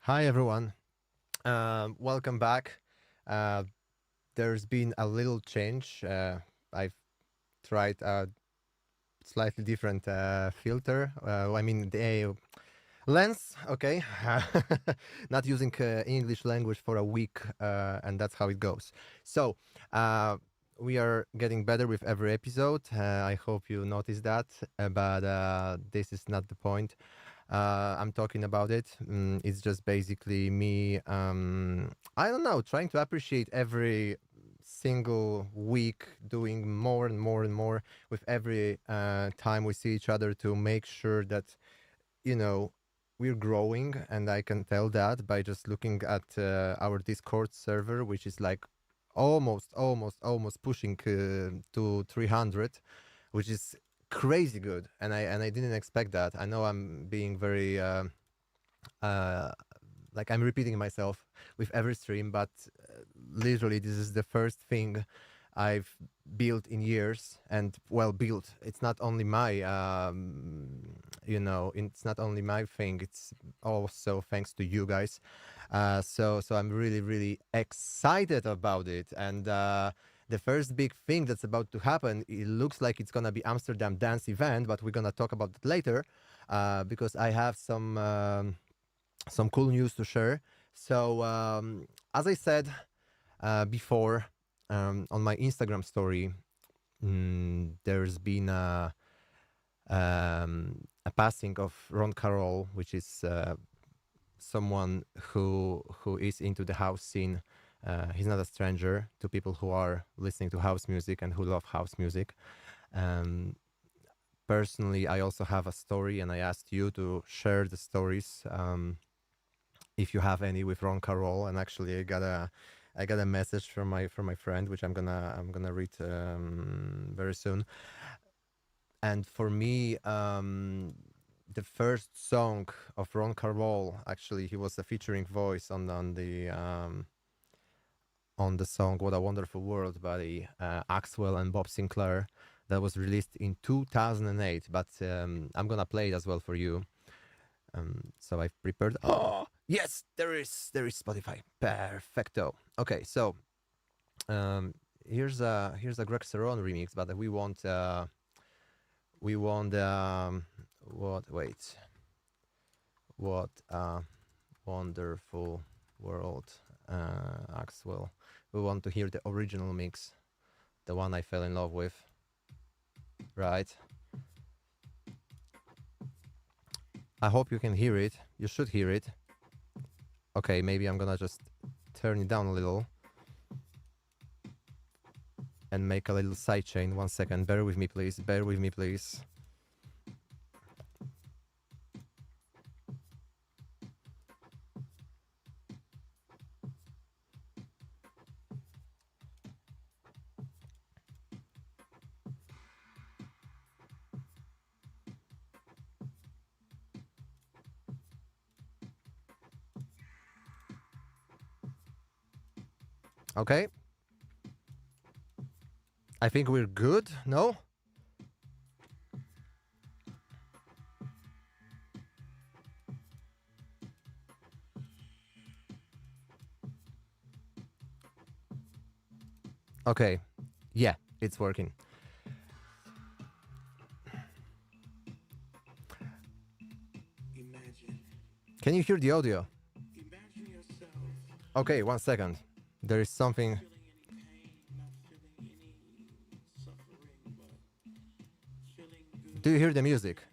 Hi everyone. Welcome back. Uh, there's been a little change. I've tried a slightly different filter. I mean the lens. Okay, not using English language for a week, and that's how it goes. So uh, we are getting better with every episode. I hope you notice that, but this is not the point. I'm talking about it. It's just basically me. I don't know, trying to appreciate every single week, doing more and more and more with every time we see each other to make sure that you know we're growing, and I can tell that by just looking at our Discord server, which is like almost pushing to 300, which is crazy good, and I didn't expect that. I know I'm being very uh, like I'm repeating myself with every stream, but literally this is the first thing I've built in years, and well, built. It's not only my, it's not only my thing. It's also thanks to you guys. So I'm really really excited about it, and the first big thing that's about to happen. It looks like it's gonna be Amsterdam Dance event, but we're gonna talk about it later, because I have some cool news to share. So, as I said before on my Instagram story, there's been a passing of Ron Carroll, which is someone who is into the house scene. He's not a stranger to people who are listening to house music and who love house music. Um, Personally, I also have a story, and I asked you to share the stories. If you have any with Ron Carroll. And actually, I got a message from my friend, which I'm gonna read very soon. And for me, the first song of Ron Carroll, actually, he was a featuring voice on the song "What a Wonderful World" by Axwell and Bob Sinclair. That was released in 2008, but I'm gonna play it as well for you. So I've prepared. Oh yes, there is Spotify. Perfecto. Okay, so um, here's a Greg Cerrone remix, but we want what? Wait, what a wonderful world, Axwell. We want to hear the original mix, the one I fell in love with. Right. I hope you can hear it. You should hear it. Okay, maybe I'm gonna just turn it down a little and make a little sidechain. 1 second. Bear with me, please. Bear with me, please. Okay. I think we're good. No? Okay. Yeah, it's working. Can you hear the audio? Okay, 1 second. There is something. Do you hear the music?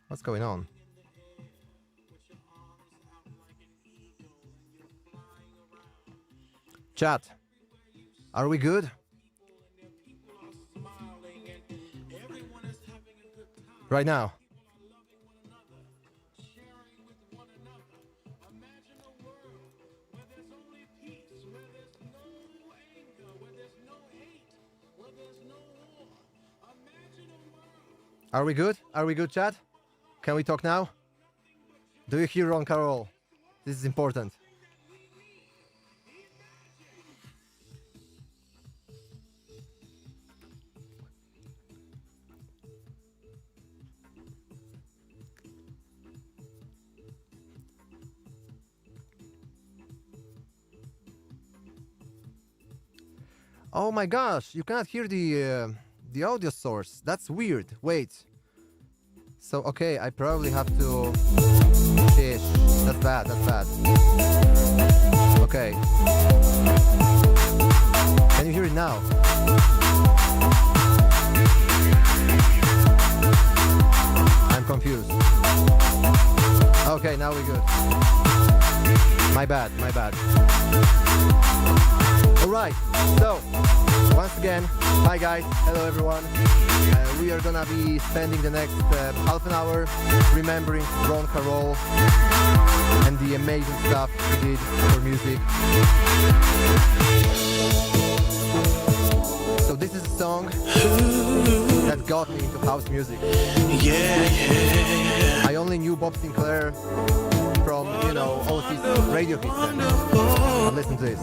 What's going on? Chat, are we good? Right now. Are we good? Are we good, chat? Can we talk now? Do you hear Ron Carroll? This is important. Oh my gosh, you cannot hear the audio source. That's weird. Wait. So okay, I probably have to. Ish. That's bad. That's bad. Okay. Can you hear it now? I'm confused. Okay, now we're good. My bad, my bad. Alright, so once again, hi guys, hello everyone. We are gonna be spending the next half an hour remembering Ron Carroll and the amazing stuff he did for music. So this is a song that got me into house music. I only knew Bob Sinclair from, you know, all his radio hits. But listen to this.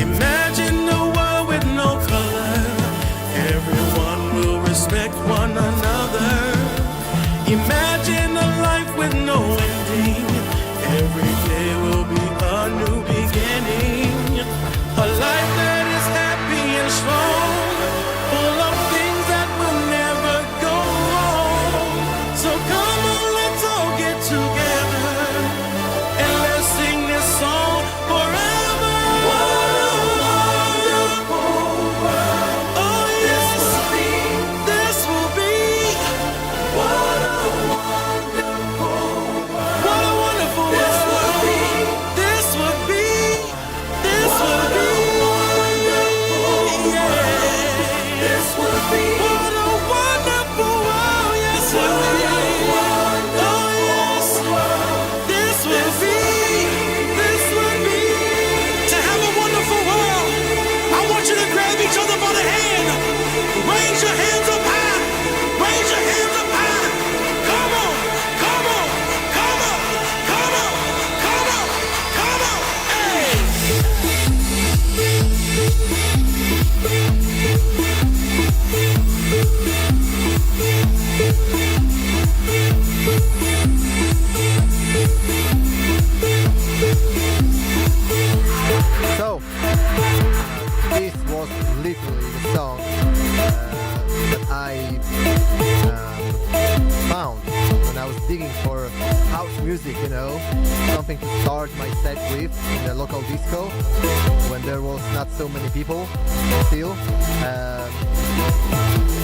Imagine a world with no color. Everyone will respect one another. Imagine a life with no ending. Every day will be a new beginning. A life that is happy and strong, full of things that will never go wrong. So come on, let's all get together and let's sing this song forever. What a wonderful world. Oh yes, this will be. What a wonderful world. What a wonderful world. This would be. This would be. This would be. What a wonderful world. Yes, it would be. Oh yes. This would be. This would be. To have a wonderful world, I want you to grab each other by the hand. Raise your hands up high. Raise your hands up high. Come on. Come on. Come on. Come on. Come on. Come on. Hey. So, this was literally the song that I found when I was digging for house music, you know, something to start my set with in the local disco when there was not so many people still.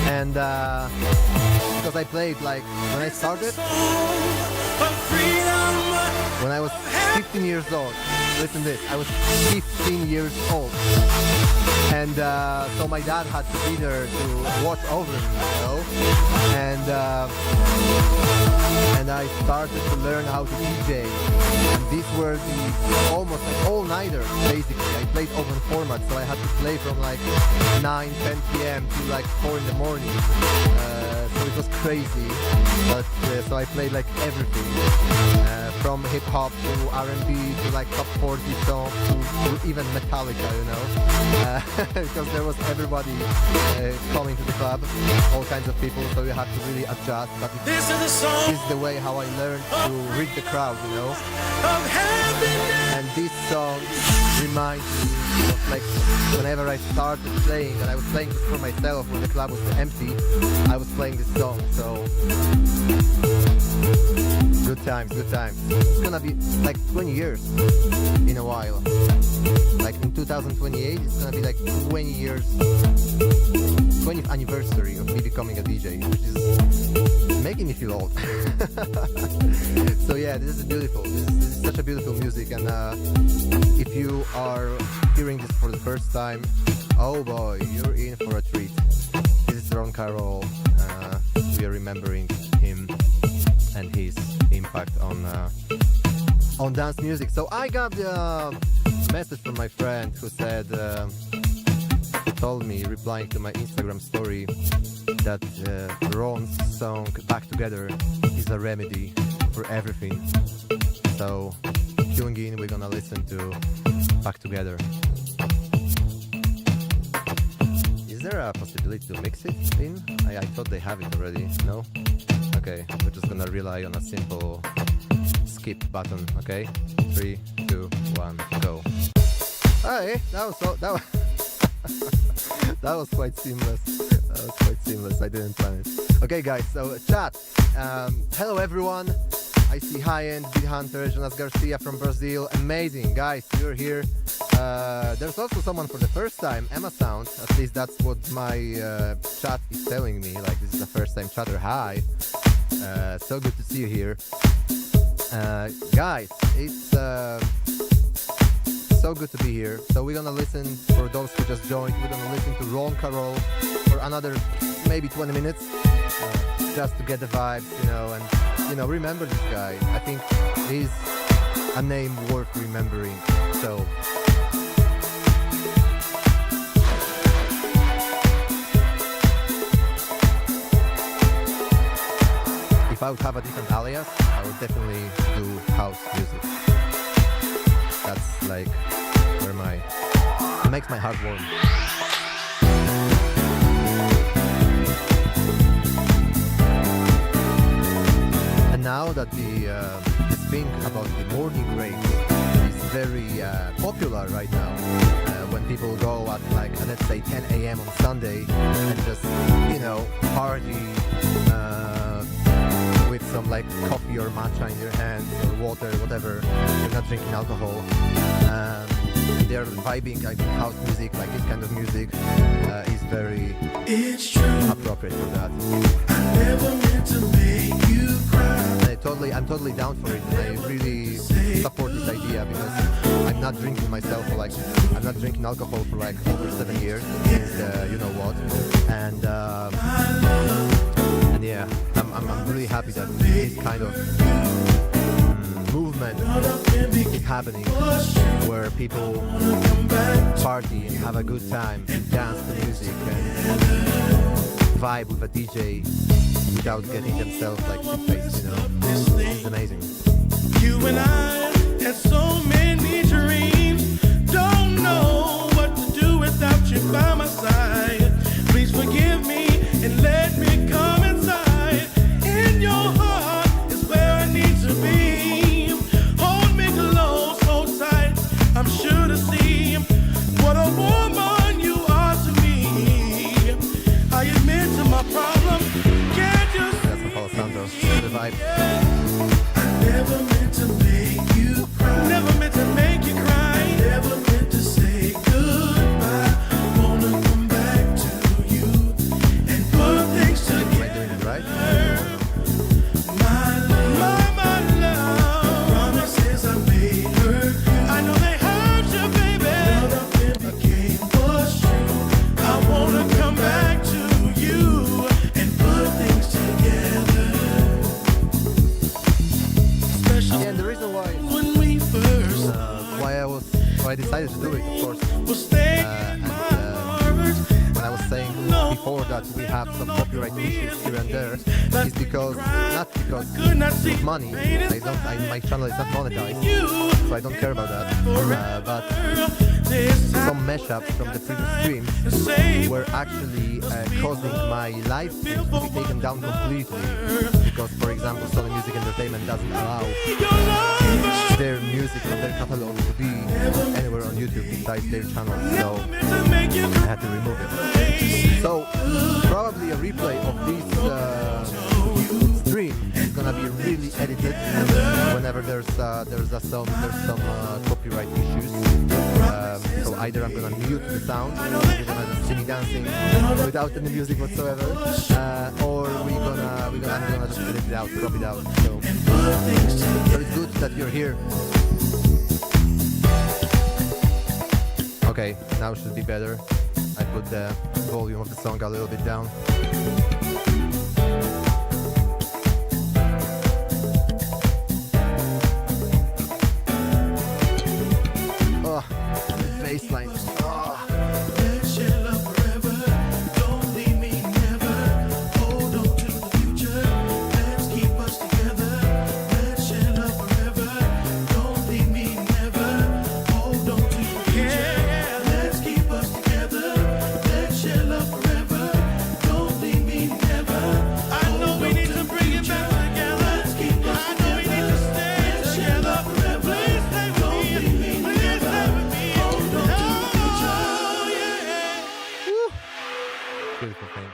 And because I played like when I started, when I was 15 years old. Listen to this, I was 15 years old. And so my dad had to be there to watch over me, you know. And I started to learn how to DJ. And these were the almost like all-nighters, basically. I played open format, so I had to play from like 9, 10 p.m. to like 4 in the morning. So it was crazy. But so I played like everything. From hip-hop to R&B to like top 40 songs to even Metallica, you know. Because there was everybody coming to the club, all kinds of people, so you had to really adjust. But This is the song this is the way how I learned to read the crowd, you know. of happiness. And this song reminds me of like whenever I started playing, and I was playing this for myself when the club was empty, I was playing this song, so good times, good times. It's gonna be like 20 years in a while. Like in 2028, it's gonna be like 20 years, 20th anniversary of me becoming a DJ, which is making me feel old. So yeah, this is beautiful. This is such a beautiful music, and if you are hearing this for the first time, oh boy, you're in for a treat. This is Ron Carroll. We are remembering him and his impact on dance music. So I got the message from my friend who said, who told me, replying to my Instagram story, that Ron's song Back Together is a remedy for everything. So queuing in, we're gonna listen to Back Together. Is there a possibility to mix it in? I thought they have it already. No? Okay, we're just gonna rely on a simple skip button. Okay, 3, 2, 1, go. Hey, that was That was quite seamless. I didn't plan it. Okay, guys, so chat. Hello, everyone. I see High-End, Beat Hunter, Jonas Garcia from Brazil. Amazing, guys, you're here. There's also someone for the first time, Emma Sound. At least that's what my chat is telling me. Like, this is the first time chatter. Hi. So good to see you here. Guys, it's so good to be here. So we're gonna listen, for those who just joined, we're gonna listen to Ron Carroll for another maybe 20 minutes, just to get the vibes, and remember this guy. I think he's a name worth remembering. So if I would have a different alias, I would definitely do house music. That's like where it makes my heart warm. And now that this thing about the morning rave is very popular right now, when people go at let's say 10 a.m. on Sunday and just party with some coffee or matcha in your hands or water, whatever. You're not drinking alcohol. They're vibing. I think house music, like this kind of music, is very appropriate for that. I never meant to make you cry. And I'm totally down for it, and I really support this idea because I'm not drinking myself I'm not drinking alcohol for over 7 years since you know what, and yeah, I'm really happy that this kind of movement is happening, where people party and have a good time, dance to music, and vibe with a DJ without getting themselves shit-faced, It's amazing. You and I had so many dreams. Don't know what to do without you by my side. Please forgive me and let me come inside. In your heart is where I need to be. Hold me close, hold tight. I'm sure to see what a woman you are to me. I admit to my problems. Can't you see? That's Palo Santos. The vibe. I never meant to make you cry. Never meant to make you cry. Never meant to say goodbye. Wanna come back to you and put things together. Am I doing it right? My love. Promises I made her. I know they hurt you, baby. Nothing became was true. I wanna come back to you and put things together. Special Yeah, and the reason why when we first why I decided to do it, of course, will stay and in my heart. when I was saying before that we have some copyright issues here and there, is because not because of money. My channel is not monetized, so I don't care about that. But some mashups from the previous streams were actually causing my live streams to be taken down completely, because, for example, Sony Music Entertainment doesn't allow their music from their catalog to be anywhere on YouTube besides their channel, so I had to remove it. So probably a replay of this stream is gonna be really edited whenever there's some copyright issues. So either I'm gonna mute the sound, we're gonna just see me dancing without any music whatsoever, or I'm gonna just edit it out, drop it out. So it's good that you're here. Okay, now it should be better. I put the volume of the song a little bit down. Oh, the bass line. Oh. Beautiful thing.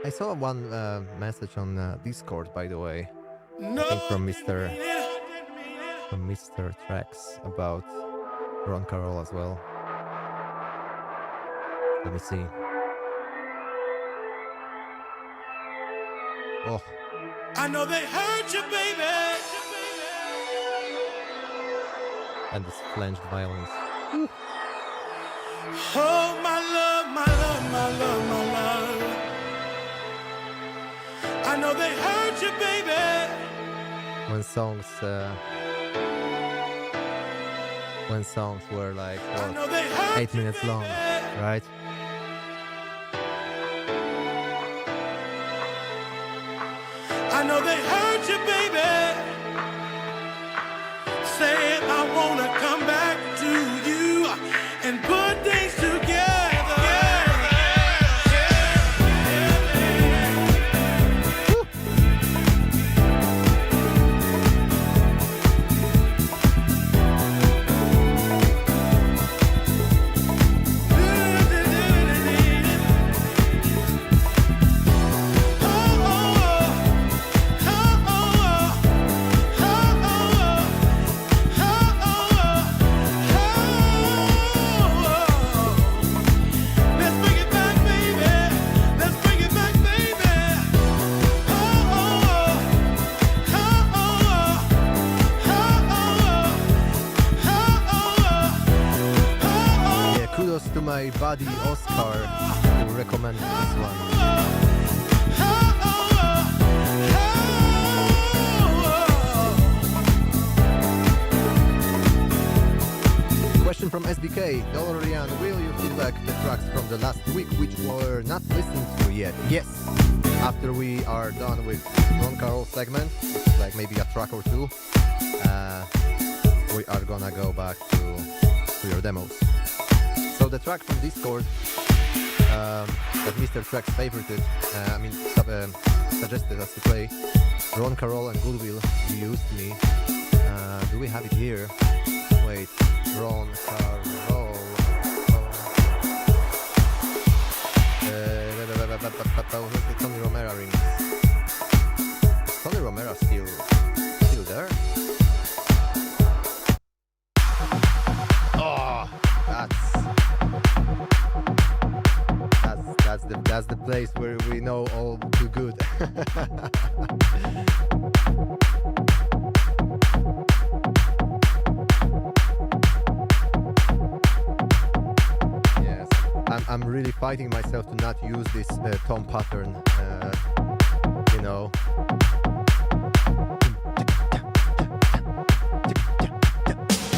I saw one message on Discord, by the way. I think from Mr. Trax about Ron Carroll as well. Let me see. Oh. I know they hurt you, baby. And this flanged violence. Oh, my love, my love, my love, my love. I know they hurt you, baby. When songs were like, what, 8 minutes long, right? I know they hurt you, baby. Saying I wanna come back to you and put things together. To my buddy Oscar, who recommended this one. Question from SDK. Dolorian, will you feedback the tracks from the last week which were not listened to yet? Yes. After we are done with Ron Carroll segment, like maybe a track or two, we are gonna go back to your demos. So the track from Discord that Mr. Trax favorited, suggested us to play, Ron Carroll and Goodwill, You Used Me. Do we have it here? Wait, Ron Carroll. Tony Romera remix. Is Tony Romera still there? Oh, that's the place where we know all too good. Yes, I'm really fighting myself to not use this tom pattern. You know.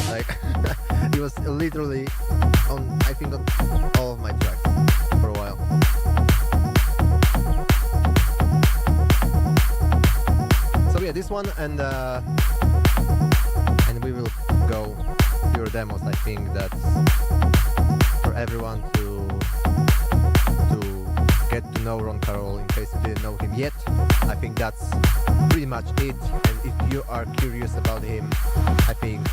Like it was literally on, I think, on all of my tracks for a while. So yeah, this one and we will go pure demos. I think that's for everyone to get to know Ron Carroll in case you didn't know him yet. I think that's pretty much it. And if you are curious about him, I think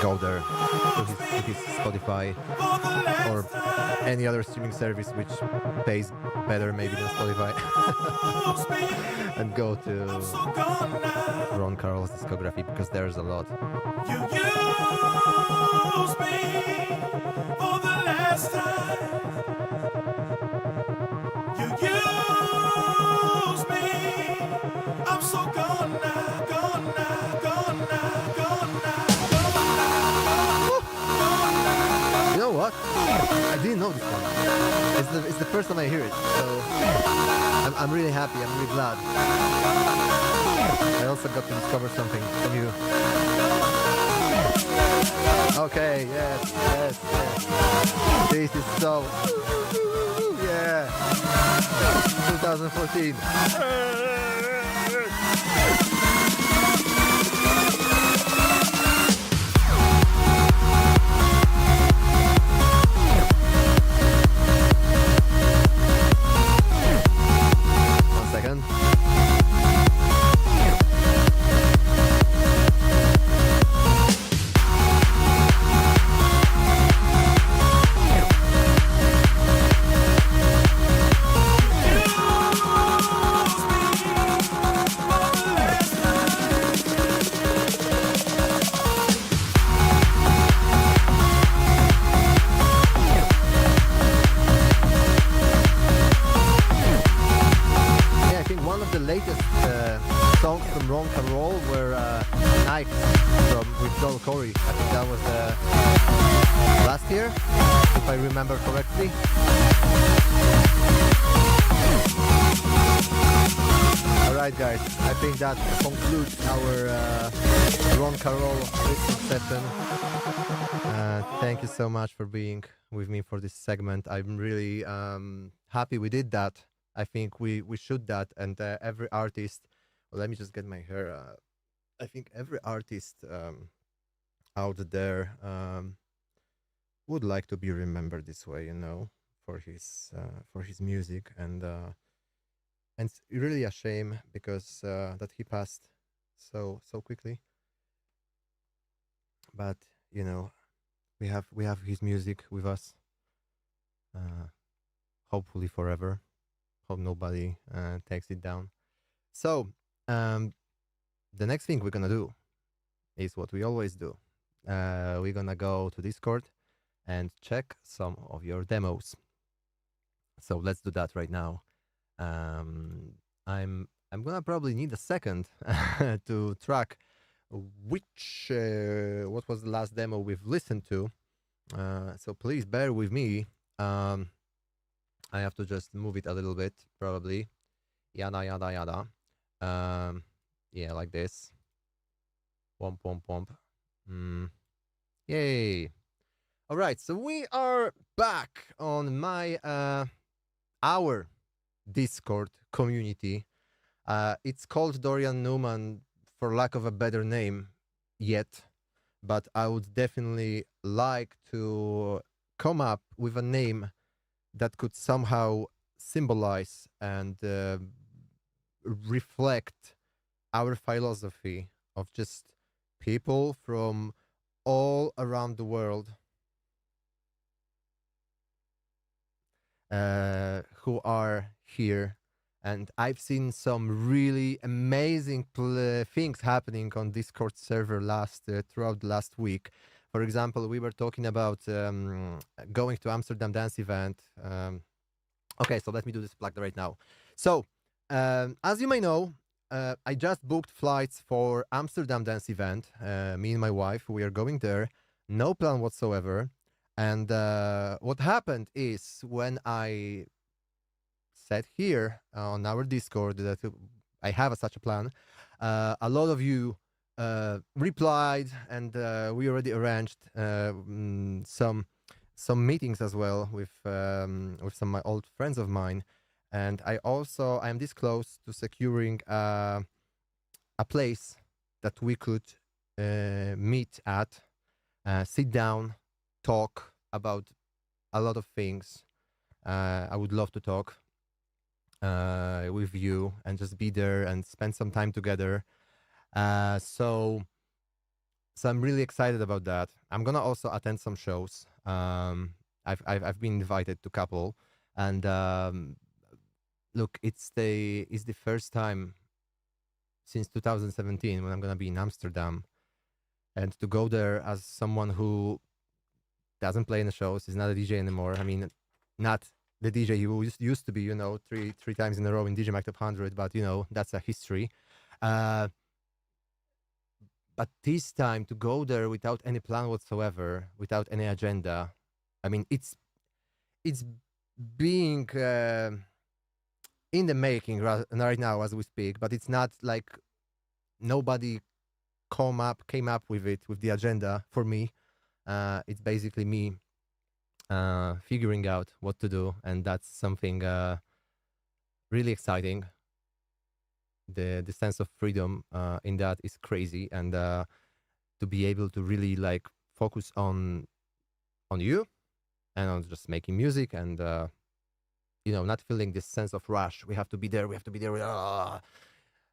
go there to his Spotify or any other streaming service which pays better maybe than Spotify and go to Ron Carroll's discography because there's a lot. You used me for the last time. You used me. I'm so gone now, gone now, gone now, gone now, gone now. You know what? I didn't know this one. It's the first time I hear it, so I'm really happy. I'm really glad. I also got to discover something from you. Okay, yes. This is so... Yeah. 2014. One second. songs from Ron Carroll were Nights from with Joel Corey. I think that was last year, if I remember correctly. Alright guys, I think that concludes our Ron Carroll listening session. Thank you so much for being with me for this segment. I'm really happy we did that. I think we should that, and every artist. Well, let me just get my hair. I think every artist out there would like to be remembered this way, you know, for his music, and it's really a shame because that he passed so quickly. But you know, we have his music with us, hopefully forever. Hope nobody takes it down. So the next thing we're gonna do is what we always do. We're gonna go to Discord and check some of your demos. So let's do that right now. I'm gonna probably need a second to track which what was the last demo we've listened to. So please bear with me. I have to just move it a little bit, probably. Yada yada yada. Yeah, like this. Womp womp womp. Yay! All right, so we are back on my our Discord community. It's called Dorian Newman for lack of a better name yet, but I would definitely like to come up with a name that could somehow symbolize and reflect our philosophy of just people from all around the world who are here. And I've seen some really amazing things happening on Discord server throughout the last week. For example, we were talking about going to Amsterdam Dance event. Okay, so let me do this plug right now. So, as you may know, I just booked flights for Amsterdam Dance event. Me and my wife, we are going there. No plan whatsoever. And what happened is when I said here on our Discord that I have such a plan, a lot of you replied, and we already arranged some meetings as well with some of my old friends of mine, and I am this close to securing a place that we could meet at, sit down, talk about a lot of things. I would love to talk with you and just be there and spend some time together. So I'm really excited about that. I'm gonna also attend some shows. I've been invited to a couple, and look, it's the first time since 2017 when I'm gonna be in Amsterdam, and to go there as someone who doesn't play in the shows, is not a DJ anymore. I mean, not the DJ who used to be, you know, three times in a row in DJ Mag Top 100, but you know, that's a history. But this time to go there without any plan whatsoever, without any agenda, I mean, it's being in the making right now as we speak, but it's not like nobody came up with it, with the agenda for me. It's basically me figuring out what to do, and that's something really exciting. The sense of freedom in that is crazy, and to be able to really like focus on you and on just making music, and you know, not feeling this sense of rush. We have to be there.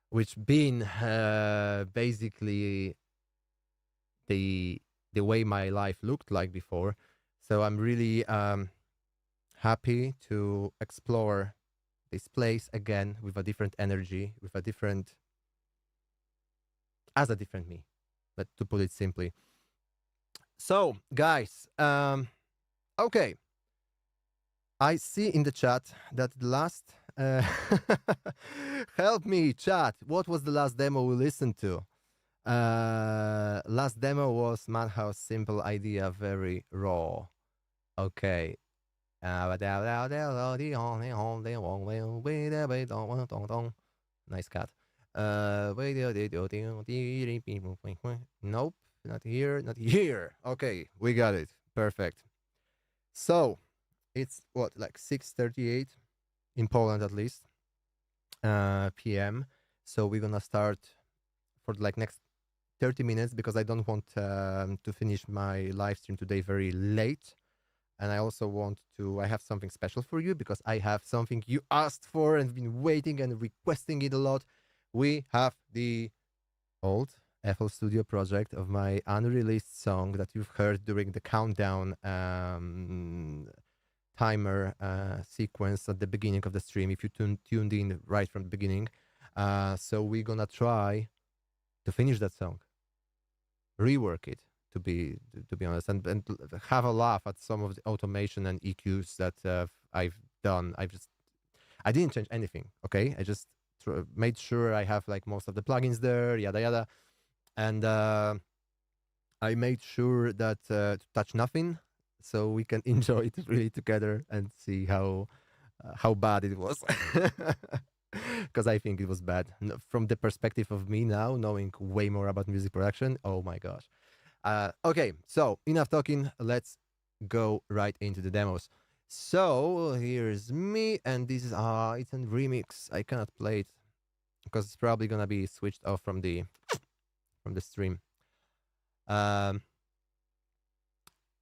Which been basically the way my life looked like before. So I'm really happy to explore this place again with a different energy, with a different me, but to put it simply. So, guys, okay. I see in the chat that the last Uh, help me, chat. What was the last demo we listened to? Last demo was Madhouse Simple Idea, very raw. Okay. Nice cat. Nope, not here, not here. Okay, we got it. Perfect. So it's what, like 6:38 in Poland at least, p.m. So we're gonna start for like next 30 minutes because I don't want to finish my live stream today very late. And I also want to, I have something special for you because I have something you asked for and been waiting and requesting it a lot. We have the old FL Studio project of my unreleased song that you've heard during the countdown timer sequence at the beginning of the stream, if you tuned in right from the beginning. So we're gonna try to finish that song, rework it, to be honest, and have a laugh at some of the automation and EQs that I've done. I didn't change anything, okay? I just made sure I have like most of the plugins there, yada yada, and I made sure that to touch nothing, so we can enjoy it really together and see how bad it was. Because I think it was bad from the perspective of me now, knowing way more about music production. Oh my gosh. Okay, so enough talking. Let's go right into the demos. So here's me, and this is it's a remix. I cannot play it because it's probably gonna be switched off from the stream.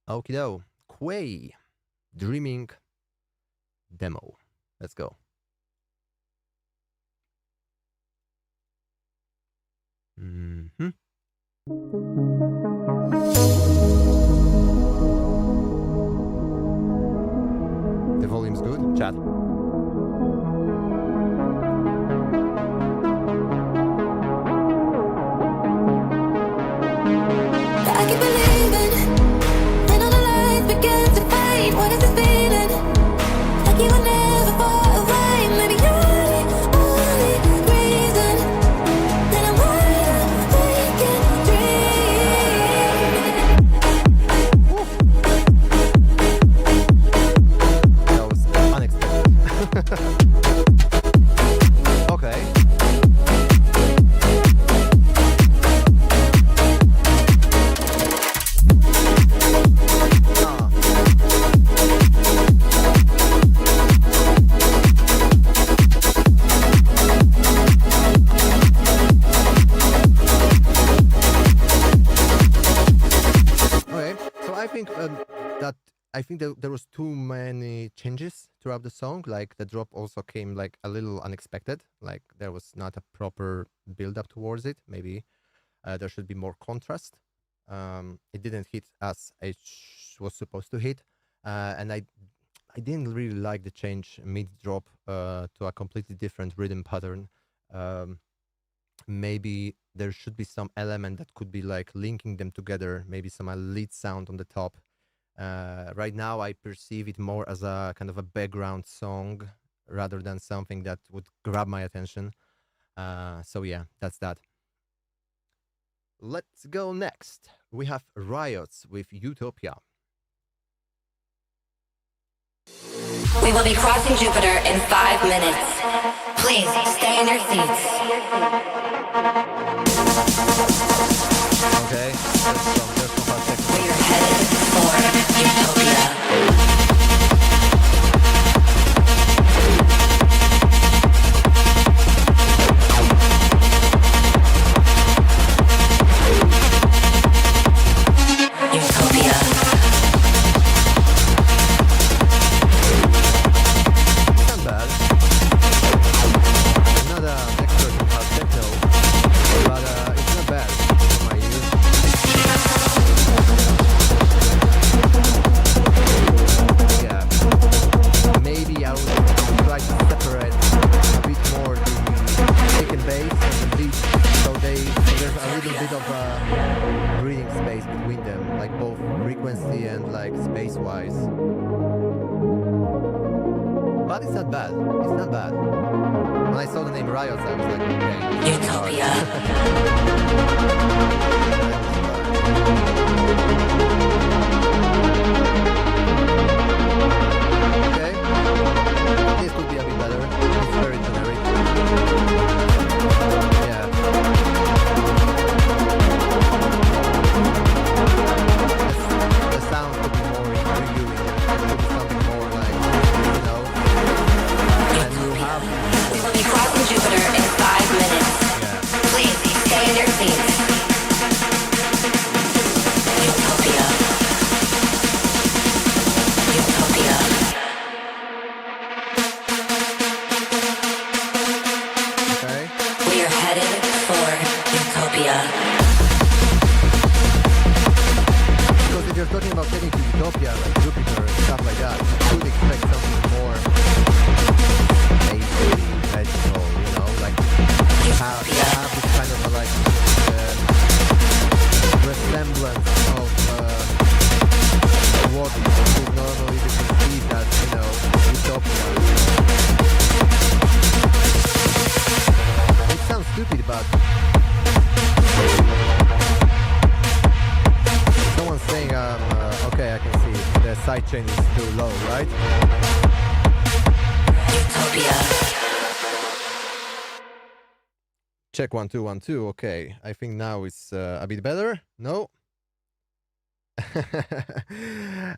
Okido, Quay, Dreaming demo. Let's go. Mm-hmm. The volume's good, chat. I keep believing, then all the lights began to fade. What is this feeling? Like you will never fall away. Maybe you're the only reason that I'm wide awake and dreaming. That was unexpected. Okay. I think that there was too many changes throughout the song. Like the drop also came like a little unexpected. Like there was not a proper build up towards it. Maybe there should be more contrast. It didn't hit as it was supposed to hit, and I didn't really like the change mid drop to a completely different rhythm pattern. Maybe there should be some element that could be like linking them together. Maybe some lead sound on the top. Right now, I perceive it more as a kind of a background song rather than something that would grab my attention. So yeah, that's that. Let's go next. We have Riots with Utopia. We will be crossing Jupiter in 5 minutes. Please stay in your seats. Okay, there's some hard technical. We are headed for Utopia. But it's not bad. It's not bad. When I saw the name Riot, I was like, okay. Utopia. Okay. This could be a bit better. It's very generic. Yeah. The sound could be more intriguing. It could be something more like, you know. And you have. We will be crossing Jupiter in 5 minutes. Yeah. Please stay in your seats. Utopia. Utopia. Okay. We are headed for Utopia. Because if you're talking about getting to Utopia, like Jupiter and stuff like that, you could expect something more maybe magical, you know, like have this kind of a, like resemblance of what you would normally perceive as, you know, Utopia. It sounds stupid, but someone's saying, okay, I can see the sidechain is too low, right? Utopia. Check 1 2 1 2. Okay, I think now it's a bit better. No.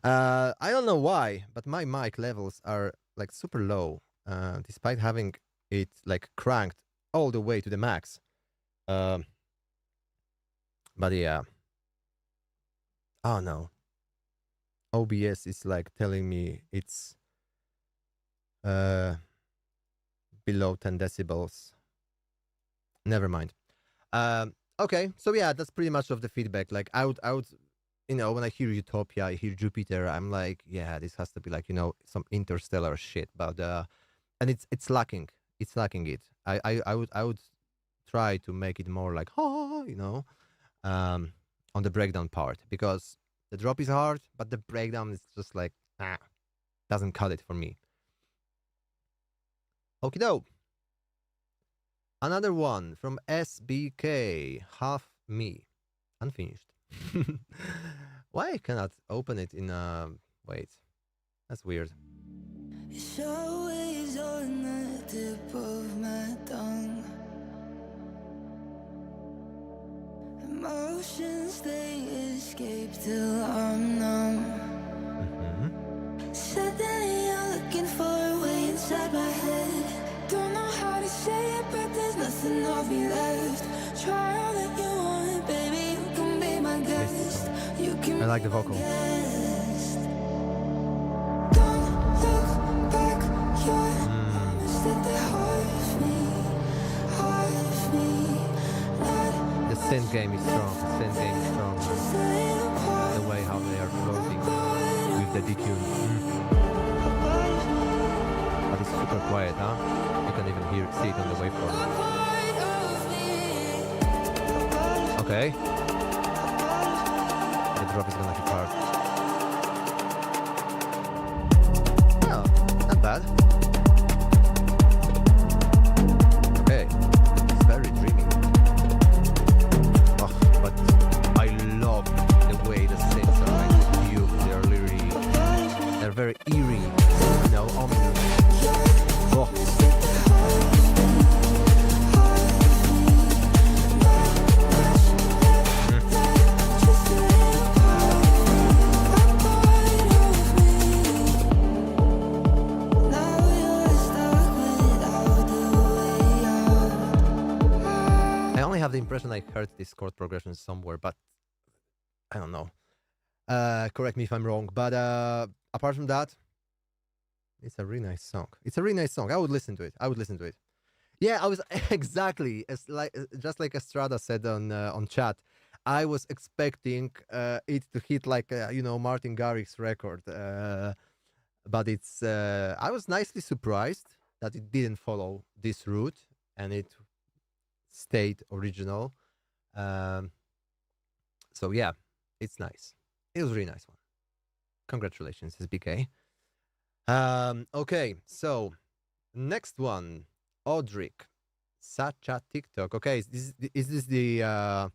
I don't know why, but my mic levels are like super low, despite having it like cranked all the way to the max. But yeah. Oh no. OBS is like telling me it's below 10 decibels. Never mind. Okay, so yeah, that's pretty much of the feedback. Like I would, you know, when I hear Utopia, I hear Jupiter, I'm like, yeah, this has to be like, you know, some interstellar shit. But and it's lacking. It's lacking it. I would try to make it more like, oh, you know, on the breakdown part, because the drop is hard, but the breakdown is just like, doesn't cut it for me. Okie doke. Another one from SBK, half me, unfinished. Why I cannot open it in wait, that's weird. It's always on the tip of my tongue. Emotions they escape till I'm numb. Suddenly you're looking for a way inside my head. Don't know how to say it, but there's nothing of me left. Try all that you want, baby. You can be my guest. You can. I like the vocal. Guest. Don't look back. You're almost at the heart of me. Heart of me. The synth game is strong. The synth game is strong. The way how they are floating with the DQ. But it's super quiet, huh? You can even see it on the waveform. Okay. The drop is gonna hit hard. Well, not bad. Okay. It's very dreamy. Oh, but I love the way the synths are like you. They're very eerie, you know, ominous. Oh. I only have the impression I heard this chord progression somewhere, but I don't know. Correct me if I'm wrong, but apart from that, it's a really nice song. It's a really nice song. I would listen to it. Yeah, I was exactly as like just like Estrada said on chat. I was expecting it to hit like you know, Martin Garrix's record, but it's. I was nicely surprised that it didn't follow this route and it stayed original. So yeah, it's nice. It was a really nice one. Congratulations, SBK. Okay, so next one, Audric, Sacha TikTok. Okay, is this the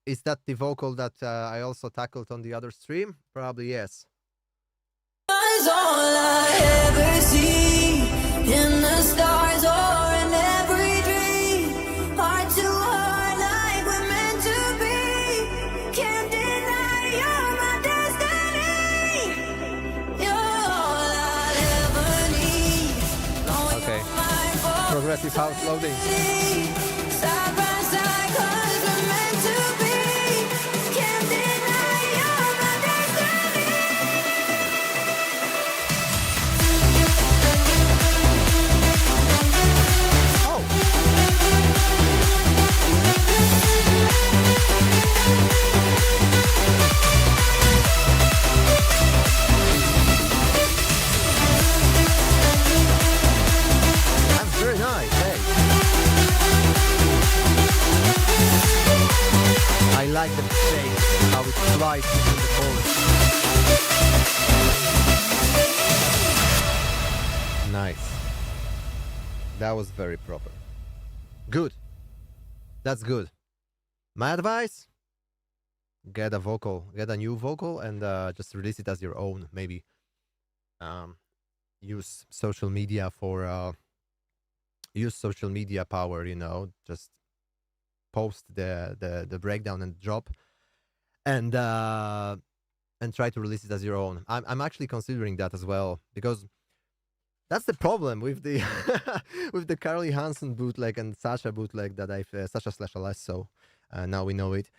is that the vocal that I also tackled on the other stream? Probably yes. Is all I ever see in the stars or in every dream. Heart to heart, like we're meant to be. Can't deny you're my destiny. You're all I ever need. Blowing Okay, up my phone, progressive house loading. side by side, 'cause we're meant to be. Can't deny you're my destiny. Oh, that's very nice. Hey, I like the shape, how it slides between the chords. Nice. That was very proper. Good. That's good. My advice: get a vocal, get a new vocal, and just release it as your own. Maybe use social media for use social media power. Just post the breakdown and drop, and try to release it as your own. I'm actually considering that as well, because that's the problem with the with the Carly Hansen bootleg and Sasha bootleg that I've Sasha/Alesso. Now we know it.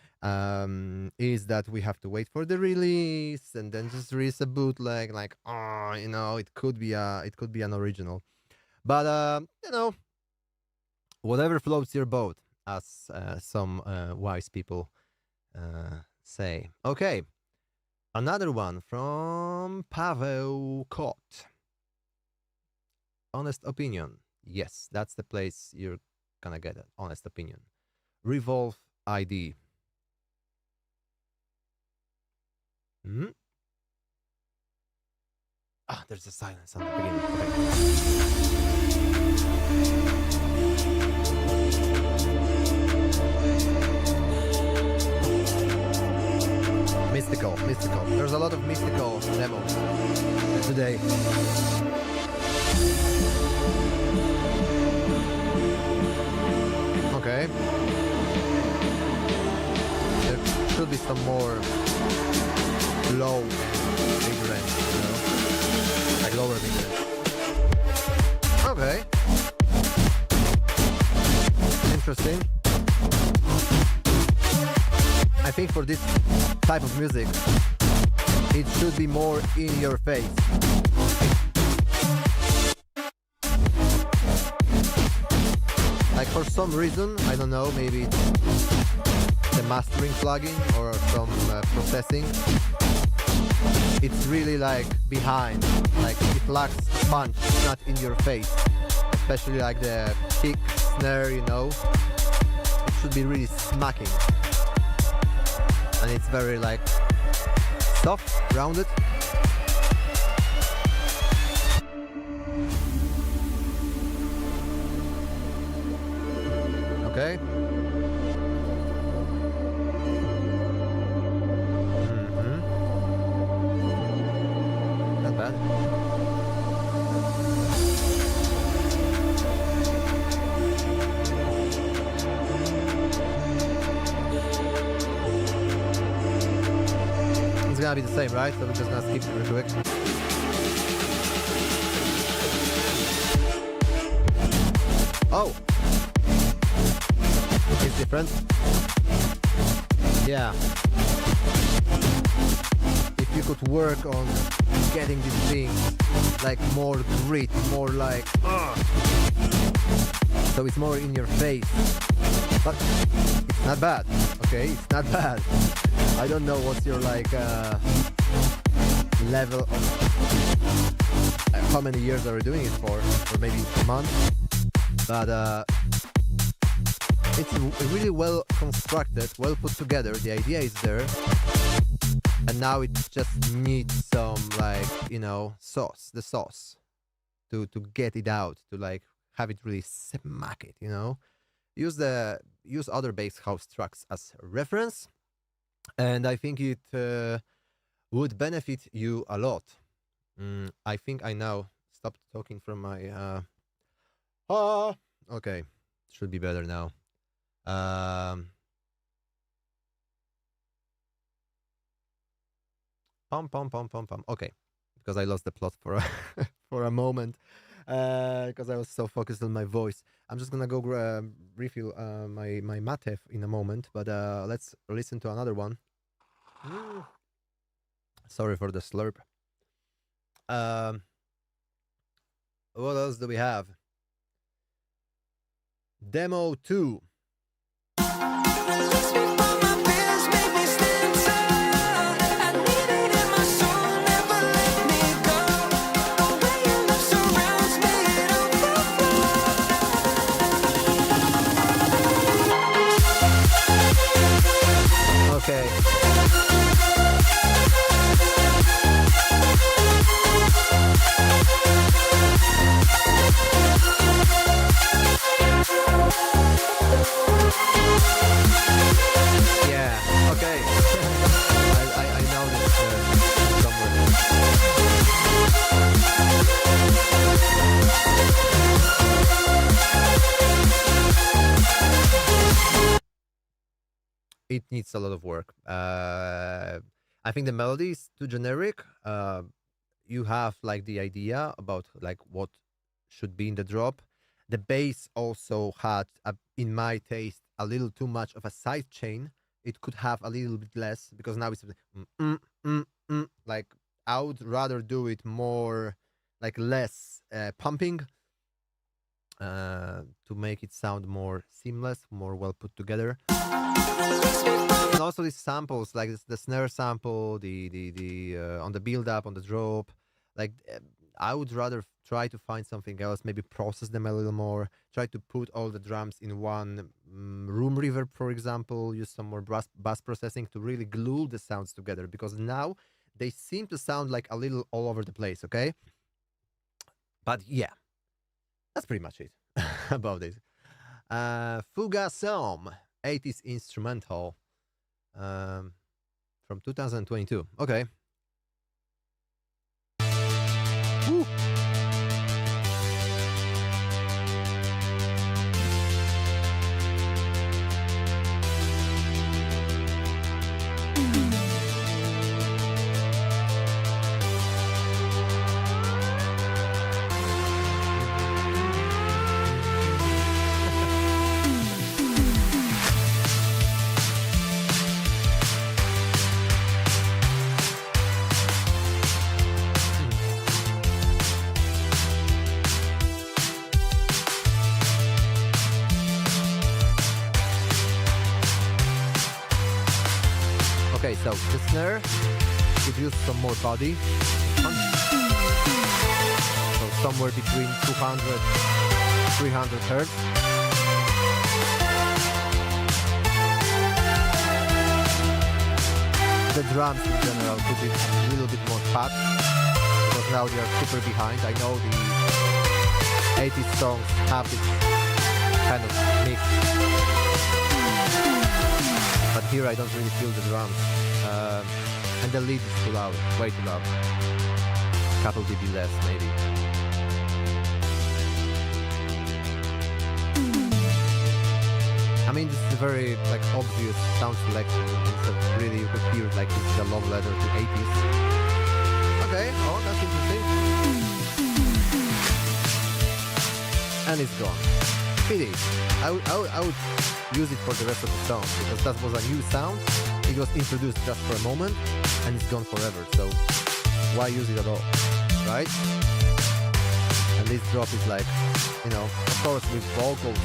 Is that we have to wait for the release and then just release a bootleg? Like, it could be an original, but whatever floats your boat, as some wise people say. Okay, another one from Paweł Kot. Honest opinion. Yes, that's the place you're gonna get it. Honest opinion. Revolve ID. Hmm? There's a silence on the beginning. Okay. Mystical. There's a lot of mystical demos today. Okay. There should be some more low mid-range, like lower mid-range. Okay. Interesting. I think for this type of music, it should be more in your face. Like, for some reason, I don't know, maybe it's the mastering plugin or some processing, it's really like behind, like it lacks a punch, it's not in your face, especially like the kick, snare, it should be really smacking, and it's very like soft, rounded. Okay. Not bad. It's gonna be the same, right? So we're just gonna skip it real quick. Oh! It's different. Yeah. If you could work on getting this thing like more grit, more like so it's more in your face. But it's not bad. Okay, it's not bad. I don't know what's your like level of how many years are you doing it for, or maybe a month. But it's really well constructed, well put together. The idea is there, and and now it just needs some like sauce, the sauce, to get it out, to like have it really smack it. Use other bass house tracks as reference, and I think it would benefit you a lot. I think I now stopped talking from my okay, should be better now. Pom pom pom pom pom. Okay, because I lost the plot for a for a moment, because I was so focused on my voice. I'm just gonna go refill my mate in a moment, but let's listen to another one. Sorry for the slurp. What else do we have? Demo 2. Okay. Yeah, okay. I know this somewhere. It needs a lot of work. I think the melody is too generic. You have like the idea about like what should be in the drop. The bass also had, in my taste, a little too much of a side chain. It could have a little bit less, because now it's like I would rather do it more like less pumping, to make it sound more seamless, more well put together. And also these samples, like the snare sample, the on the build up, on the drop, like I would rather try to find something else, maybe process them a little more, try to put all the drums in one room reverb, for example, use some more bass processing to really glue the sounds together, because now they seem to sound like a little all over the place, okay? But yeah, that's pretty much it about it. Fuga Som, 80s instrumental, from 2022. Okay. Woo. Okay, so the snare could use some more body. So somewhere between 200, 300 hertz. The drums in general could be a little bit more fat, because now they are super behind. I know the 80s songs have this kind of mix, but here I don't really feel the drums, and the lead is too loud, way too loud. Couple dB less, maybe. I mean, this is a very like obvious sound selection. It's a really, you could hear like this is a love letter to 80s. Okay, oh, that's interesting. And it's gone. Pity. I would use it for the rest of the song, because that was a new sound. It was introduced just for a moment, and it's gone forever. So why use it at all, right? And this drop is like, of course with vocals,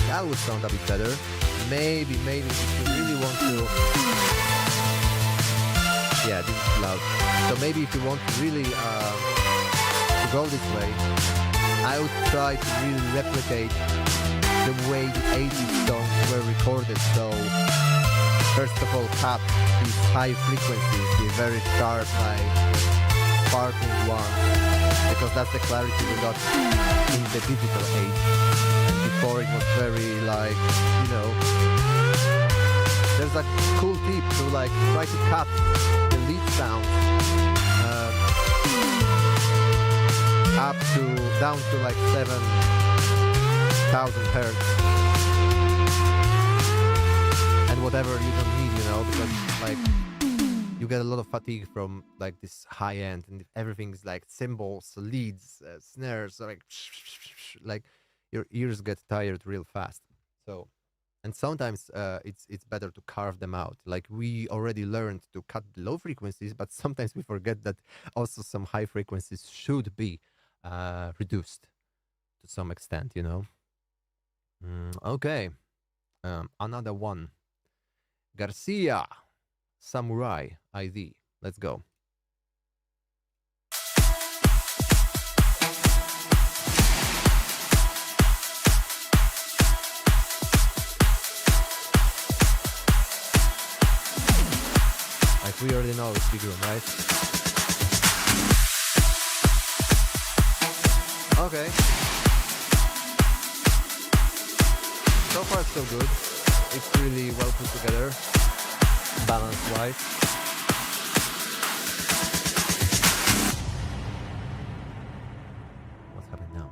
that would sound a bit better. Maybe if you really want to. Yeah, this is loud. So maybe if you want to really to go this way, I would try to really replicate the way the 80s songs were recorded. So first of all cap these high frequencies, the very sharp, like sparkling ones, because that's the clarity we got in the digital age. And before it was very like, you know, there's a cool tip to like try to cut the lead sound up to down to like 7,000 hertz and whatever you don't need, you know, because like you get a lot of fatigue from like this high end, and everything is like cymbals, leads, snares, like your ears get tired real fast. So, and sometimes it's better to carve them out. Like we already learned to cut the low frequencies, but sometimes we forget that also some high frequencies should be reduced to some extent, you know. Okay, another one. Garcia Samurai ID. Let's go. Like we already know it's big room, right? Okay. So far so good. It's really well put together, balance-wise. What's happening now?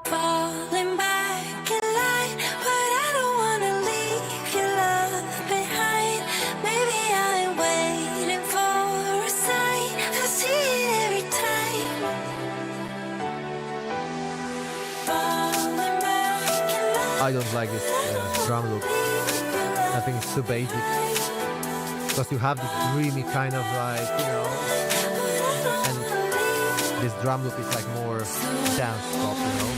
Falling back in line, but I don't wanna leave your love behind. Maybe I'm waiting for a sign. I see it every time. Falling back in line. I don't like this drum loop. I think it's too basic. Because you have this dreamy kind of like, you know, and this drum loop is like more dance pop, you know.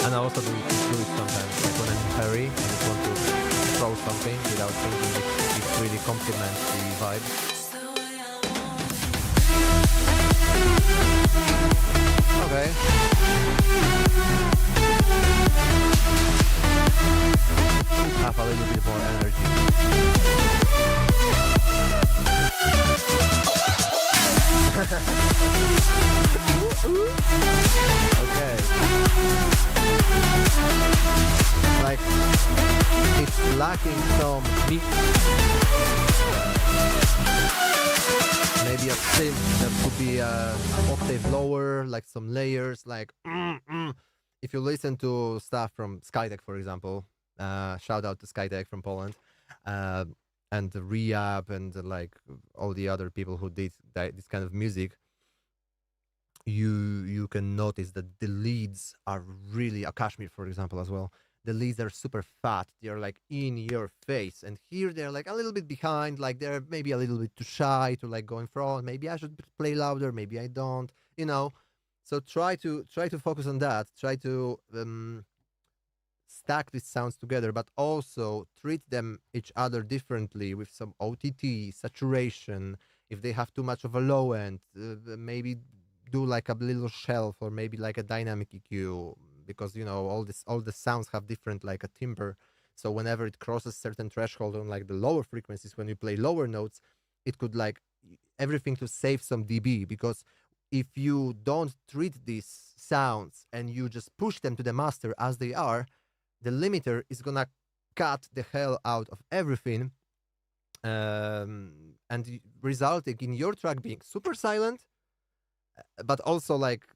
And I also do it sometimes, like when I'm in a hurry, I just want to throw something without thinking it really complements the vibe. Okay. Have a little bit more energy. Okay. Like it's lacking some beat. Maybe a synth that could be an octave lower, like some layers, like if you listen to stuff from Skytech, for example, shout out to Skytech from Poland, and Rehab and like all the other people who did this kind of music, you can notice that the leads are really, Kashmir, for example, as well. The leads are super fat. They're like in your face, and here they're like a little bit behind. Like they're maybe a little bit too shy to like go in front. Maybe I should play louder. Maybe I don't. You know. So try to focus on that. Try to stack these sounds together, but also treat them each other differently with some OTT saturation. If they have too much of a low end, maybe do like a little shelf or maybe like a dynamic EQ, because you know all the sounds have different like a timbre. So whenever it crosses certain threshold on like the lower frequencies, when you play lower notes, it could like everything to save some dB, because if you don't treat these sounds and you just push them to the master as they are, the limiter is gonna cut the hell out of everything, and resulting in your track being super silent, but also like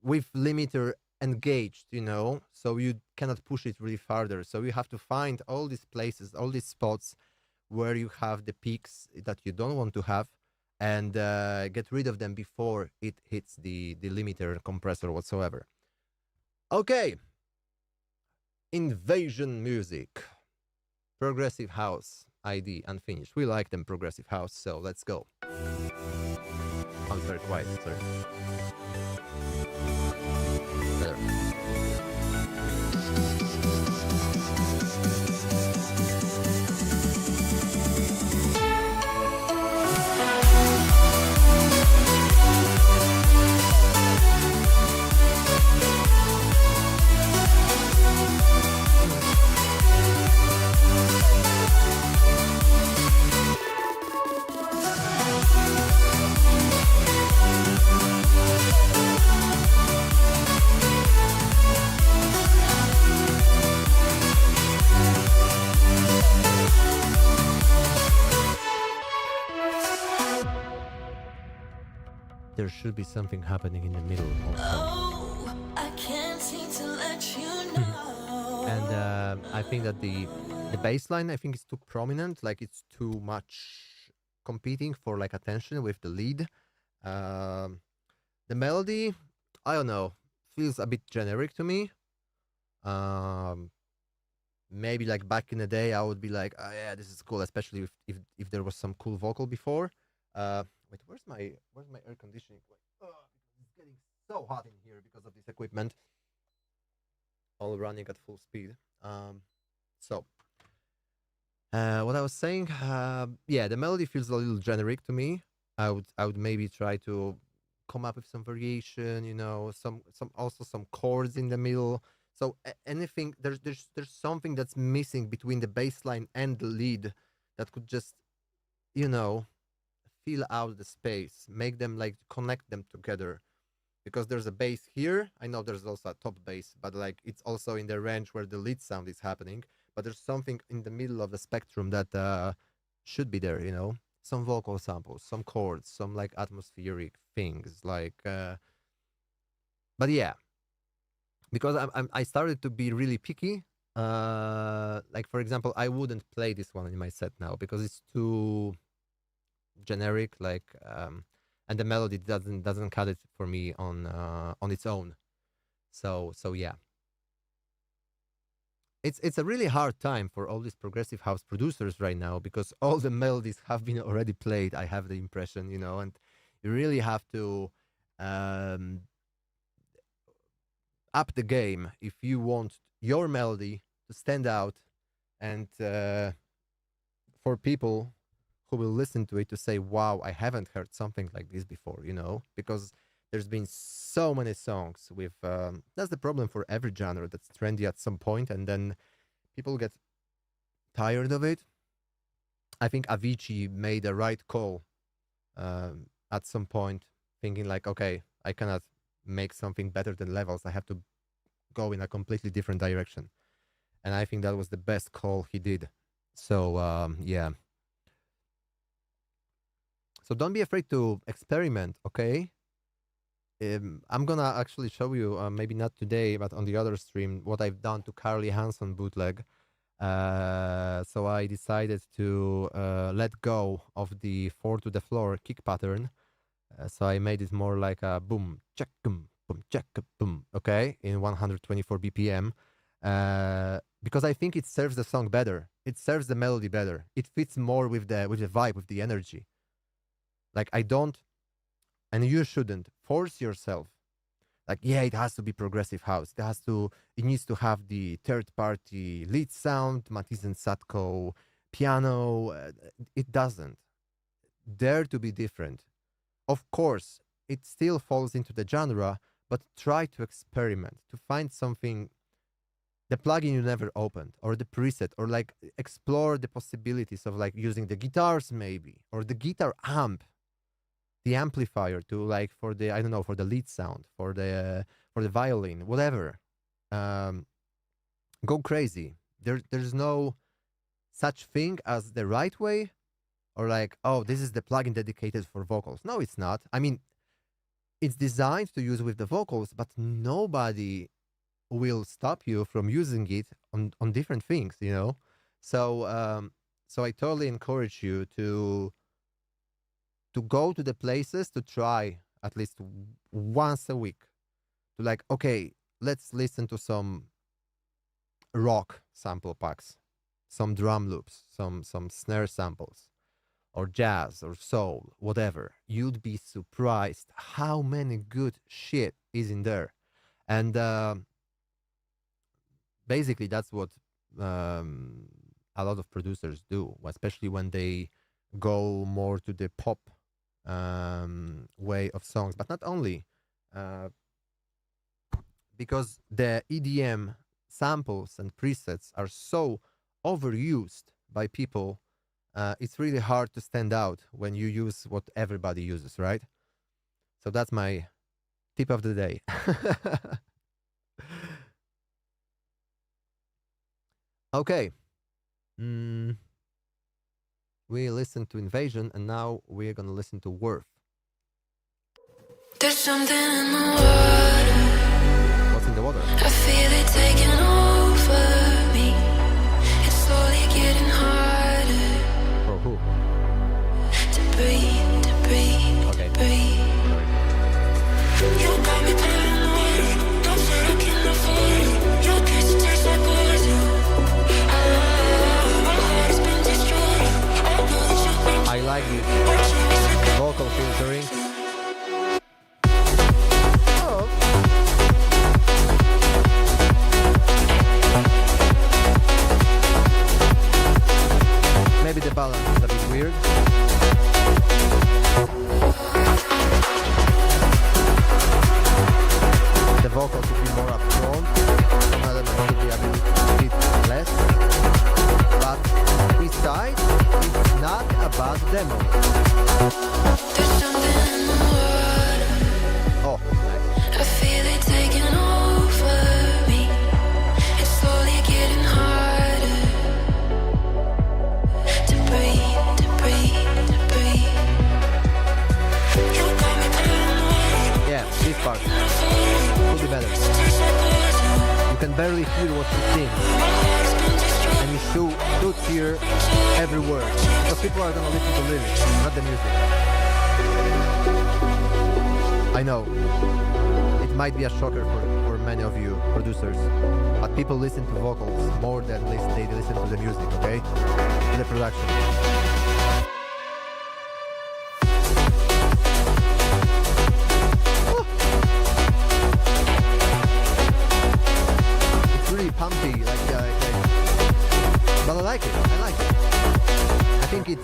with limiter engaged, you know, so you cannot push it really farther. So you have to find all these places, all these spots where you have the peaks that you don't want to have, and get rid of them before it hits the limiter compressor whatsoever. Okay. Invasion Music. Progressive House ID unfinished. We like them progressive house, so let's go. Oh, it's very quiet, sorry. Better. there should be something happening in the middle also. Oh, I can't seem to let you know. And I think that the bass line, I think, is too prominent. Like it's too much competing for like attention with the lead. Um, the melody, I don't know, feels a bit generic to me. Um, Maybe like back in the day, I would be like, oh yeah, this is cool, especially if there was some cool vocal before. Wait, where's my air conditioning? Wait, it's getting so hot in here because of this equipment, all running at full speed. So what I was saying, yeah, the melody feels a little generic to me. I would maybe try to come up with some variation, some also some chords in the middle. So anything there's something that's missing between the bass line and the lead that could just you know fill out the space, make them like connect them together. Because there's a bass here, I know there's also a top bass, but like it's also in the range where the lead sound is happening. But there's something in the middle of the spectrum that should be there, some vocal samples, some chords, some like atmospheric things, like. But yeah, because I started to be really picky. Like for example, I wouldn't play this one in my set now because it's too generic. Like, and the melody doesn't cut it for me on its own. So yeah, it's a really hard time for all these progressive house producers right now because all the melodies have been already played. I have the impression, and you really have to um, up the game if you want your melody to stand out and for people who will listen to it to say, wow, I haven't heard something like this before, because there's been so many songs with that's the problem for every genre that's trendy at some point and then people get tired of it. I think Avicii made a right call at some point, thinking like, okay, I cannot make something better than Levels. I have to go in a completely different direction. And I think that was the best call he did. So, yeah. So don't be afraid to experiment, okay? I'm gonna actually show you, maybe not today, but on the other stream, what I've done to Carly Hanson bootleg. So I decided to let go of the 4 to the floor kick pattern. So I made it more like a boom, check, boom, check, boom, okay, in 124 BPM. Because I think it serves the song better. It serves the melody better. It fits more with the vibe, with the energy. Like I don't, and you shouldn't force yourself. Like, yeah, it has to be progressive house. It needs to have the third party lead sound, Matisse and Satko piano. It doesn't. Dare to be different. Of course, it still falls into the genre, but try to experiment, to find something, the plugin you never opened, or the preset, or like explore the possibilities of like using the guitars maybe, or the guitar amp, the amplifier to like for the, I don't know, for the lead sound, for the violin, whatever. Go crazy. There's no such thing as the right way, or like, oh, this is the plugin dedicated for vocals. No, it's not. I mean, it's designed to use with the vocals, but nobody will stop you from using it on different things, So so I totally encourage you to go to the places to try at least once a week to like, okay, let's listen to some rock sample packs, some drum loops, some snare samples, or jazz or soul, whatever. You'd be surprised how many good shit is in there. And basically that's what a lot of producers do, especially when they go more to the pop way of songs, but not only, because the EDM samples and presets are so overused by people. It's really hard to stand out when you use what everybody uses, right? So that's my tip of the day. Okay. We listened to Invasion, and now we're gonna listen to Worth. There's something in the water. What's in the water? I feel it taking over me. It's slowly getting harder For who? to breathe, to breathe, Okay. to breathe. Sorry. You got me paranoid. Don't say I can afford it. Your kiss tastes like poison. My heart has been destroyed. I know that you've been I like the vocal filtering. Oh. Maybe the balance is a bit weird. The vocal should be more upfront. Some elements should be a bit less. But besides, it's not a bad demo. There's something in the water. Oh, nice. I feel it taking over me. It's slowly getting harder to breathe, to breathe, to breathe. You got me paranoid. Yeah, this part could be better. You can barely hear what you sing, and you should hear every word, because people are gonna listen to lyrics, not the music. I know it might be a shocker for many of you producers, but people listen to vocals more than they listen to the music, okay? To the production. It's really pumpy, but I like it. I like it. I think it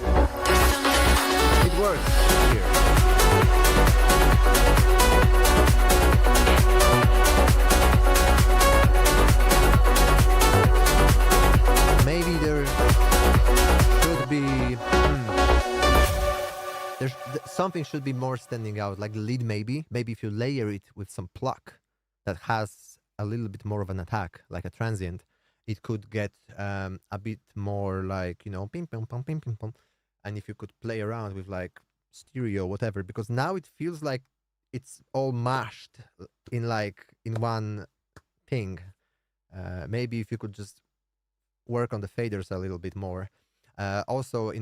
works here. Maybe there should be something should be more standing out, like the lead. Maybe if you layer it with some pluck that has a little bit more of an attack, like a transient, it could get a bit more like, ping pong pong ping ping pong. And if you could play around with like stereo, whatever, because now it feels like it's all mashed in one thing. Maybe if you could just work on the faders a little bit more. Also,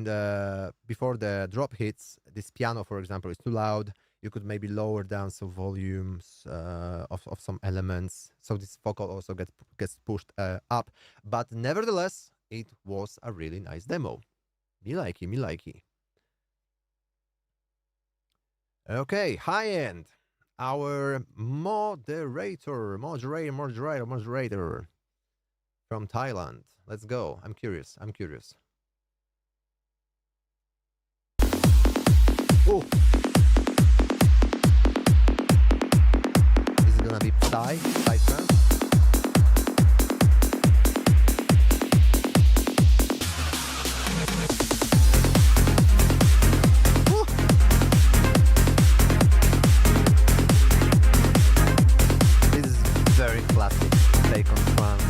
before the drop hits, this piano, for example, is too loud. You could maybe lower down some volumes of some elements, so this vocal also gets pushed up. But nevertheless, it was a really nice demo. Me likey. Okay, high end. Our moderator from Thailand. Let's go. I'm curious. Oh. Is it gonna be Thai trance? This is very classic take on trance.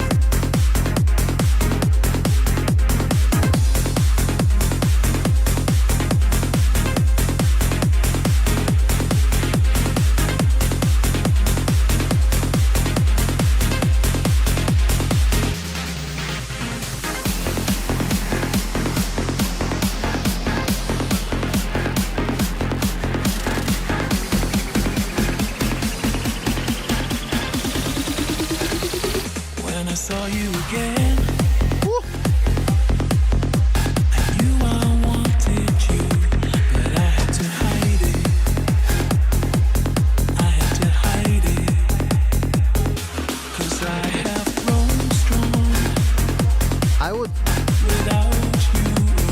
When I saw you again, I knew I wanted you, but I had to hide it. Cause I have grown strong without you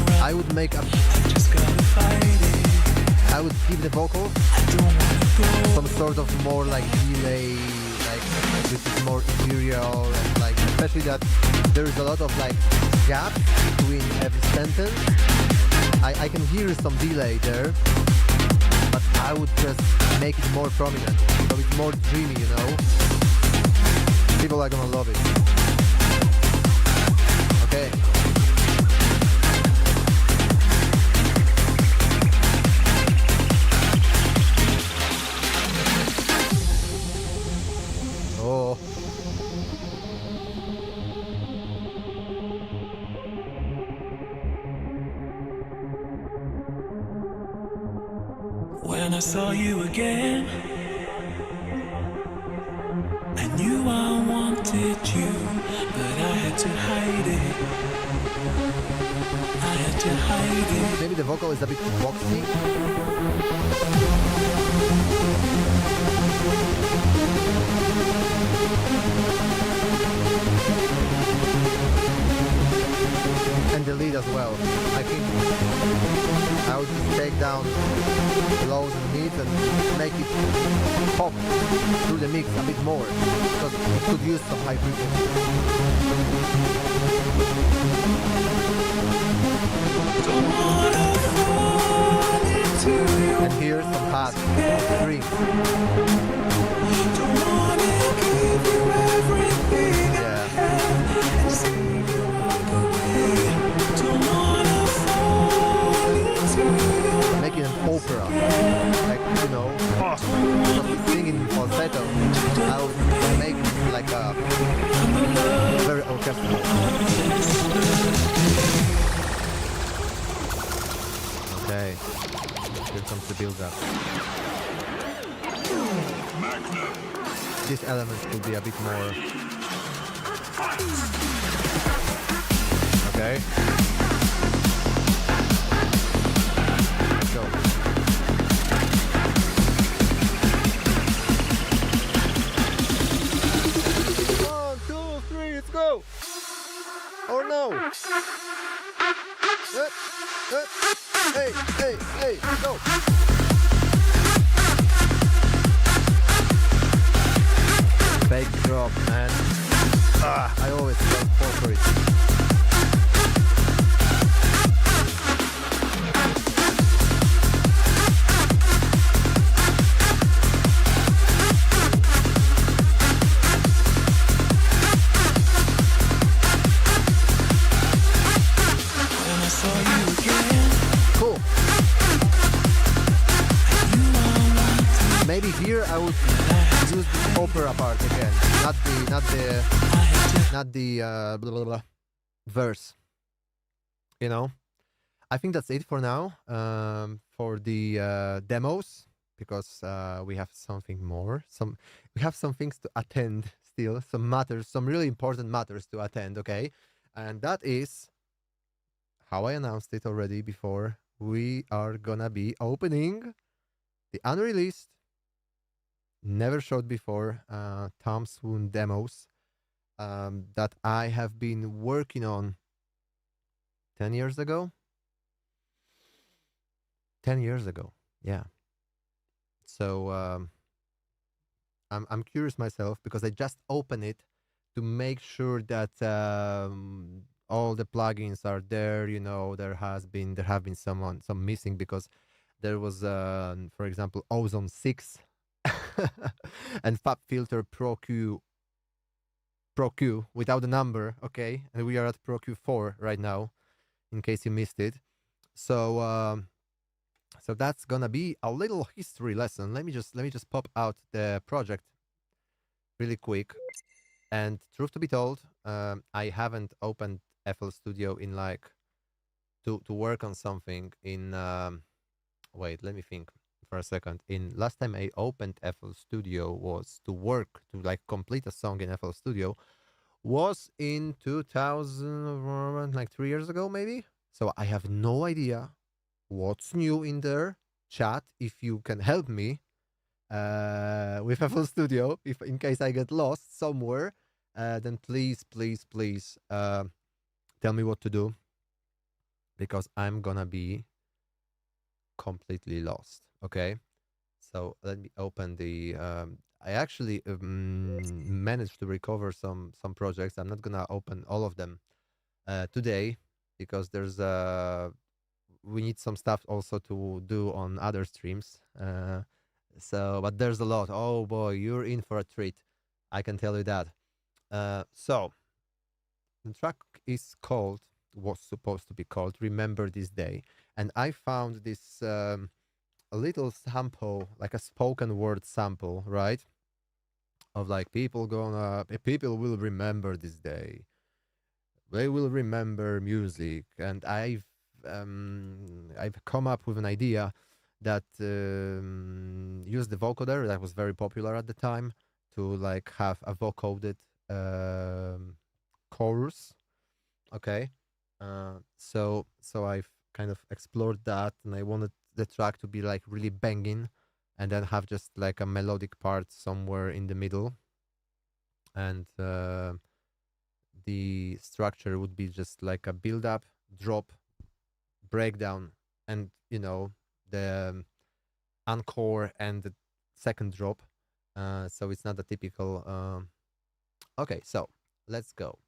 around. I would make up. I just gotta fight it. I would give the vocals I don't wanna go. some sort of more like delay, like this is more ethereal, and like especially that there is a lot of like gaps between every sentence. I can hear some delay there, but I would just make it more prominent, so it's more dreamy, People are gonna love it. Okay. When I saw you again, I knew I wanted you, but I had to hide it. I had to hide it. Maybe the vocal is a bit boxy. And the lead as well. I think I would take down lows and mids and make it pop through the mix a bit more, because it could use some high frequency. And here's some fast strings. Yeah. Making an opera, like, you know, singing in falsetto. I would make it like a very orchestral. Okay, here comes the build-up. This element could be a bit more. Okay. Let's go. 1, 2, 3, let's go. Or no. Hey, hey, hey, go. Fake drop, man. I always fall for it. Cool. Maybe here I would use the opera part again, not the blah, blah, blah, verse. You know, I think that's it for now. For the demos, because we have something more. We have some things to attend still. Some matters, some really important matters to attend. Okay, and that is how I announced it already before. We are gonna be opening the unreleased, never showed before, Tom Swoon demos that I have been working on 10 years ago. 10 years ago, yeah. So I'm curious myself, because I just opened it to make sure that all the plugins are there. You know, there have been some missing, because there was for example Ozone 6 and Fab Filter Pro Q without the number. Okay, and we are at Pro Q4 right now, in case you missed it. So so that's gonna be a little history lesson. Let me just pop out the project really quick. And truth to be told, I haven't opened FL Studio in like to work on something in wait, let me think for a second. In last time I opened FL Studio was to work to like complete a song in FL Studio was in 2000, like 3 years ago maybe. So I have no idea what's new in there. Chat, if you can help me with FL Studio, if in case I get lost somewhere, then please tell me what to do, because I'm gonna be completely lost. Okay, so let me open the I actually managed to recover some projects. I'm not gonna open all of them today, because there's we need some stuff also to do on other streams. So but there's a lot. Oh boy, you're in for a treat, I can tell you that. So the track was supposed to be called Remember This Day, and I found this a little sample, like a spoken word sample, right, of like people will remember this day, they will remember music. And I've come up with an idea that used the vocoder that was very popular at the time to like have a vocoded um, chorus. Okay, so I've kind of explored that, and I wanted the track to be like really banging, and then have just like a melodic part somewhere in the middle, and the structure would be just like a build up, drop, breakdown, and the encore and the second drop. So it's not a typical. Okay, so let's go.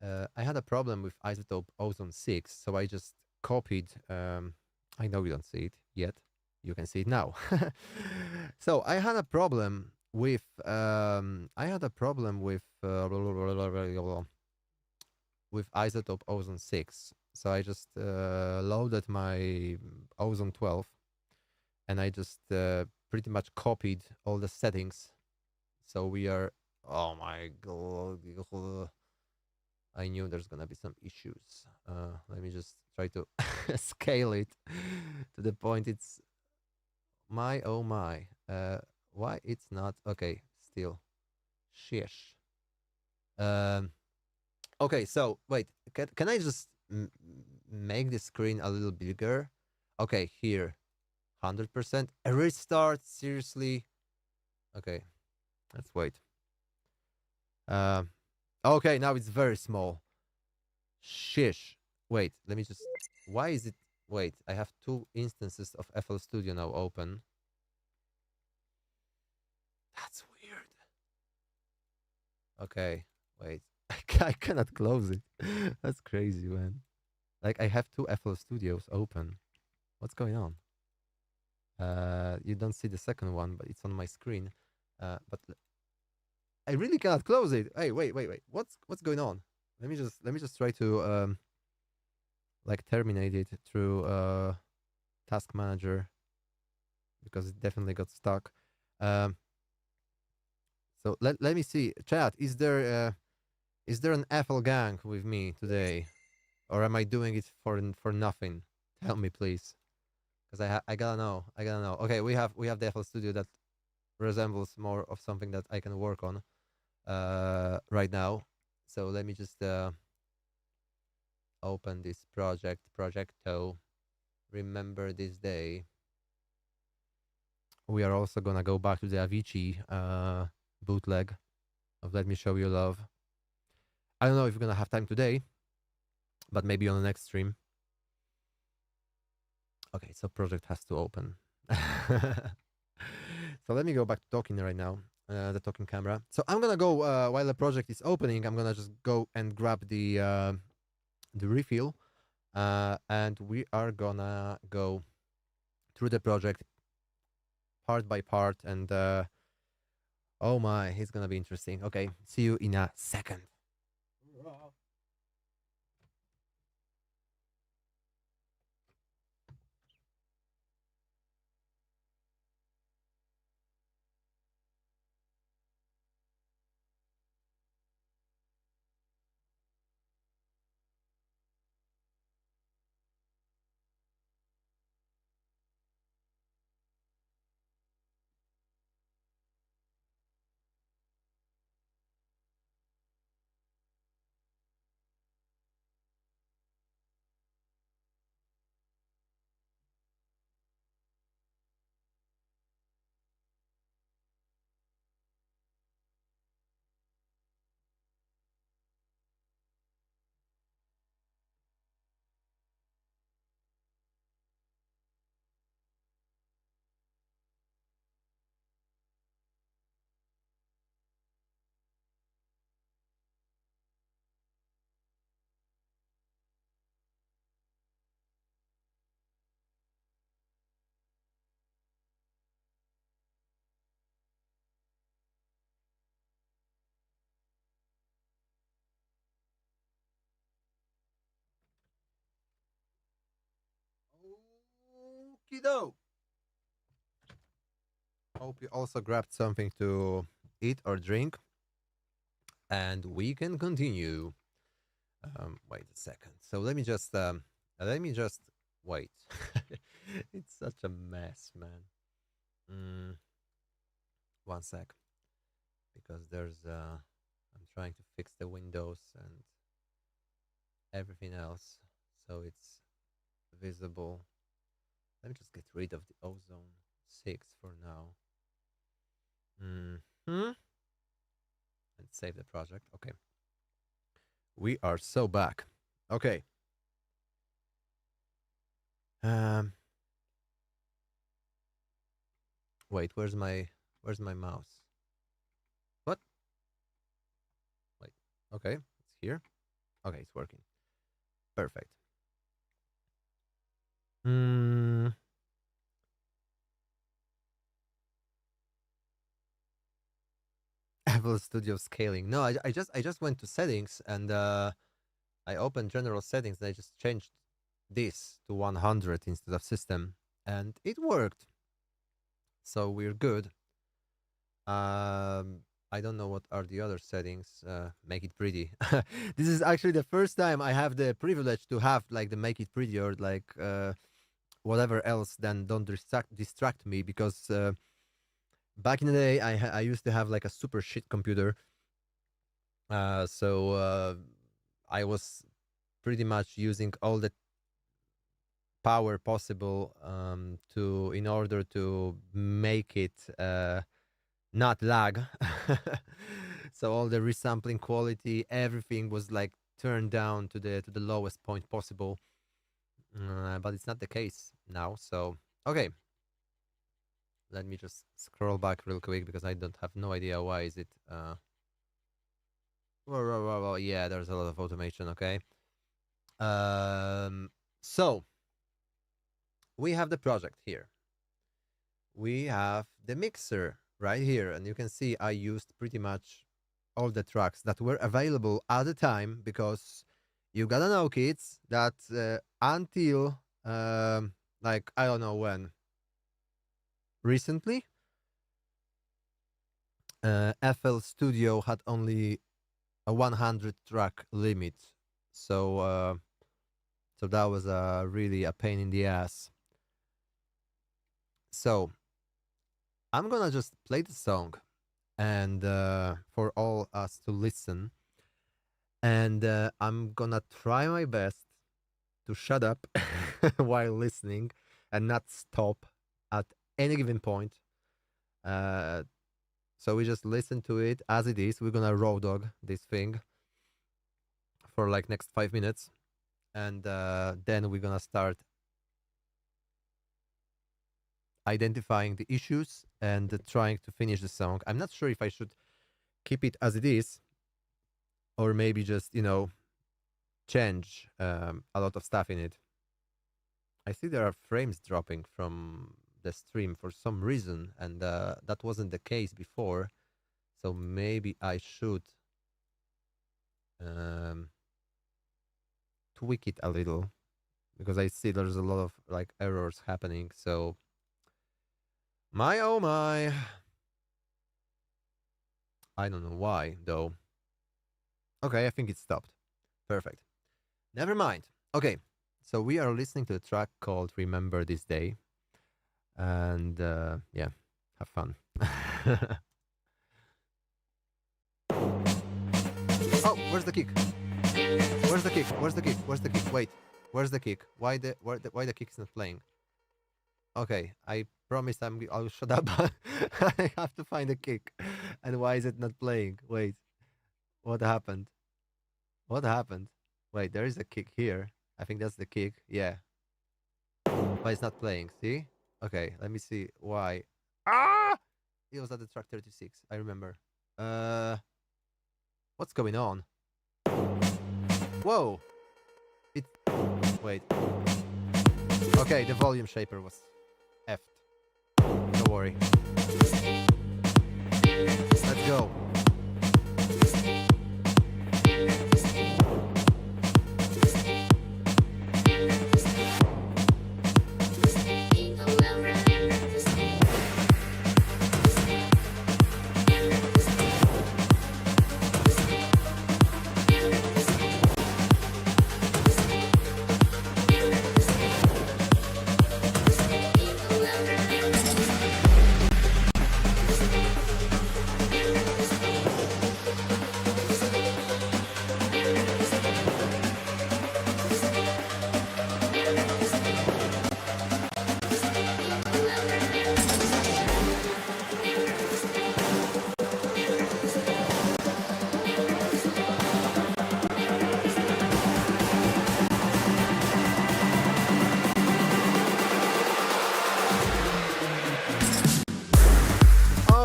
I had a problem with isotope ozone 6, so I just copied. I know you don't see it yet. You can see it now. So I had a problem with. With isotope ozone 6. So I just loaded my ozone 12, and I just pretty much copied all the settings. So we are. Oh my god. I knew there's gonna be some issues. Let me just try to scale it to the point. It's my oh my. Why it's not okay? Still, shish. Um. Okay, so wait. Can I just make the screen a little bigger? Okay, here, 100%. A restart. Seriously. Okay, let's wait. Okay, now it's very small. Shish. Wait, let me just. Why is it? Wait, I have two instances of FL Studio now open. That's weird. Okay, wait. I cannot close it. That's crazy, man. Like, I have two FL Studios open. What's going on? You don't see the second one, but it's on my screen. But I really cannot close it. Hey, wait. What's going on? Let me just try to like terminate it through Task Manager, because it definitely got stuck. So let me see. Chat, is there an FL gang with me today, or am I doing it for nothing? Tell me, please, because I gotta know. Okay, we have the FL Studio that resembles more of something that I can work on right now. So let me just open this projecto. Remember this day. We are also gonna go back to the Avicii bootleg of Let Me Show You Love. I don't know if we're gonna have time today, but maybe on the next stream. Okay, so project has to open. So let me go back to talking right now, the talking camera. So I'm gonna go while the project is opening. I'm gonna just go and grab the refill, and we are gonna go through the project part by part, and oh my, it's gonna be interesting. Okay, see you in a second. Okie-doke. Hope you also grabbed something to eat or drink, and we can continue. Wait a second. So let me just Wait. It's such a mess, man. Mm, one sec. Because I'm trying to fix the windows and everything else so it's visible. Let me just get rid of the ozone 6 for now. And save the project. Okay. We are so back. Okay. Wait, where's my mouse? What? Wait. Okay, it's here. Okay, it's working. Perfect. Apple Studio scaling. No, I just went to settings and I opened general settings and I just changed this to 100 instead of system and it worked. So we're good. I don't know what are the other settings. Make it pretty. This is actually the first time I have the privilege to have like the make it pretty or like whatever else. Then don't distract me because back in the day I used to have like a super shit computer. So I was pretty much using all the power possible in order to make it not lag. So all the resampling quality, everything was like turned down to the lowest point possible. But it's not the case now. So okay, let me just scroll back real quick because I don't have no idea why is it. Well, yeah, there's a lot of automation. Okay. So we have the project here. We have the mixer right here, and you can see I used pretty much all the tracks that were available at the time because you gotta know, kids, that until like I don't know when, recently, FL Studio had only a 100 track limit, so so that was really a pain in the ass. So I'm gonna just play the song and for all us to listen, and I'm gonna try my best to shut up while listening and not stop at any given point. So we just listen to it as it is. We're gonna raw dog this thing for like next 5 minutes, and then we're gonna start identifying the issues and trying to finish the song. I'm not sure if I should keep it as it is or maybe just, change a lot of stuff in it. I see there are frames dropping from the stream for some reason, and that wasn't the case before. So maybe I should tweak it a little because I see there's a lot of like errors happening. So my oh my. I don't know why though. Okay, I think it stopped. Perfect. Never mind. Okay, so we are listening to a track called Remember This Day. And yeah, have fun. Oh, where's the kick? Where's the kick? Where's the kick? Where's the kick? Wait, where's the kick? Why the kick is not playing? Okay, I promise I'll shut up. I have to find a kick. And why is it not playing? Wait, what happened? What happened? Wait, there is a kick here. I think that's the kick. Yeah. But it's not playing. See? Okay, let me see why. Ah! It was at the track 36. I remember. What's going on? Whoa! Wait. Okay, the volume shaper was effed. Don't worry. Let's go.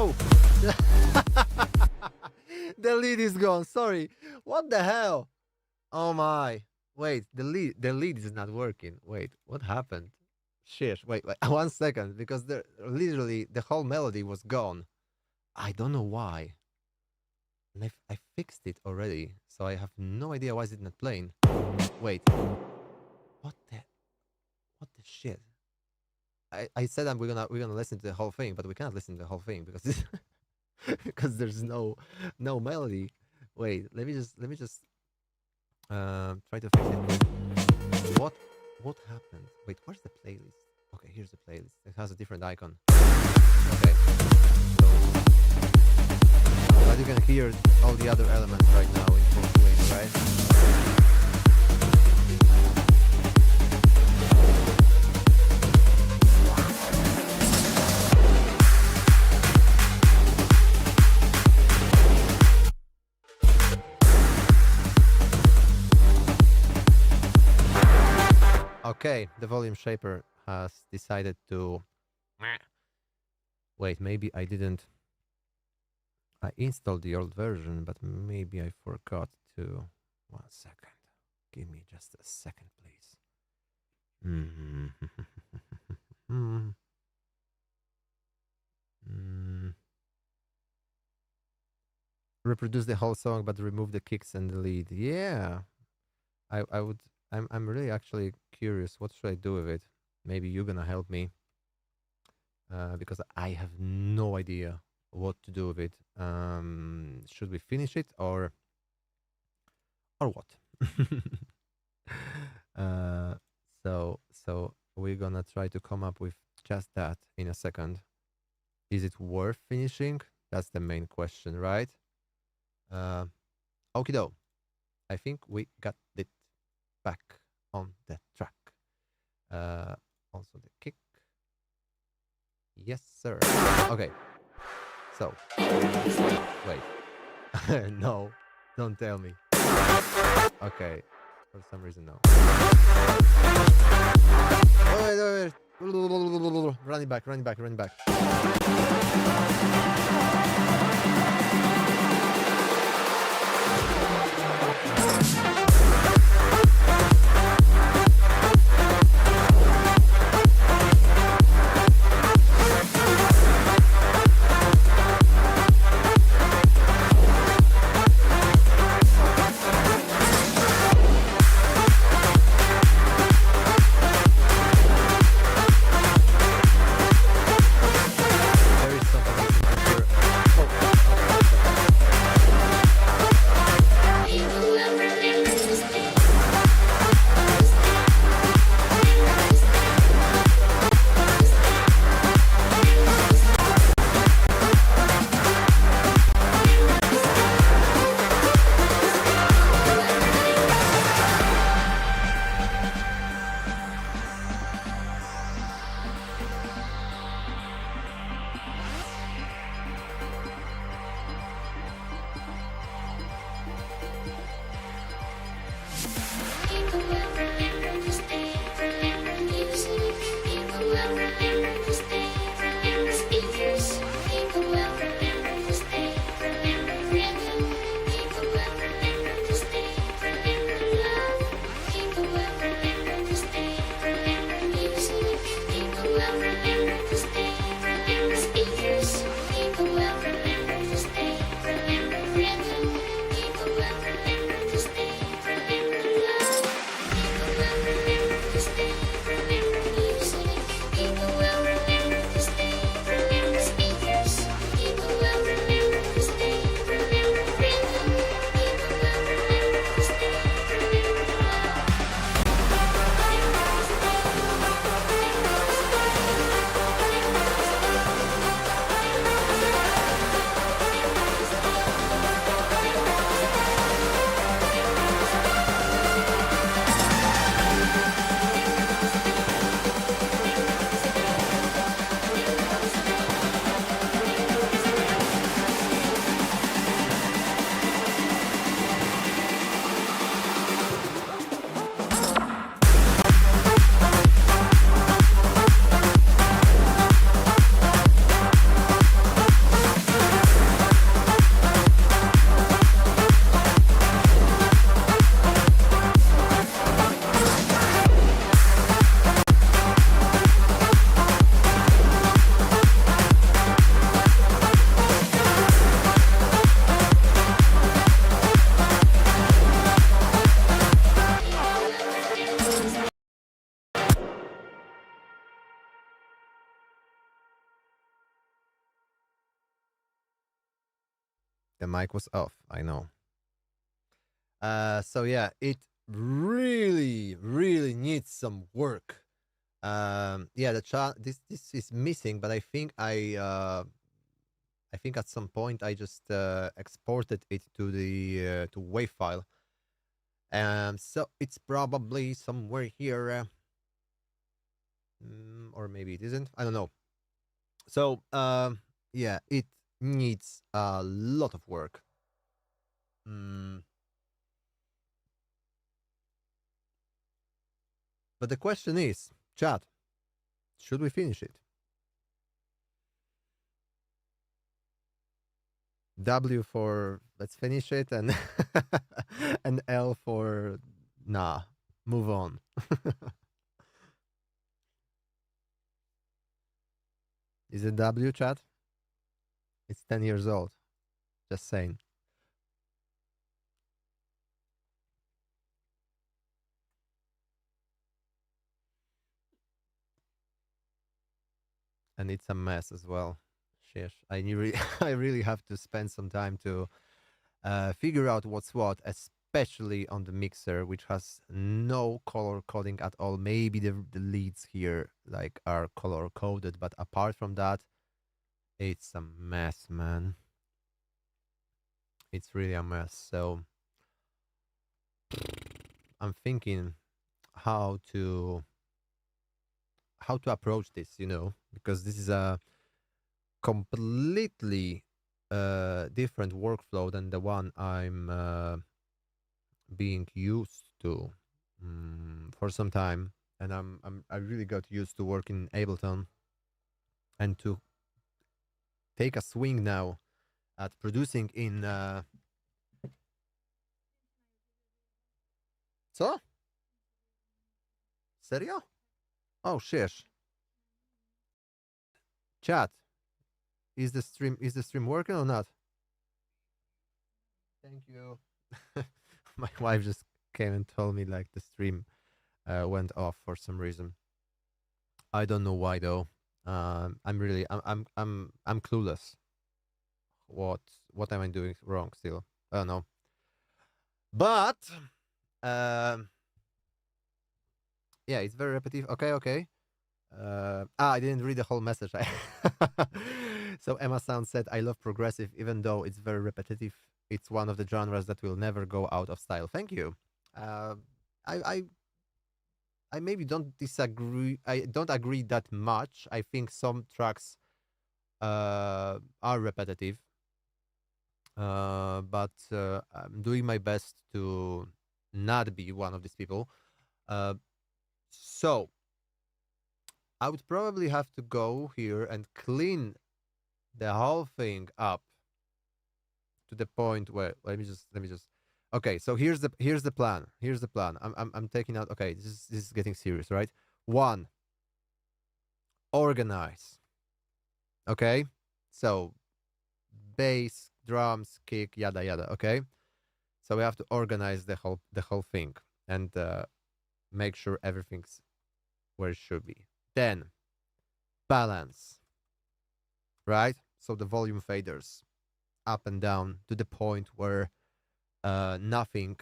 no! The lead is gone. Sorry. What the hell? Oh my. Wait, the lead is not working. Wait, what happened? Shit. Wait. 1 second, because literally the whole melody was gone. I don't know why. And I fixed it already, so I have no idea why is it not playing. Wait. What the shit? I said that we're gonna listen to the whole thing, but we can't listen to the whole thing because because there's no melody. Wait, let me just try to fix it. What happened? Wait, where's the playlist? Okay, here's the playlist. It has a different icon. Okay. So, but you can hear all the other elements right now in full swing, right? Okay, the volume shaper has decided to... Wait, maybe I didn't... I installed the old version, but maybe I forgot to... 1 second. Give me just a second, please. Reproduce the whole song, but remove the kicks and the lead. Yeah, I would... I'm really actually curious. What should I do with it? Maybe you're gonna help me, because I have no idea what to do with it. Should we finish it or what? So we're gonna try to come up with just that in a second. Is it worth finishing? That's the main question, right? Okie doke. I think we got it back on the track. Also the kick. Yes, sir. Okay. So, wait. No, don't tell me. Okay, for some reason, no. Wait. Run it back. Very The mic was off. I know. So yeah, it really, really needs some work. Yeah, the chat. This is missing, but I think at some point I just exported it to the to WAV file. So it's probably somewhere here, or maybe it isn't. I don't know. So yeah, it needs a lot of work. But the question is, chat, should we finish it? W for let's finish it, and and L for nah, move on. Is it W, chat? It's 10 years old. Just saying. And it's a mess as well. Sheesh. I really have to spend some time to figure out what's what, especially on the mixer, which has no color coding at all. Maybe the leads here like are color coded, but apart from that, it's a mess, man. It's really a mess. So I'm thinking how to approach this, because this is a completely different workflow than the one I'm being used to for some time, and I really got used to working in Ableton, and to take a swing now at producing in. Co? Serio? Oh, sheesh. Chat, is the stream working or not? Thank you. My wife just came and told me like the stream went off for some reason. I don't know why though. I'm clueless. What am I doing wrong still? I don't know. But yeah, it's very repetitive. Okay. I didn't read the whole message. So Emma Sound said, "I love progressive, even though it's very repetitive. It's one of the genres that will never go out of style." Thank you. Uh, I I maybe don't disagree. I don't agree that much. I think some tracks are repetitive, but I'm doing my best to not be one of these people. So I would probably have to go here and clean the whole thing up to the point where let me just okay, so here's the plan. Here's the plan. I'm taking out, okay, this is getting serious, right? One, organize. Okay? So bass, drums, kick, yada yada, okay? So we have to organize the whole thing, and make sure everything's where it should be. Then balance, right? So the volume faders up and down to the point where nothing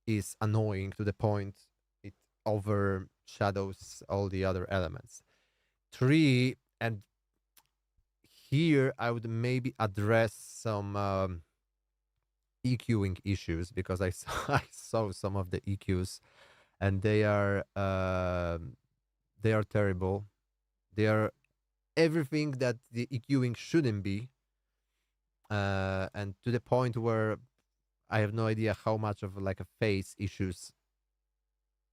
is annoying, to the point it overshadows all the other elements. Three, and here I would maybe address some EQing issues, because I saw, I saw some of the EQs, and they are terrible. They are everything that the EQing shouldn't be, and to the point where I have no idea how much of like a phase issues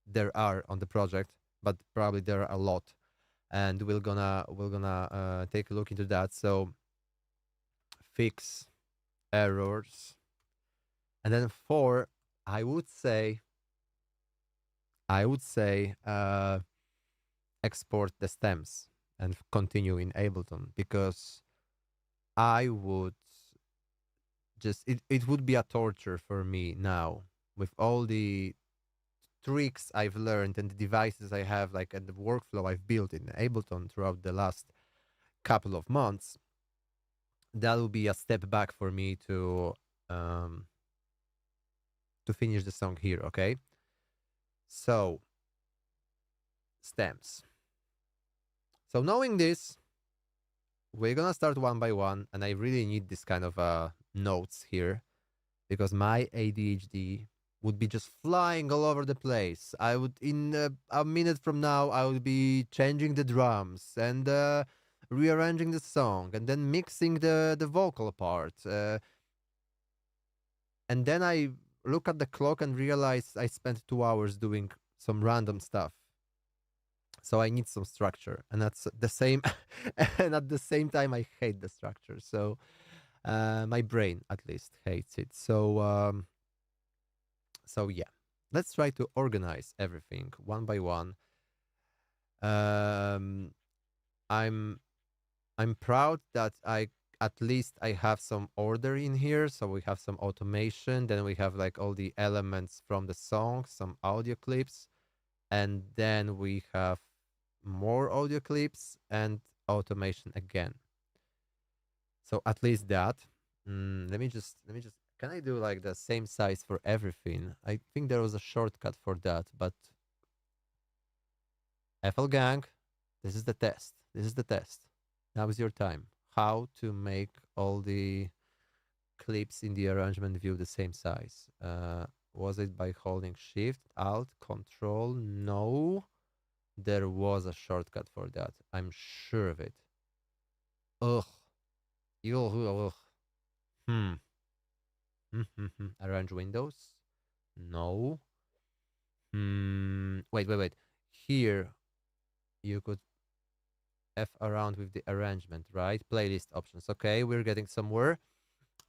there are on the project, but probably there are a lot, and we're gonna take a look into that. So fix errors, and then four, I would say export the stems and continue in Ableton, because I would just it would be a torture for me now with all the tricks I've learned and the devices I have, like, and the workflow I've built in Ableton throughout the last couple of months. that will be a step back for me um, to finish the song here. Okay, so stems. So knowing this, we're gonna start one by one, and I really need this kind of notes here because my ADHD would be just flying all over the place. I would, in a minute from now, I would be changing the drums and rearranging the song, and then mixing the vocal part, and then I look at the clock and realize I spent 2 hours doing some random stuff. So I need some structure, and that's the same. And at the same time, I hate the structure. So my brain, at least, hates it. So yeah, let's try to organize everything one by one. Um, I'm I'm proud that I at least I have some order in here. So we have some automation, then we have like all the elements from the song, some audio clips, and then we have more audio clips and automation again. So at least that. Let me just. Can I do like the same size for everything? I think there was a shortcut for that, but FL Gang, this is the test. This is the test. Now is your time. How to make all the clips in the arrangement view the same size? Was it by holding Shift, Alt, Control? No. There was a shortcut for that. I'm sure of it. Ugh. Ugh. Hmm. Arrange windows? No. Wait. Here, you could F around with the arrangement, right? Playlist options. Okay, we're getting somewhere.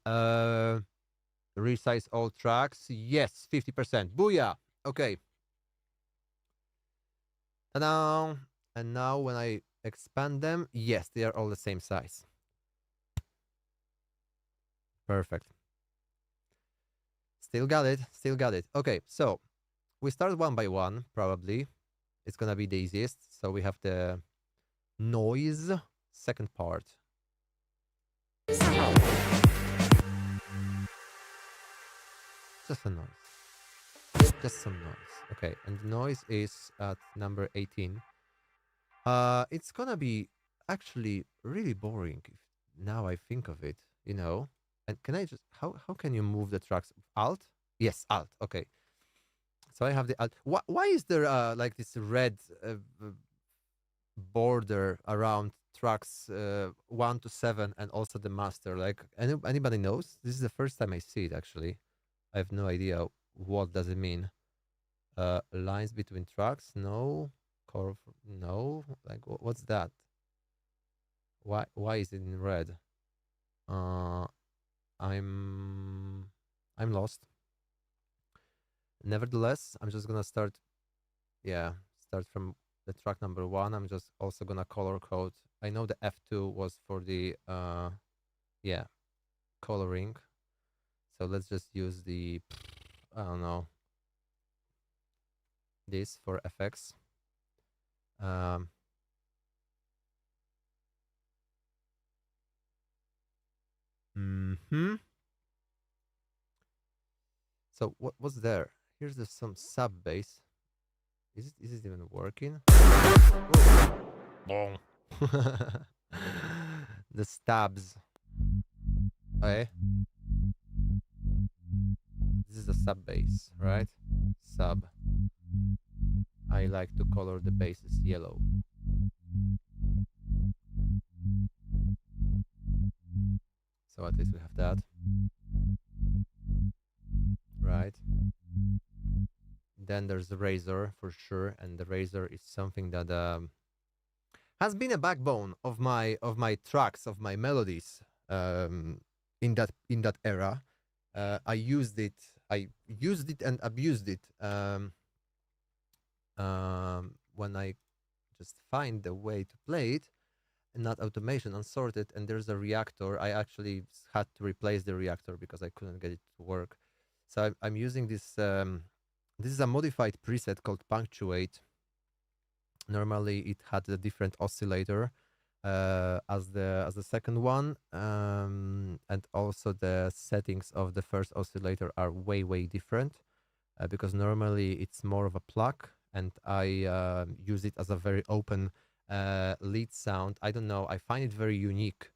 Resize all tracks. Yes, 50%. Booyah. Okay. Ta-da! And now when I expand them, yes, they are all the same size. Perfect. Still got it. Still got it. Okay, so we start one by one, probably. It's gonna be the easiest. So we have the noise, second part. Just a noise. Just some noise. Okay, and the noise is at number 18. It's gonna be actually really boring if now I think of it, you know. And can I just how can you move the tracks? Alt? Yes, Alt. Okay. So I have the Alt. Why is there like this red border around tracks 1 to 7 and also the master? Like anybody knows? This is the first time I see it actually. I have no idea what does it mean. Lines between tracks? No. Curve? No. Like what's that? Why is it in red? I'm lost. Nevertheless, I'm just gonna start from the track number 1. I'm just also gonna color code. I know the F2 was for the coloring. So let's just use the I don't know, this for FX. So what's there? Here's some sub bass. Is it even working? Boom. The stabs. Okay. This is the sub bass, right? Sub. I like to color the basses yellow. So at least we have that. Right. Then there's the razor for sure, and the razor is something that has been a backbone of my tracks, of my melodies in that era. I used it and abused it when I just find the way to play it, and not automation, unsorted, and there's a reactor. I actually had to replace the reactor because I couldn't get it to work. So I'm using this. This is a modified preset called Punctuate. Normally, it had a different oscillator, as the second one, and also the settings of the first oscillator are way different, because normally it's more of a plug, and I use it as a very open lead sound. I don't know. I find it very unique,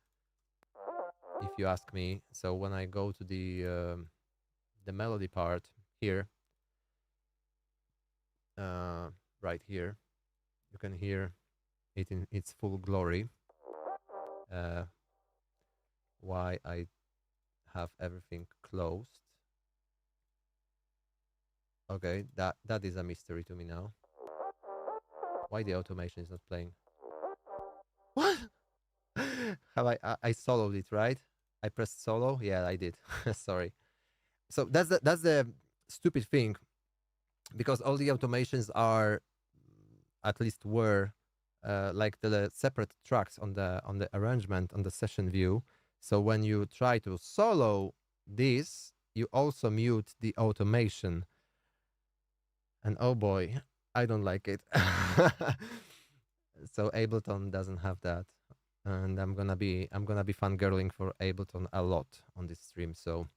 if you ask me. So when I go to the melody part here, right here, you can hear it in its full glory. Why I have everything closed. Okay, that is a mystery to me now. Why the automation is not playing? What? Have I soloed it, right? I pressed solo. Yeah, I did. Sorry. So that's the stupid thing, because all the automations are, at least were, like the separate tracks on the arrangement on the session view. So when you try to solo this, you also mute the automation, and oh boy, I don't like it. So Ableton doesn't have that, and I'm gonna be fangirling for Ableton a lot on this stream. So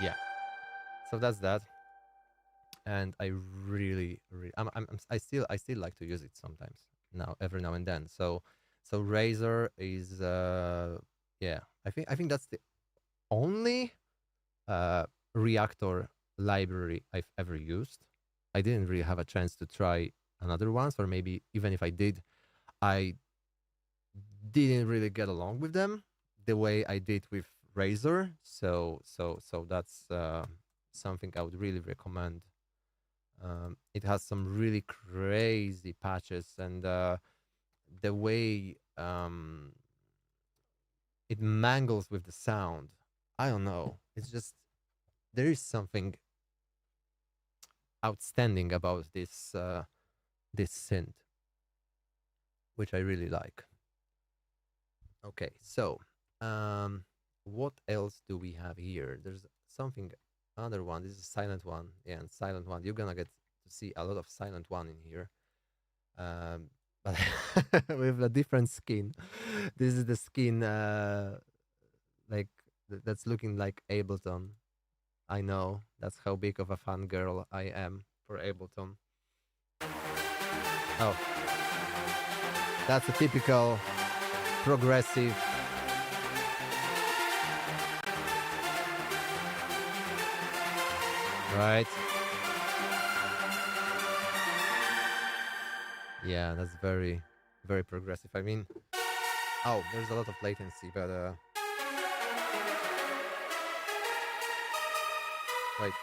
yeah, so that's that. And I really, I still like to use it sometimes now, every now and then. So Razor is, yeah, I think that's the only Reactor library I've ever used. I didn't really have a chance to try another ones, or maybe even if I did, I didn't really get along with them the way I did with Razor. So that's something I would really recommend. It has some really crazy patches, and the way it mangles with the sound, I don't know. It's just, there is something outstanding about this synth, which I really like. Okay, so what else do we have here? There's something, another one. This is a silent one. Yeah, and silent one. You're gonna get to see a lot of silent one in here, but with a different skin. This is the skin, like that's looking like Ableton. I know, that's how big of a fangirl I am for Ableton. Oh, that's a typical progressive. Right? Yeah, that's very progressive. I mean, oh, there's a lot of latency, but wait.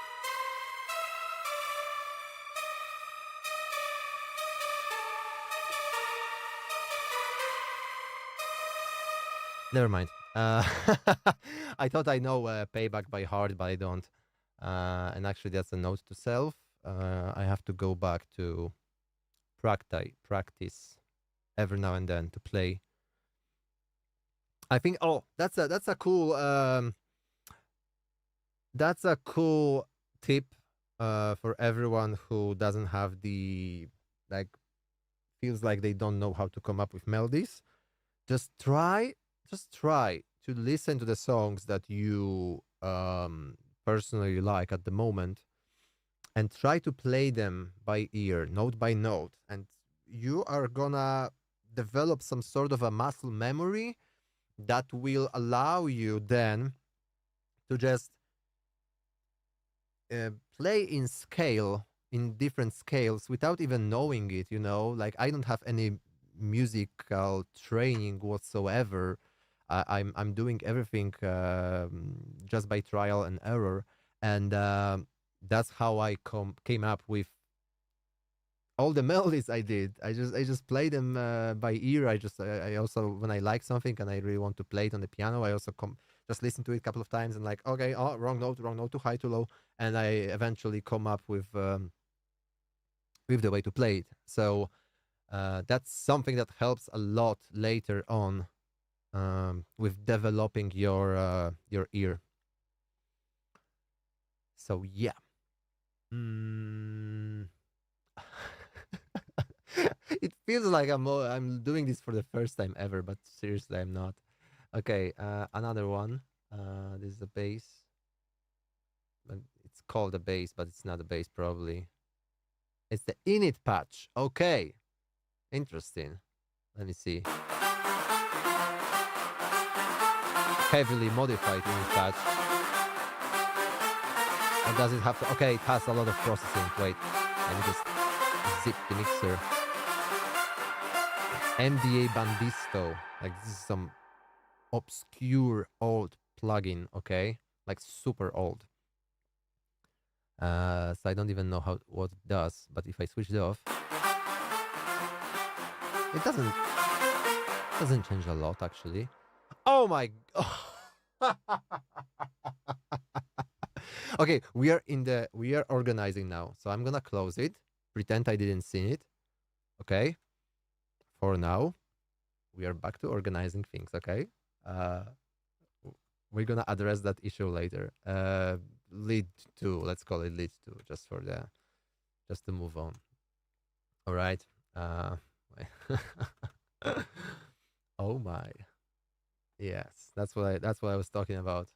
Never mind. I thought I know Payback by heart, but I don't. And actually, that's a note to self. I have to go back to practice every now and then to play. I think. Oh, that's a cool. That's a cool tip for everyone who doesn't have the, like, feels like they don't know how to come up with melodies. Just try to listen to the songs that you personally like at the moment, and try to play them by ear, note by note, and you are gonna develop some sort of a muscle memory that will allow you then to just play in scale, in different scales, without even knowing it. Like, I don't have any musical training whatsoever. I'm doing everything just by trial and error, and that's how I came up with all the melodies I did. I just play them by ear. I also, when I like something and I really want to play it on the piano, I also just listen to it a couple of times and, like, okay, oh, wrong note, too high, too low, and I eventually come up with the way to play it. So That's something that helps a lot later on with developing your ear. So yeah. Mm. It feels like I'm doing this for the first time ever, but seriously, I'm not. Okay, another one. This is a bass. It's called a bass, but it's not a bass probably. It's the init patch. Okay, interesting. Let me see. Heavily modified init patch. Or does it have to? Okay, it has a lot of processing. Wait, let me just zip the mixer. MDA Bandisto. Like this is some obscure old plugin. Okay, like super old. So I don't even know what it does. But if I switch it off, it doesn't change a lot actually. Oh my! Okay, we are organizing now. So I'm gonna close it. Pretend I didn't see it. Okay. For now, we are back to organizing things. Okay. Uh, we're gonna address that issue later. Lead two. Let's call it lead two, just to move on. All right. Uh, oh my. Yes, that's what I was talking about.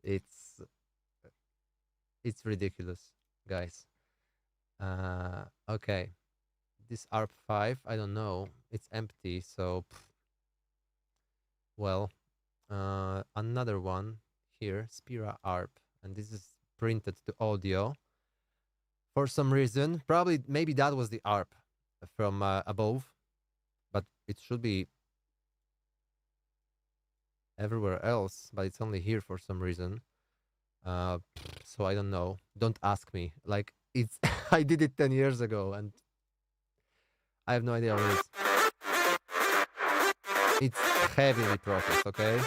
It's it's ridiculous, guys. Okay. This ARP5, I don't know. It's empty, so well, another one here, Spira ARP, and this is printed to audio for some reason. Probably, maybe that was the ARP from above, but it should be everywhere else, but it's only here for some reason. So I don't know. Don't ask me. Like it's, I did it 10 years ago, and I have no idea what it is. It's heavily processed, okay?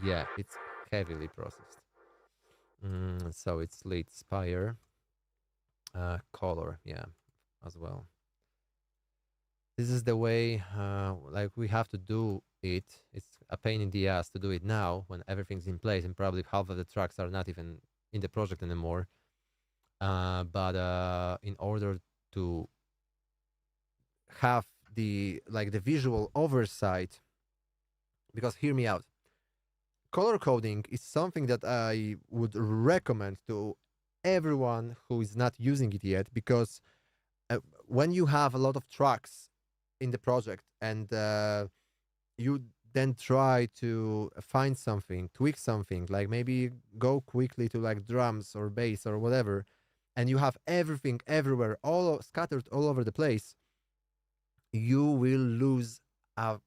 Yeah, it's heavily processed. So it's late Spire. Color, yeah, as well. This is the way, like we have to do it. It's a pain in the ass to do it now when everything's in place and probably half of the tracks are not even in the project anymore. But in order to have the visual oversight, because hear me out, color coding is something that I would recommend to everyone who is not using it yet, because when you have a lot of tracks in the project and you then try to find something, tweak something, like maybe go quickly to like drums or bass or whatever, and you have everything everywhere, all scattered all over the place, you will lose a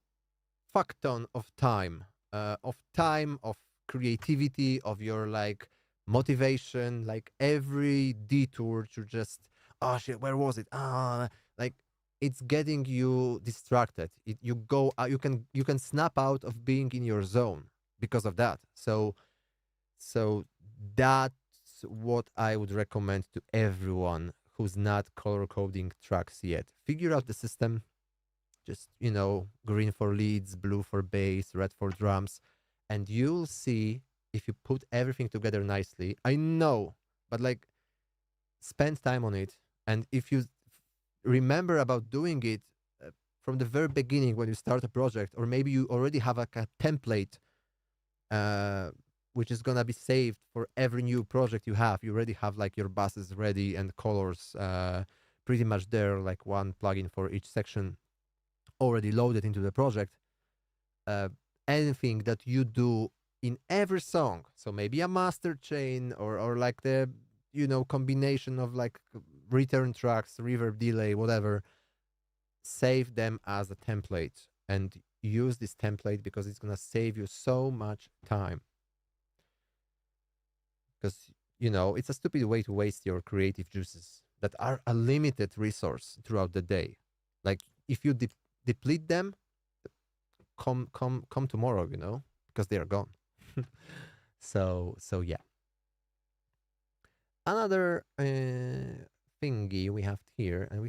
fuck ton of time, of creativity, of your like motivation, like every detour to just, oh shit, where was it? Like it's getting you distracted. You go, you can snap out of being in your zone because of that. So that's what I would recommend to everyone who's not color coding tracks yet. Figure out the system. Just, green for leads, blue for bass, red for drums, and you'll see if you put everything together nicely. I know, but like spend time on it, and if you remember about doing it from the very beginning when you start a project, or maybe you already have a template which is gonna be saved for every new project you have. You already have like your buses ready and colors pretty much there, like one plugin for each section already loaded into the project. Anything that you do in every song, so maybe a master chain or like the combination of like return tracks, reverb, delay, whatever, save them as a template and use this template, because it's gonna save you so much time. Because it's a stupid way to waste your creative juices that are a limited resource throughout the day. Like if you deplete them, come tomorrow, because they are gone. So yeah. Another thingy we have here, and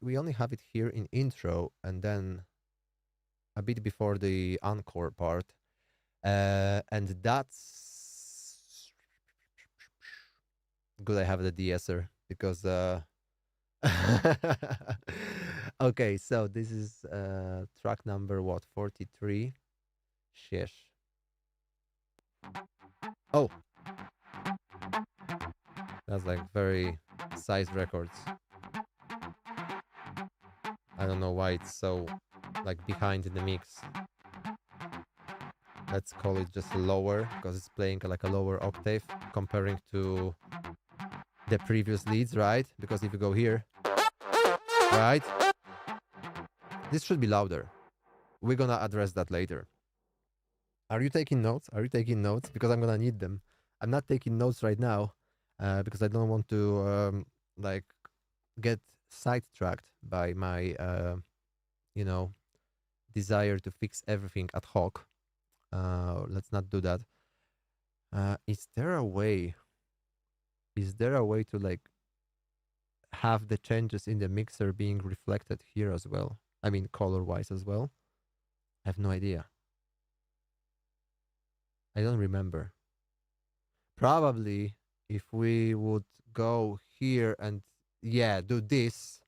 we only have it here in intro, and then a bit before the encore part, and that's good. I have the de-esser because okay, so this is track number what, 43. Sheesh. Oh, that's like very sized records. I don't know why it's so like behind in the mix. Let's call it just lower because it's playing like a lower octave comparing to the previous leads, right? Because if you go here, right, this should be louder. We're gonna address that later. Are you taking notes? Are you taking notes? Because I'm gonna need them. I'm not taking notes right now because I don't want to like get sidetracked by my you know, desire to fix everything ad hoc. Let's not do that. Is there a way? Is there a way to like have the changes in the mixer being reflected here as well? I mean, color-wise as well. I have no idea. I don't remember. Probably if we would go here and yeah, do this,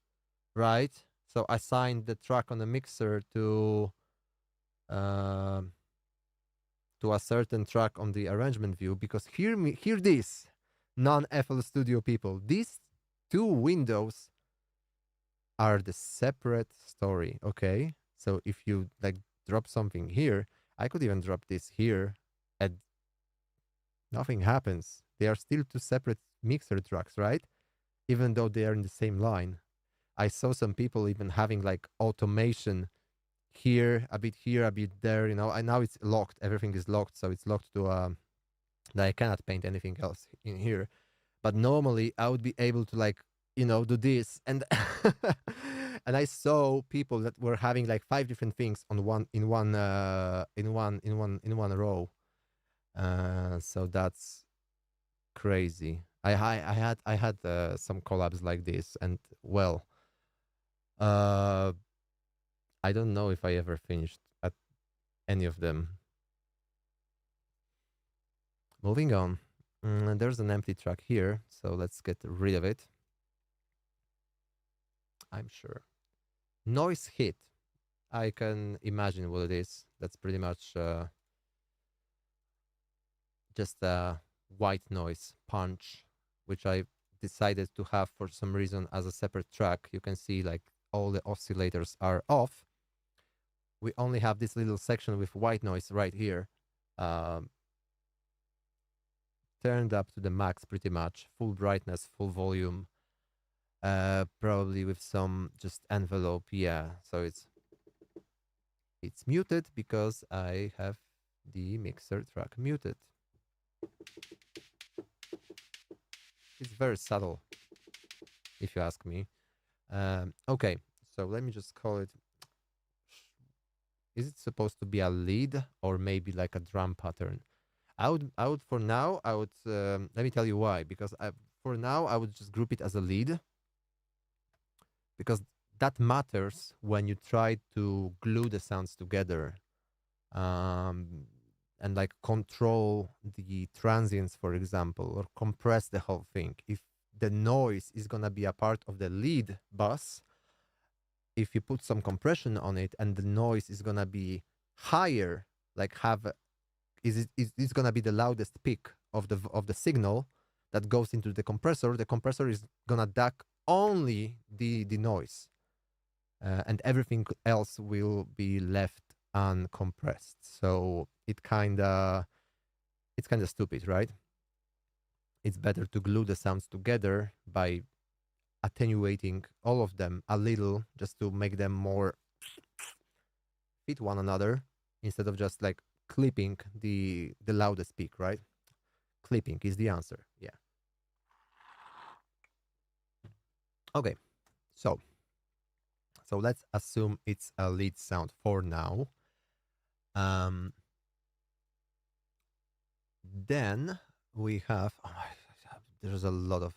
right? So assign the track on the mixer um to a certain track on the arrangement view, because hear this, non-FL Studio people. These two windows are the separate story, okay? So if you like drop something here, I could even drop this here and nothing happens. They are still two separate mixer tracks, right? Even though they are in the same line. I saw some people even having like automation here, a bit there, you know, and now it's locked. Everything is locked, so it's locked to that I cannot paint anything else in here. But normally I would be able to like, you know, do this and and I saw people that were having like 5 different things on one row. So that's crazy. I had some collabs like this, and well, uh I don't know if I ever finished at any of them. Moving on. There's an empty track here, so let's get rid of it. I'm sure. Noise hit. I can imagine what it is. That's pretty much just a white noise punch, which I decided to have for some reason as a separate track. You can see like all the oscillators are off. We only have this little section with white noise right here. Turned up to the max pretty much. Full brightness, full volume. Probably with some just envelope, yeah. So it's muted because I have the mixer track muted. It's very subtle, if you ask me. Okay, so let me just call it. Is it supposed to be a lead or maybe like a drum pattern? I would for now, I would, let me tell you why. Because for now, I would just group it as a lead. Because that matters when you try to glue the sounds together. And like control the transients, for example, or compress the whole thing. If the noise is gonna be a part of the lead bus, if you put some compression on it and the noise is gonna be higher, like it's gonna be the loudest peak of the signal that goes into the compressor is gonna duck only the noise, and everything else will be left uncompressed. So it's kind of stupid, right? It's better to glue the sounds together by attenuating all of them a little, just to make them more fit one another, instead of just like clipping the loudest peak, right? Clipping is the answer. Yeah. Okay. So let's assume it's a lead sound for now. Then we have, there's a lot of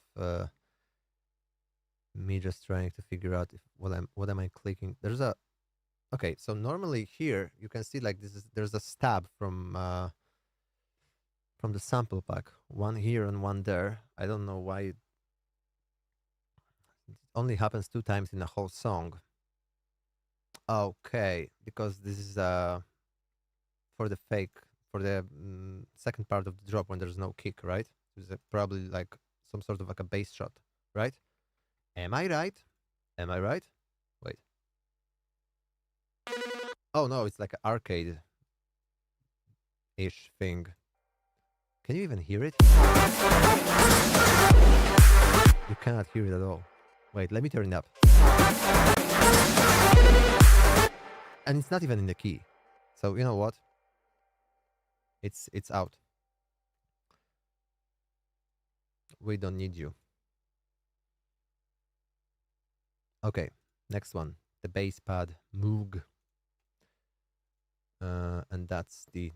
Me just trying to figure out if what am I clicking. There's a okay. So normally here you can see like there's a stab from the sample pack. One here and one there. I don't know why it only happens 2 times in a whole song. Okay, because this is for the fake for the second part of the drop when there's no kick, right? There's probably like some sort of like a bass shot, right? Am I right? Am I right? Wait. Oh no, it's like an arcade-ish thing. Can you even hear it? You cannot hear it at all. Wait, let me turn it up. And it's not even in the key. So you know what? It's out. We don't need you. Okay, next one. The bass pad Moog. And that's the...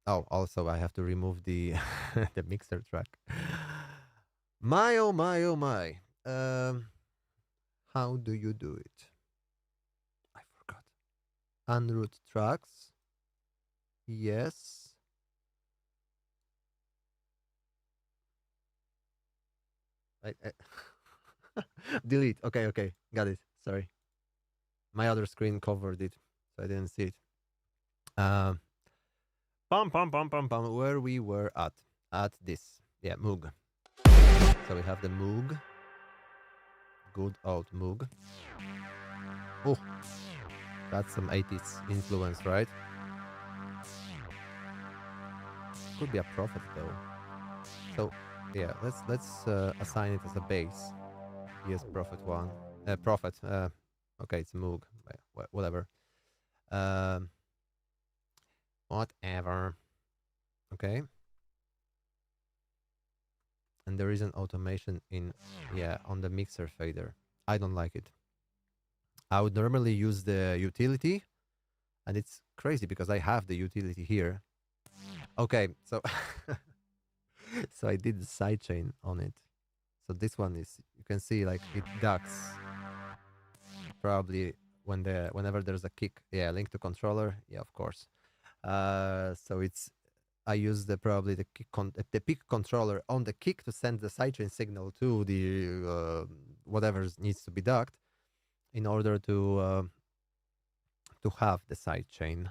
Oh, also I have to remove the the mixer track. My oh my oh my. How do you do it? I forgot. Unroot tracks. Yes. I delete. Okay, okay. Got it. Sorry. My other screen covered it, so I didn't see it. Pum pum pum pum pum. Where we were at this. Yeah, Moog. So we have the Moog. Good old Moog. Oh, that's some 80s influence, right? Could be a Prophet though. So yeah, let's assign it as a bass. Yes, Prophet one. Prophet. Okay, it's Moog. Whatever. Um, whatever. Okay. And there is an automation in on the mixer fader. I don't like it. I would normally use the utility, and it's crazy because I have the utility here. Okay, so so I did the sidechain on it. So this one is, you can see like it ducks probably whenever there's a kick. Yeah, link to controller. Yeah, of course. So it's I use probably the pick controller on the kick to send the sidechain signal to the whatever needs to be ducked in order to have the sidechain.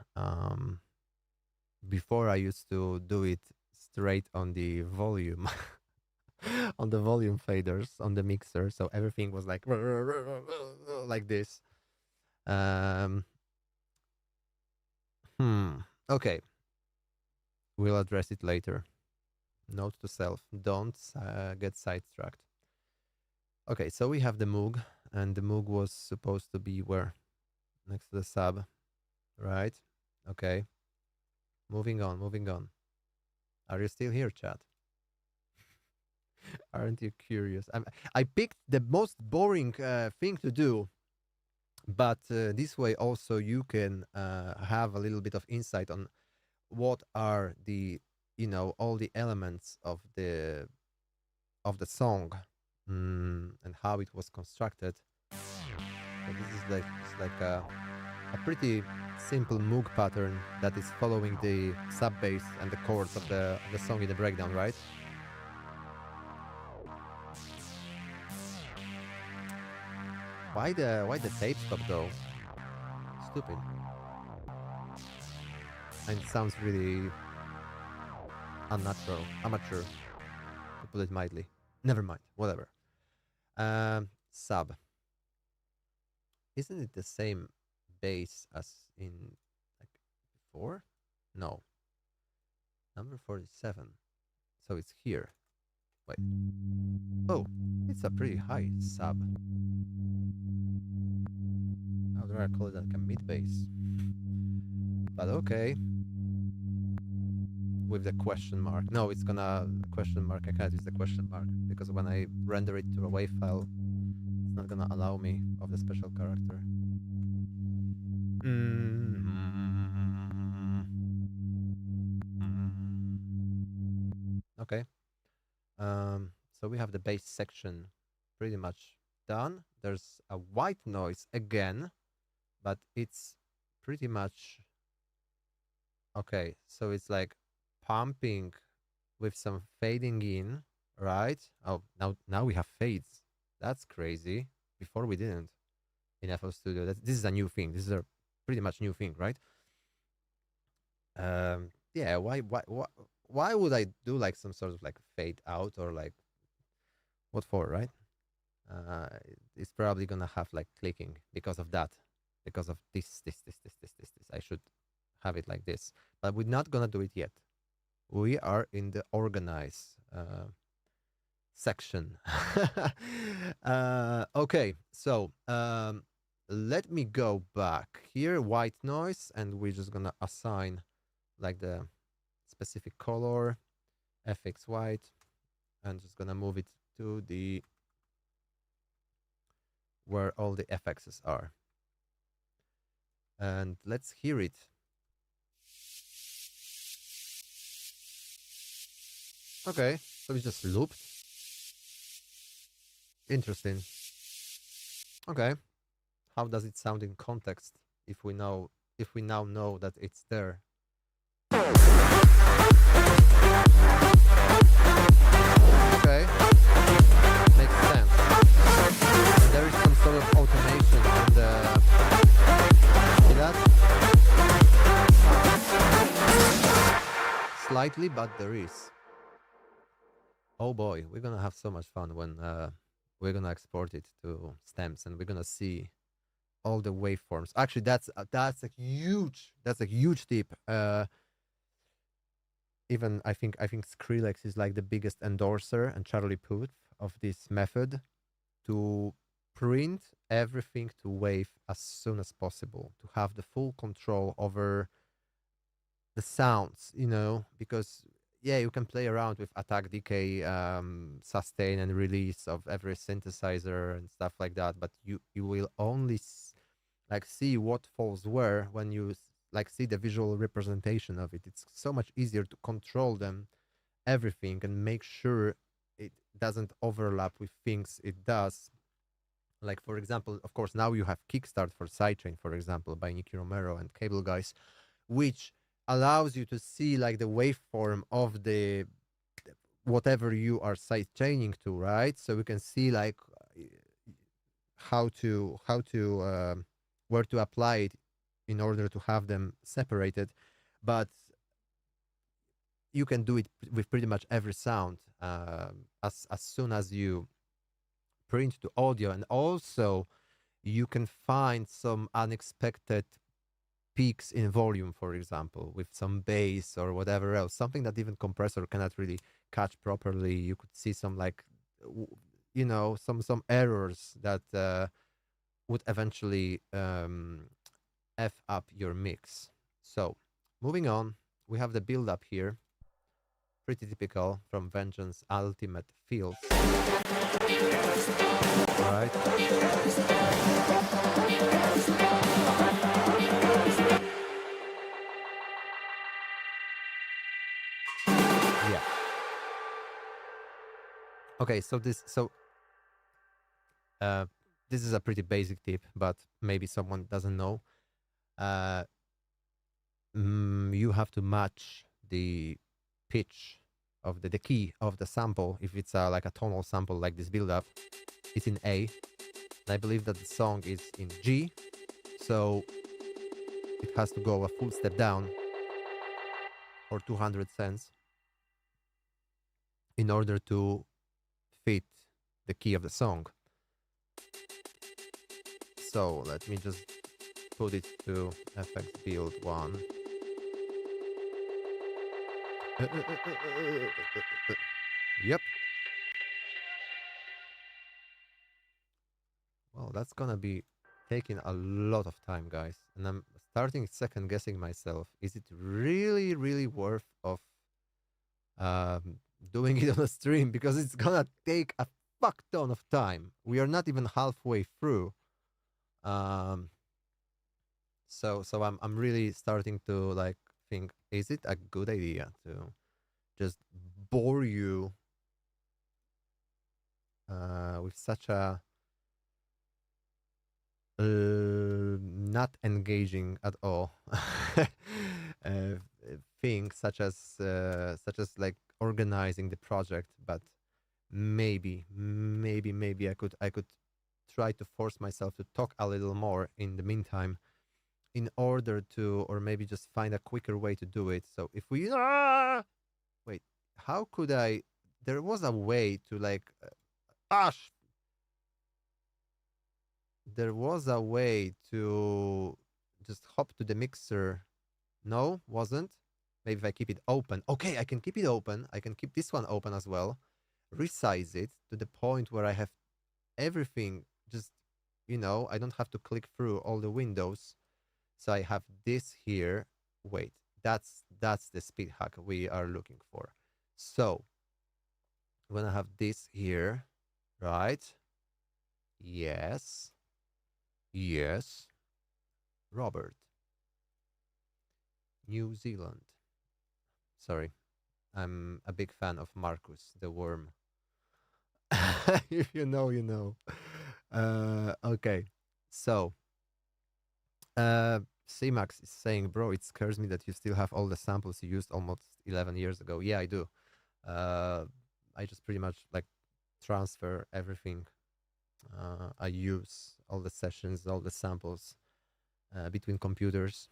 Before I used to do it straight on the volume. On the volume faders on the mixer, so everything was like like this. Um, okay, we'll address it later. Note to self: don't get sidetracked. Okay, so we have the Moog, and the Moog was supposed to be where? Next to the sub, right? Okay. Moving on, moving on. Are you still here, chat? Aren't you curious? I picked the most boring thing to do, but this way also you can have a little bit of insight on what are the all the elements of the song, and how it was constructed. So this is like it's like a pretty simple Moog pattern that is following the sub bass and the chords of the song in the breakdown, right? Why the tape stop though? Stupid. And it sounds really unnatural, amateur, to put it mildly. Never mind, whatever. Sub. Isn't it the same bass as in like before? No. Number 47. So it's here. Wait. Oh, it's a pretty high sub. I would rather call it like a mid bass. But okay. With the question mark. No, it's gonna question mark. I can't use the question mark because when I render it to a WAV file, it's not gonna allow me of the special character. Okay. So we have the bass section pretty much done. There's a white noise again, but it's pretty much okay. So it's like pumping with some fading in, right? Oh, now we have fades. That's crazy. Before we didn't in FL Studio. This is a new thing. This is a pretty much new thing, right? Yeah. Why would I do like some sort of like fade out or like what for, right? Uh, it's probably gonna have like clicking because of that, because of this. I should have it like this, but we're not gonna do it yet. We are in the organize section. Okay, so let me go back here, white noise, and we're just gonna assign like the specific color, fx white, and just gonna move it to the where all the FXs are. And let's hear it. Okay, so we just looped. Interesting. Okay, how does it sound in context if we now know that it's there? Okay, makes sense. And there is some sort of automation in the. See that? Slightly, but there is. Oh boy, we're gonna have so much fun when we're gonna export it to stems, and we're gonna see all the waveforms. Actually, that's a huge tip. Even I think Skrillex is like the biggest endorser, and Charlie Puth, of this method to print everything to wave as soon as possible, to have the full control over the sounds, because yeah, you can play around with attack, decay, sustain, and release of every synthesizer and stuff like that, but you will only like see what falls where when you like see the visual representation of it. It's so much easier to control them, everything, and make sure it doesn't overlap with things it does. Like, for example, of course, now you have Kickstart for Sidechain, for example, by Nicky Romero and Cable Guys, which allows you to see like the waveform of the whatever you are side chaining to, right? So we can see like how to where to apply it in order to have them separated, but you can do it with pretty much every sound as soon as you print to audio, and also you can find some unexpected peaks in volume, for example, with some bass or whatever else, something that even compressor cannot really catch properly. You could see some like some errors that would eventually f up your mix. So moving on, we have the build up here, pretty typical from Vengeance Ultimate Fields. All right. Yeah. Okay, so this is a pretty basic tip, but maybe someone doesn't know. You have to match the pitch of the key of the sample. If it's like a tonal sample like this build up, it's in A. And I believe that the song is in G, so it has to go a full step down, or 200 cents, in order to fit the key of the song. So let me just put it to FX Build 1. Yep. Well, that's gonna be taking a lot of time, guys, and I'm starting second guessing myself. Is it really, really worth of doing it on a stream? Because it's gonna take a fuck ton of time. We are not even halfway through. So I'm really starting to like think, is it a good idea to just bore you with such a not engaging at all thing, such as like organizing the project. But maybe I could try to force myself to talk a little more in the meantime, in order to, or maybe just find a quicker way to do it. So if we wait, how could I? There was a way to like, gosh, there was a way to just hop to the mixer. No, wasn't. Maybe if I keep it open. Okay, I can keep it open. I can keep this one open as well. Resize it to the point where I have everything just, I don't have to click through all the windows. So I have this here. Wait, that's the speed hack we are looking for. So when I have this here, right? Yes. Yes. Robert. New Zealand. Sorry. I'm a big fan of Marcus the Worm. If you know, you know. Okay. So, CMAX is saying, bro, it scares me that you still have all the samples you used almost 11 years ago. Yeah, I do. I just pretty much like transfer everything. I use all the sessions, all the samples between computers.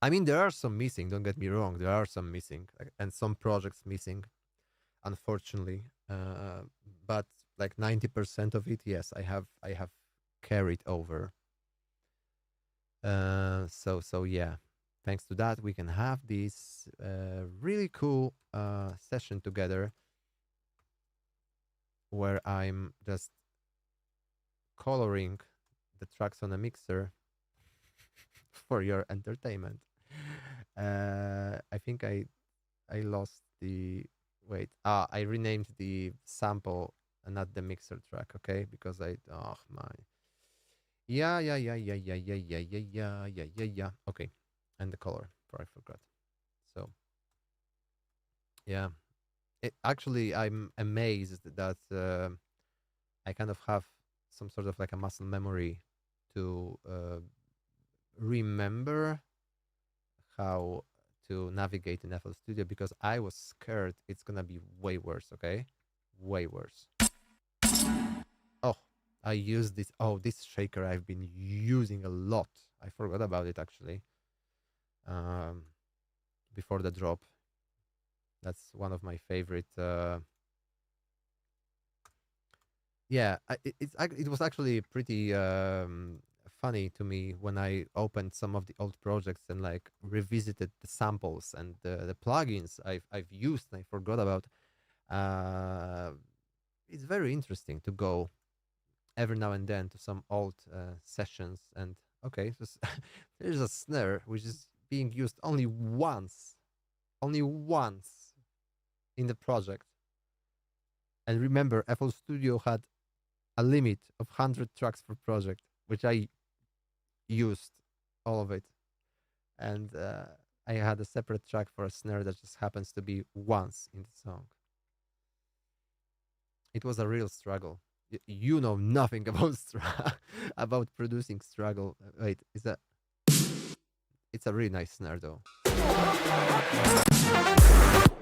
I mean, there are some missing. Don't get me wrong. There are some missing, and some projects missing, unfortunately. But like 90% of it, yes, I have carried over. So yeah. Thanks to that, we can have this really cool session together, where I'm just coloring the tracks on a mixer for your entertainment. I think I lost the wait. I renamed the sample and not the mixer track. Okay, because oh my. Yeah. Okay, and the color. I forgot. So yeah, actually I'm amazed that I kind of have some sort of like a muscle memory to remember how to navigate in FL Studio, because I was scared it's gonna be way worse. Okay, way worse. Oh, I use this. Oh, this shaker I've been using a lot. I forgot about it actually. Um, before the drop, that's one of my favorite. Yeah, it was actually pretty funny to me when I opened some of the old projects and like revisited the samples and the plugins I've used and I forgot about. It's very interesting to go every now and then to some old sessions and okay, so there's a snare which is being used only once in the project. And remember, FL Studio had a limit of 100 tracks per project, which I used all of it. And I had a separate track for a snare that just happens to be once in the song. It was a real struggle. You know nothing about about producing struggle. Wait, it's a really nice snare though.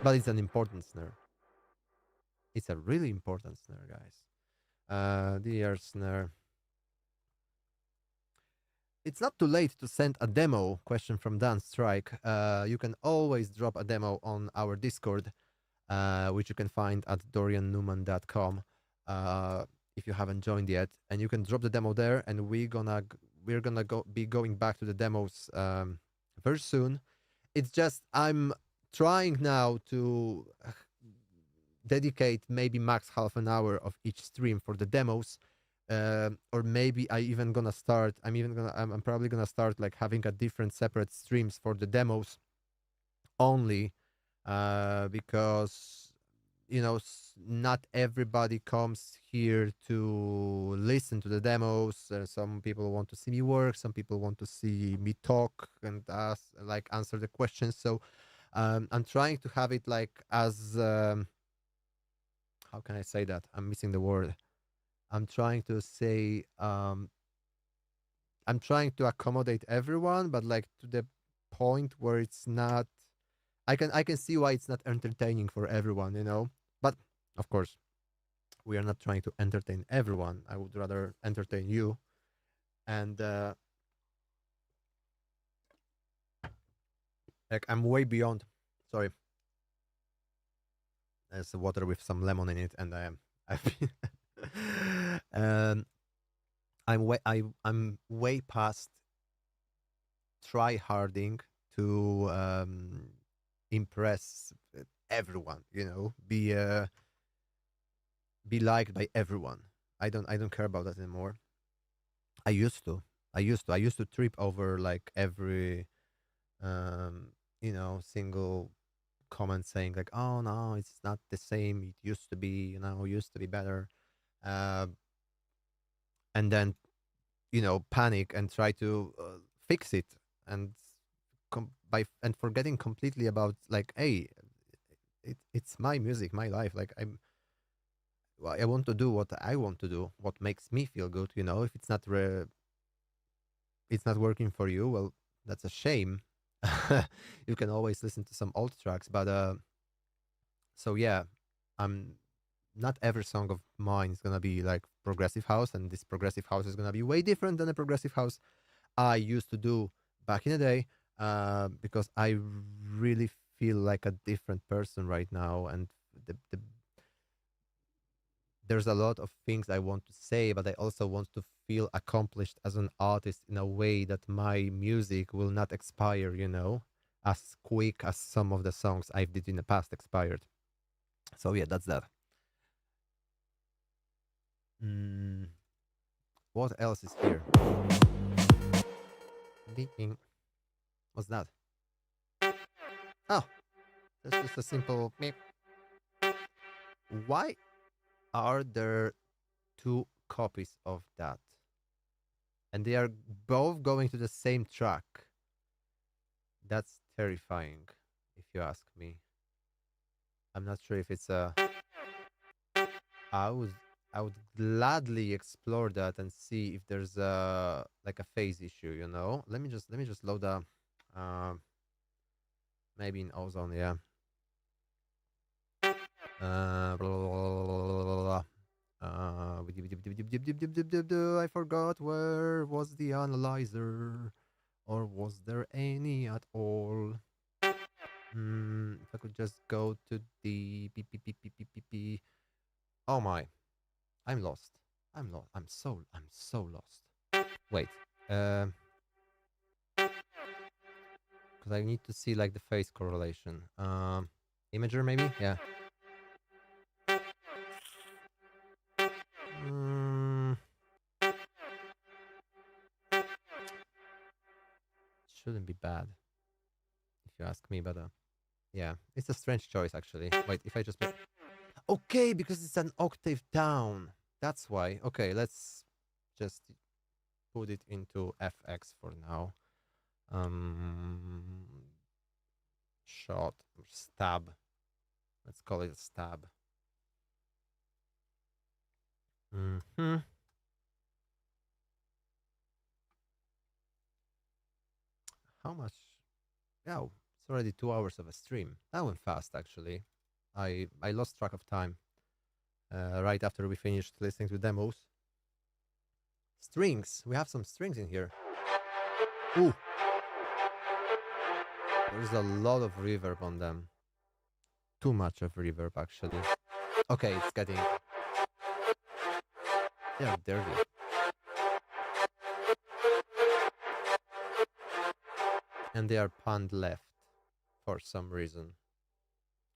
But it's an important snare. It's a really important snare, guys. Dear snare. It's not too late to send a demo. Question from Dan Strike. You can always drop a demo on our Discord, which you can find at doriannewman.com if you haven't joined yet. And you can drop the demo there, and we're gonna be going back to the demos very soon. It's just I'm trying now to dedicate maybe max half an hour of each stream for the demos. Or maybe I'm probably gonna start like having a different separate streams for the demos only, because not everybody comes here to listen to the demos. Some people want to see me work, some people want to see me talk and answer the questions. So I'm trying to have it like as how can I say that? I'm missing the word. I'm trying to say I'm trying to accommodate everyone, but like to the point where it's not. I can see why it's not entertaining for everyone, you know. But of course, we are not trying to entertain everyone. I would rather entertain you. And like I'm way beyond. Sorry, there's water with some lemon in it, and I am. I've been, um, I'm way past try harding to impress everyone. You know, be liked by everyone. I don't care about that anymore. I used to. I used to trip over like every single comment saying like, "Oh no, it's not the same. It used to be, used to be better." Uh, and then panic and try to fix it and and forgetting completely about like, hey, it's my music, my life. Like I want to do what I want to do, what makes me feel good. If it's not working for you, well, that's a shame. You can always listen to some old tracks, but so yeah, I'm not every song of mine is gonna be like progressive house, and this progressive house is gonna be way different than the progressive house I used to do back in the day, because I really feel like a different person right now, and there's a lot of things I want to say, but I also want to feel accomplished as an artist in a way that my music will not expire, as quick as some of the songs I did in the past expired. So yeah, that's that. Mm, what else is here? Beeping. What's that? Oh, that's just a simple meep. Why are there two copies of that? And they are both going to the same track. That's terrifying, if you ask me. I'm not sure if it's a. I would I would gladly explore that and see if there's a like a phase issue. Let me just load a. Uh, maybe in Ozone, yeah. Blah, blah, blah, blah. I forgot where was the analyzer, or was there any at all? If I could just go to the Oh my, I'm lost. I'm lost. I'm so lost. Wait, because I need to see like the phase correlation. Imager maybe? Yeah. Mm, shouldn't be bad if you ask me, but yeah, it's a strange choice actually. Wait, if I just put okay, because it's an octave down. That's why. Okay, let's just put it into FX for now. Um, shot or stab. Let's call it a stab. Hmm. How much? Oh, it's already 2 hours of a stream. That went fast, actually. I lost track of time right after we finished listening to demos. Strings. We have some strings in here. Ooh. There's a lot of reverb on them. Too much of reverb, actually. Okay, it's getting... They're dirty. And they are panned left for some reason.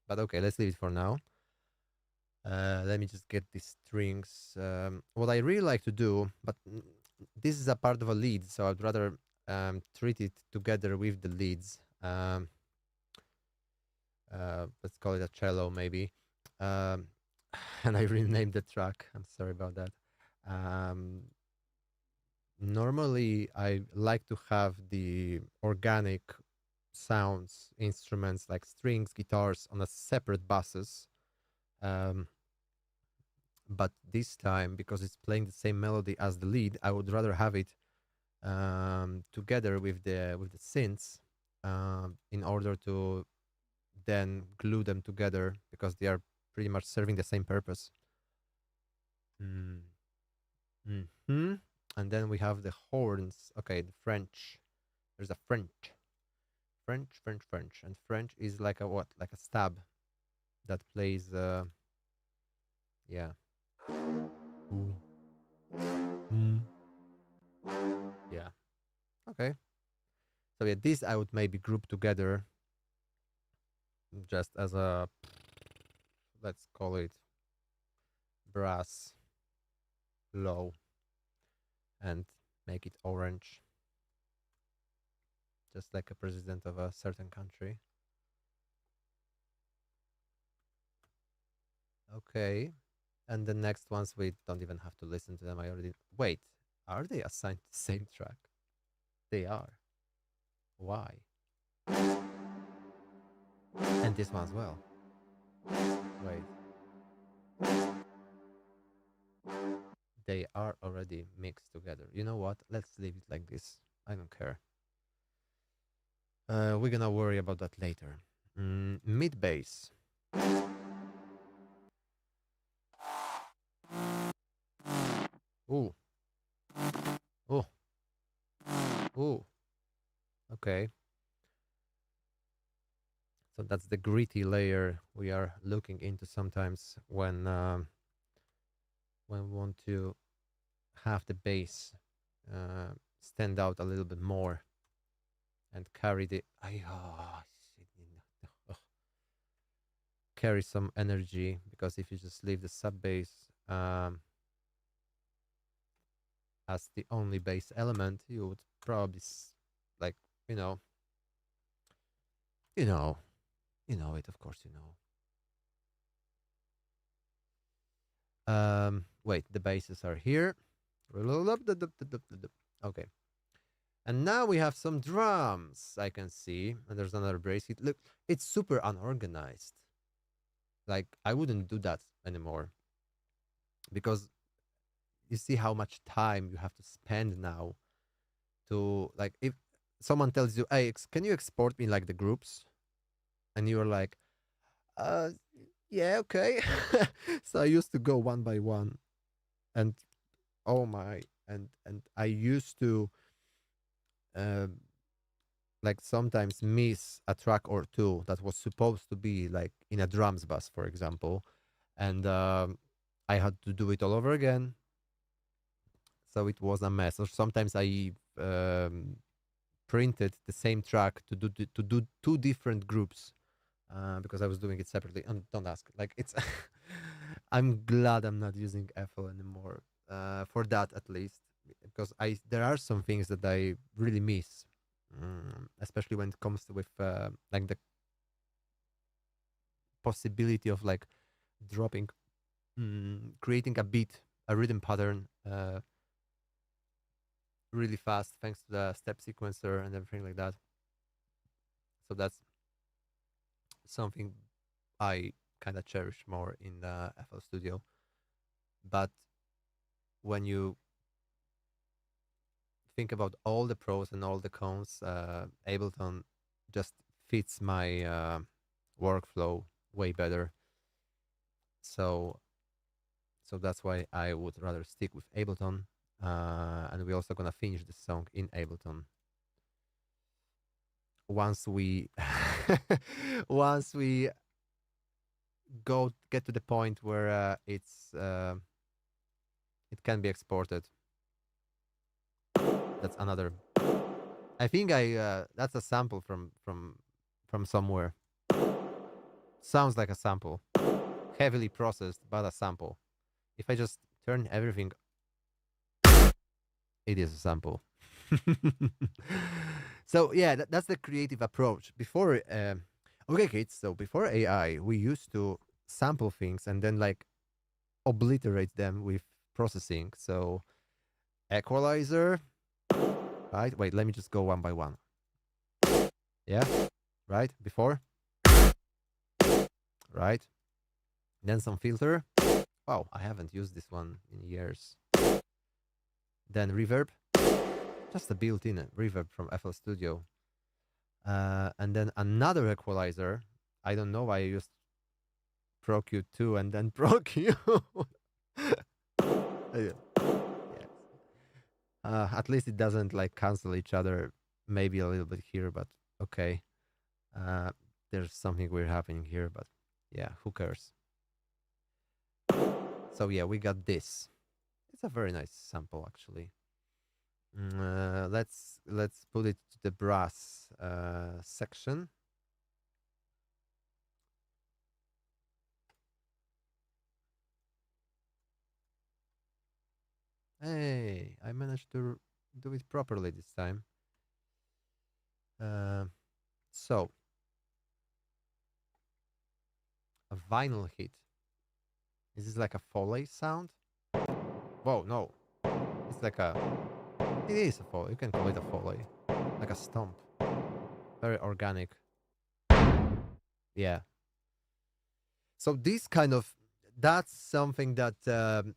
But okay, let's leave it for now. Let me just get the strings. What I really like to do, but this is a part of a lead, so I'd rather treat it together with the leads. Let's call it a cello, maybe. And I renamed the track. I'm sorry about that. Normally, I like to have the organic sounds, instruments like strings, guitars on a separate buses. But this time, because it's playing the same melody as the lead, I would rather have it together with the synths, in order to then glue them together, because they are pretty much serving the same purpose. Mm. Hmm. And then we have the horns. Okay, the French. There's a French. French. And French is like a what? Like a stab that plays, yeah. Ooh. Mm. Yeah. Okay. So yeah, this I would maybe group together just as a, let's call it brass low, and make it orange, just like a president of a certain country. Okay. And the next ones, we don't even have to listen to them. I already. Wait, are they assigned to the same track? They are. Why? And this one as well. Wait. They are already mixed together. You know what? Let's leave it like this. I don't care. We're gonna worry about that later. Mid bass. Ooh. Oh. Ooh. Okay. So that's the gritty layer we are looking into sometimes when we want to have the bass stand out a little bit more and carry the carry some energy, because if you just leave the sub bass as the only bass element, you would probably like, you know it, of course, wait, the basses are here. Okay. And now we have some drums, I can see. And there's another brace. Look, it's super unorganized. Like, I wouldn't do that anymore. Because you see how much time you have to spend now to, like, if someone tells you, hey, can you export me, like, the groups? And you're like, yeah, okay. So I used to go one by one. And, oh my, and I used to, like, sometimes miss a track or two that was supposed to be like in a drums bus, for example, and I had to do it all over again. So it was a mess. Or sometimes I printed the same track to do two different groups, because I was doing it separately. And don't ask, like, it's. I'm glad I'm not using FL anymore, for that at least, because there are some things that I really miss. Especially when it comes to with like the possibility of like dropping, creating a beat, a rhythm pattern, really fast thanks to the step sequencer and everything like that. So that's something I kind of cherish more in the FL Studio. But when you think about all the pros and all the cons, Ableton just fits my workflow way better. So that's why I would rather stick with Ableton. And we're also gonna finish the song in Ableton once we once we get to the point where it can be exported. That's another. I think that's a sample from somewhere. Sounds like a sample, heavily processed, but a sample. If I just turn everything, it is a sample. So yeah, that's the creative approach. Before, okay, kids. So before AI, we used to sample things and then like obliterate them with processing. So equalizer, right? Wait, let me just go one by one. Yeah, right. Before, right. Then some filter, Wow, I haven't used this one in years. Then reverb, just a built-in reverb from FL Studio. And then another equalizer. I don't know why I used Pro Q2 and then Pro Q. Yeah. At least it doesn't like cancel each other. Maybe a little bit here, but okay. There's something weird happening here, but yeah, who cares? So yeah, we got this. It's a very nice sample, actually. Let's put it to the brass section. Hey, I managed to do it properly this time. So, a vinyl hit. Is this like a Foley sound? Whoa, no. It's like a... It is a Foley. You can call it a Foley. Like a stomp. Very organic. Yeah. So this kind of... That's something that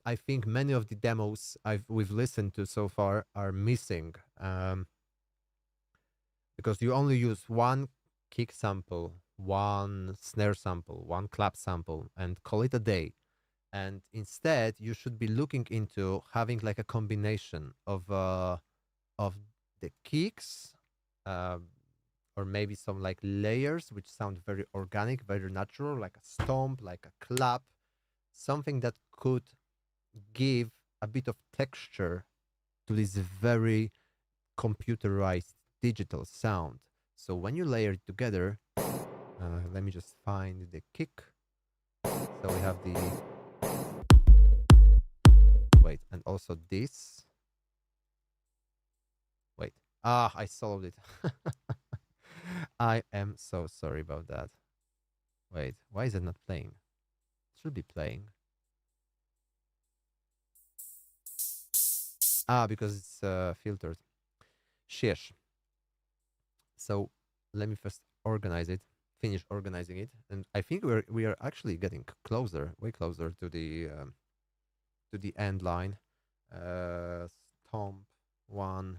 I think many of the demos we've listened to so far are missing. Because you only use one kick sample, one snare sample, one clap sample, and call it a day. And instead, you should be looking into having like a combination of the kicks, or maybe some like layers which sound very organic, very natural, like a stomp, like a clap, something that could give a bit of texture to this very computerized digital sound. So when you layer it together, let me just find the kick. So we have the... Wait, and also this. Wait. Ah, I solved it. I am so sorry about that. Wait, why is it not playing? It should be playing. Ah, because it's filtered. Sheesh. So let me first organize it, finish organizing it, and I think we are actually getting closer, way closer to the end line. Stomp 1,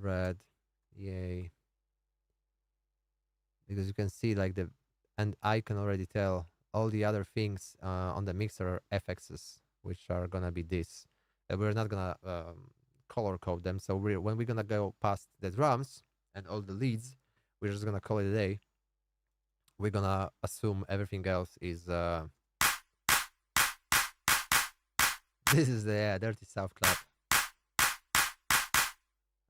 red, yay. Because you can see like and I can already tell all the other things on the mixer are FXs, which are gonna be this. We're not gonna color code them. So when we're gonna go past the drums and all the leads, we're just gonna call it a day. We're gonna assume everything else is this is the Dirty South clap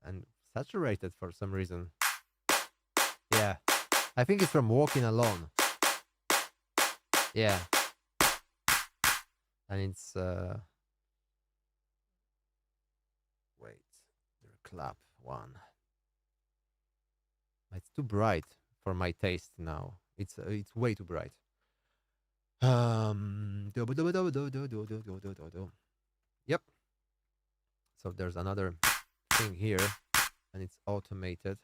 and saturated for some reason. Yeah, I think it's from Walking Alone. Yeah, and it's wait, the clap one. It's too bright for my taste now. It's way too bright. Yep. So there's another thing here, and it's automated.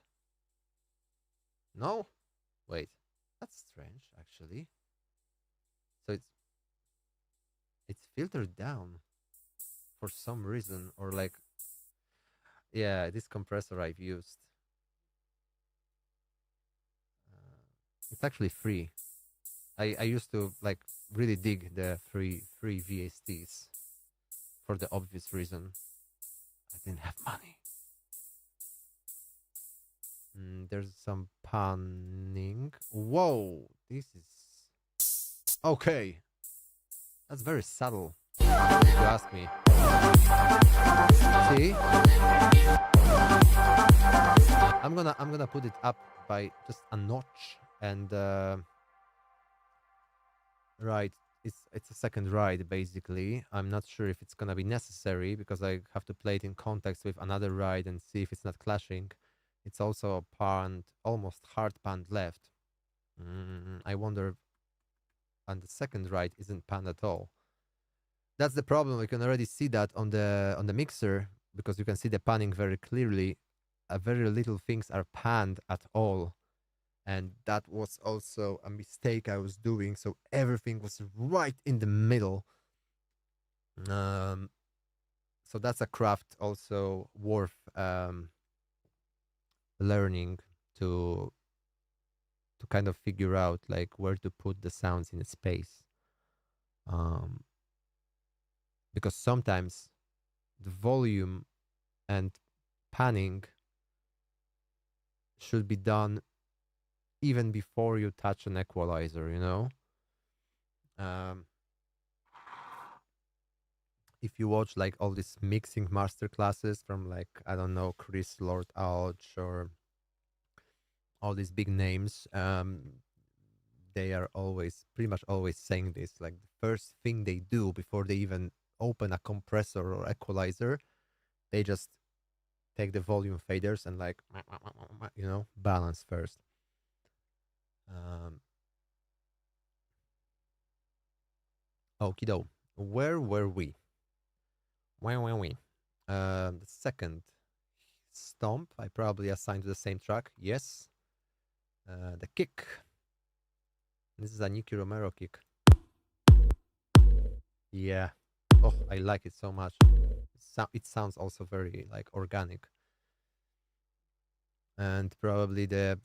No, wait, that's strange actually. So it's filtered down for some reason, or like, yeah, this compressor I've used. It's actually free. I used to like really dig the free VSTs for the obvious reason. I didn't have money. There's some panning. Whoa, this is okay. That's very subtle, if you ask me. See? I'm gonna put it up by just a notch, and right, it's a second ride basically. I'm not sure if it's gonna be necessary because I have to play it in context with another ride and see if it's not clashing. It's also a panned, almost hard panned left. I wonder, and the second ride isn't panned at all. That's the problem. We can already see that on the mixer because you can see the panning very clearly. Very little things are panned at all, and that was also a mistake I was doing. So everything was right in the middle. Um, so that's a craft also worth learning to kind of figure out like where to put the sounds in a space. Um, because sometimes the volume and panning should be done even before you touch an equalizer, you know? Um, if you watch like all these mixing master classes from like, I don't know, Chris Lord Alge or all these big names, they are always pretty much always saying this. Like the first thing they do before they even open a compressor or equalizer, they just take the volume faders and like, you know, balance first. Um, Okie doke. Where were we? Where were we? The second stomp, I probably assigned to the same track. Yes. The kick. This is a Nicky Romero kick. Yeah. Oh, I like it so much. It sounds also very like organic. And probably the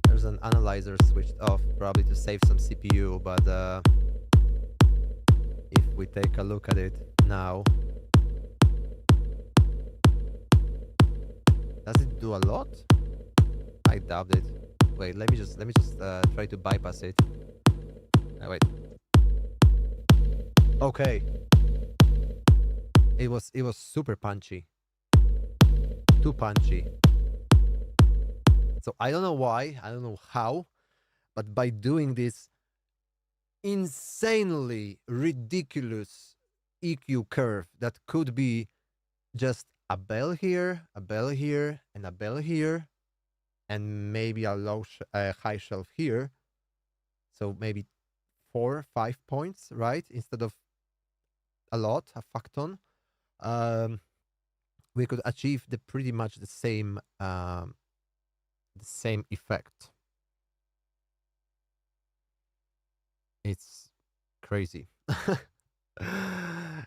there's an analyzer switched off, probably to save some CPU, but if we take a look at it now, does it do a lot? I doubt it. Wait, let me just try to bypass it. Wait. Okay. It was super punchy. Too punchy. So I don't know why, I don't know how, but by doing this insanely ridiculous EQ curve that could be just a bell here, a bell here, and a bell here, and maybe a high shelf here. So maybe 4, 5 points, right? Instead of a lot, a fuck ton. We could achieve the pretty much the same effect. It's crazy.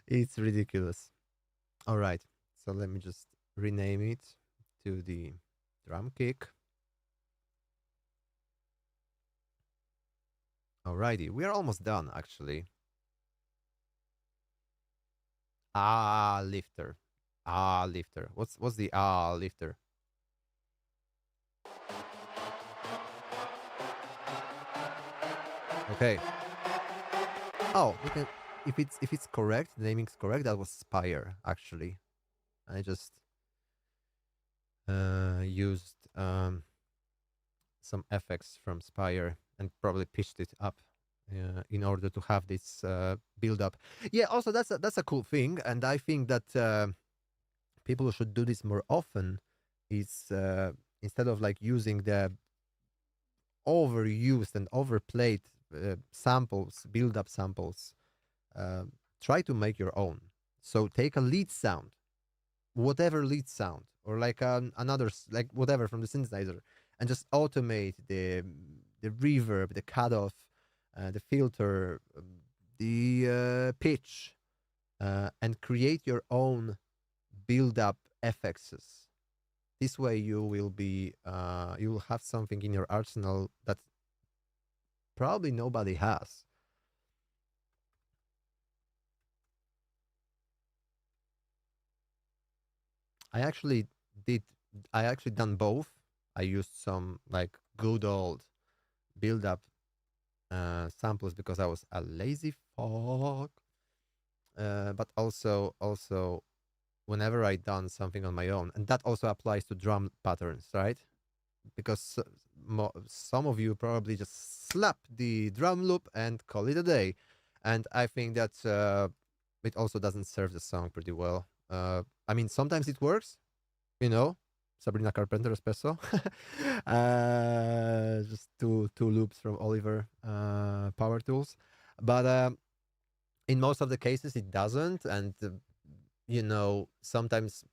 It's ridiculous. All right, so let me just rename it to the drum kick. Alrighty, we are almost done actually. Lifter. Lifter. What's the lifter? Okay. Oh, we can, if it's correct, the naming's correct, that was Spire actually. I just used some effects from Spire and probably pitched it up in order to have this build up. Yeah, also that's a cool thing, and I think that people should do this more often. Is instead of like using the overused and overplayed samples, build up samples, try to make your own. So take a lead sound, whatever lead sound, or like another, like whatever from the synthesizer, and just automate the reverb, the cutoff, the filter, the pitch, and create your own build up effects. This way you will be you will have something in your arsenal that probably nobody has. I actually done both. I used some like good old build up samples because I was a lazy fuck. But also whenever I done something on my own, and that also applies to drum patterns, right? Because some of you probably just slap the drum loop and call it a day, and I think that it also doesn't serve the song pretty well. I mean, sometimes it works, you know, Sabrina Carpenter espresso. Just two loops from Oliver Power Tools, but in most of the cases it doesn't, and you know, sometimes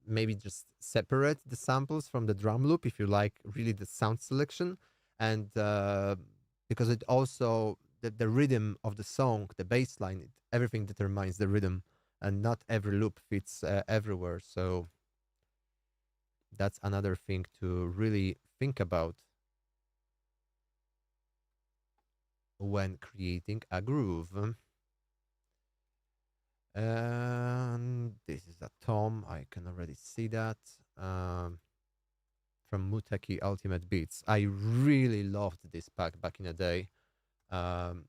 maybe just separate the samples from the drum loop if you like really the sound selection, and because it also the rhythm of the song, the bass line, everything determines the rhythm, and not every loop fits everywhere. So that's another thing to really think about when creating a groove. And this is a Tom. I can already see that. From Muteki Ultimate Beats. I really loved this pack back in the day. And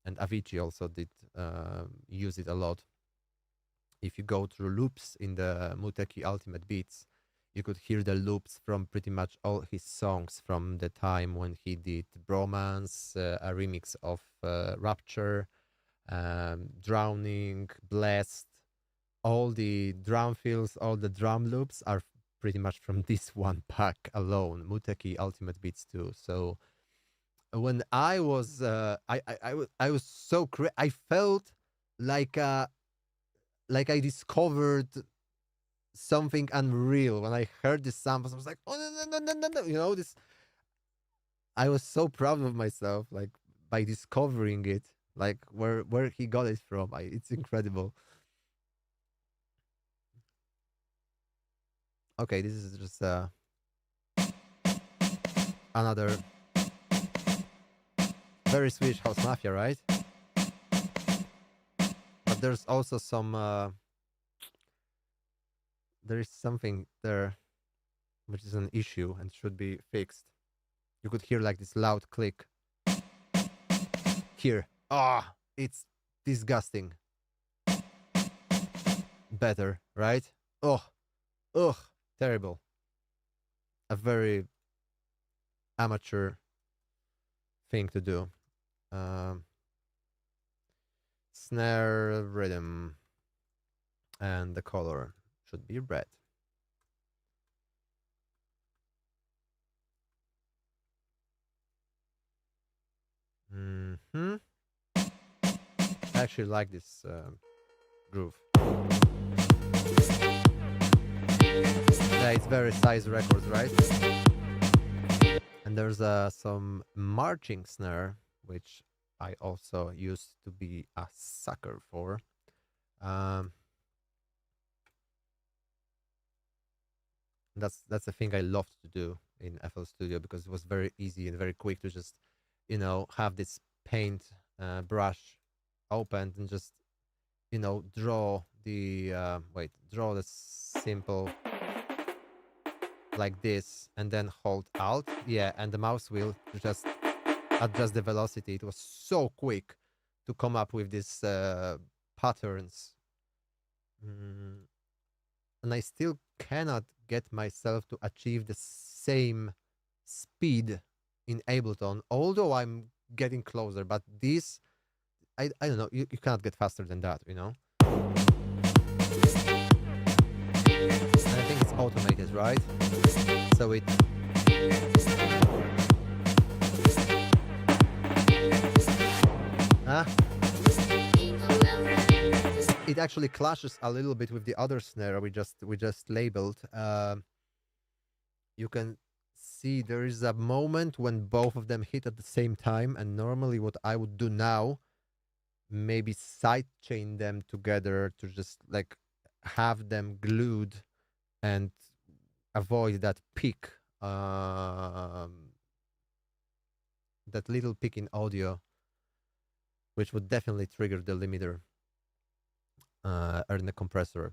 Avicii also did use it a lot. If you go through loops in the Muteki Ultimate Beats, you could hear the loops from pretty much all his songs from the time when he did Bromance, a remix of Rapture, Drowning, Blessed. All the drum fills, all the drum loops are pretty much from this one pack alone, Muteki Ultimate Beats 2. So when I was, I was so I felt like I discovered something unreal when I heard this samples. I was like, oh no, no, no, no, no, you know this. I was so proud of myself, like by discovering it, like where he got it from. It's incredible. Okay, this is just another very Swedish house mafia, right? But there's also some there is something there which is an issue and should be fixed. You could hear like this loud click here. Ah, it's disgusting. Better, right? Oh, ugh, terrible. A very amateur thing to do. Snare rhythm, and the color should be red. I actually like this groove. Yeah, it's very size records, right? And there's some marching snare, which I also used to be a sucker for. That's the thing I loved to do in FL Studio, because it was very easy and very quick to just, have this paint brush opened and just, draw the draw the simple like this, and then hold Alt, and the mouse wheel to just adjust the velocity. It was so quick to come up with these patterns, and I still cannot get myself to achieve the same speed in Ableton, although I'm getting closer. But this, I don't know, you cannot get faster than that, And I think it's automated, right? So it it actually clashes a little bit with the other snare we just labeled. You can see there is a moment when both of them hit at the same time, and normally what I would do now, maybe sidechain them together to just like have them glued and avoid that peak, that little peak in audio, which would definitely trigger the limiter or in the compressor.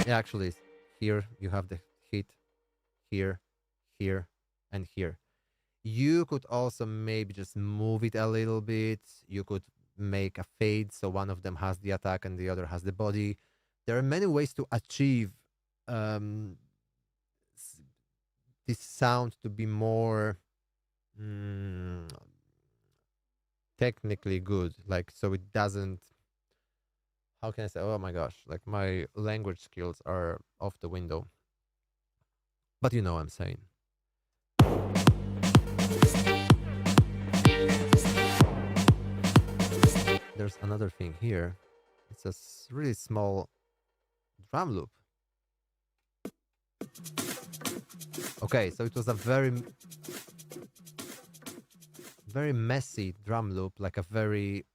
Yeah, actually, here you have the hit, here, here, and here. You could also maybe just move it a little bit. You could make a fade so one of them has the attack and the other has the body. There are many ways to achieve this sound to be more technically good, like, so it doesn't, how can I say, oh my gosh, like my language skills are off the window, but you know what I'm saying. There's another thing here It's a really small drum loop. Okay, so it was a very messy drum loop, like a very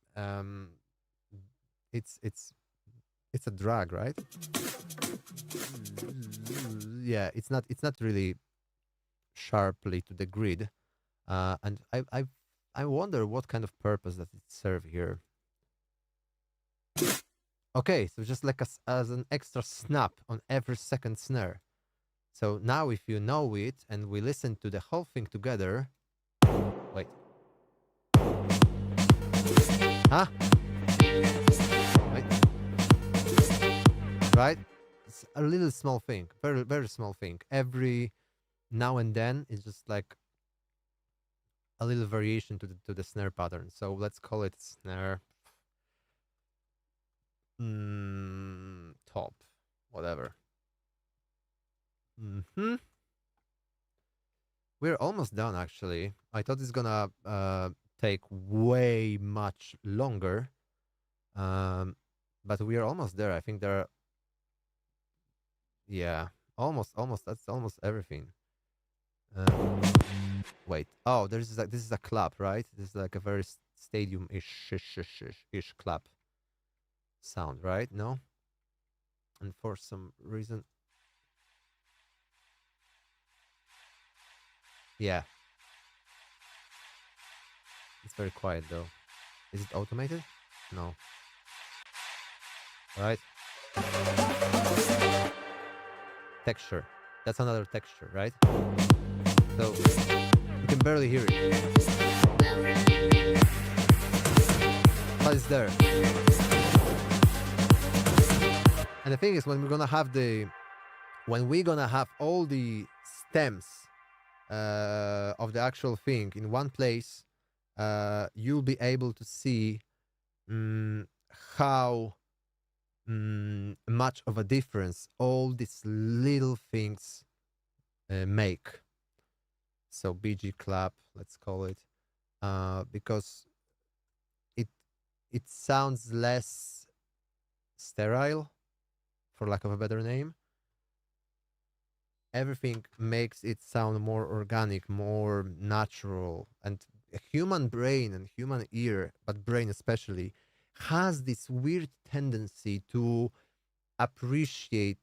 it's it's a drag, right? Yeah, it's not really sharply to the grid, and I wonder what kind of purpose does it serve here. Okay, so just like as an extra snap on every second snare. So now if you know it and we listen to the whole thing together. Wait. Huh? Wait. Right? It's a little small thing. Very, very small thing. Every now and then it's just like a little variation to the snare pattern. So let's call it snare top. Whatever. We're almost done actually. I thought it's gonna take way much longer. But we are almost there. I think there are, yeah, almost. That's almost everything. Wait. Oh, this is a clap, right? This is like a very stadium-ish clap sound, right? No? And for some reason, yeah, it's very quiet though. Is it automated? No. Right? Texture. That's another texture, right? So you can barely hear it, but it's there. And the thing is, when we're gonna have all the stems of the actual thing in one place, you'll be able to see how much of a difference all these little things make. So BG clap, let's call it, because it sounds less sterile, for lack of a better name. Everything makes it sound more organic, more natural, and a human brain and human ear, but brain especially, has this weird tendency to appreciate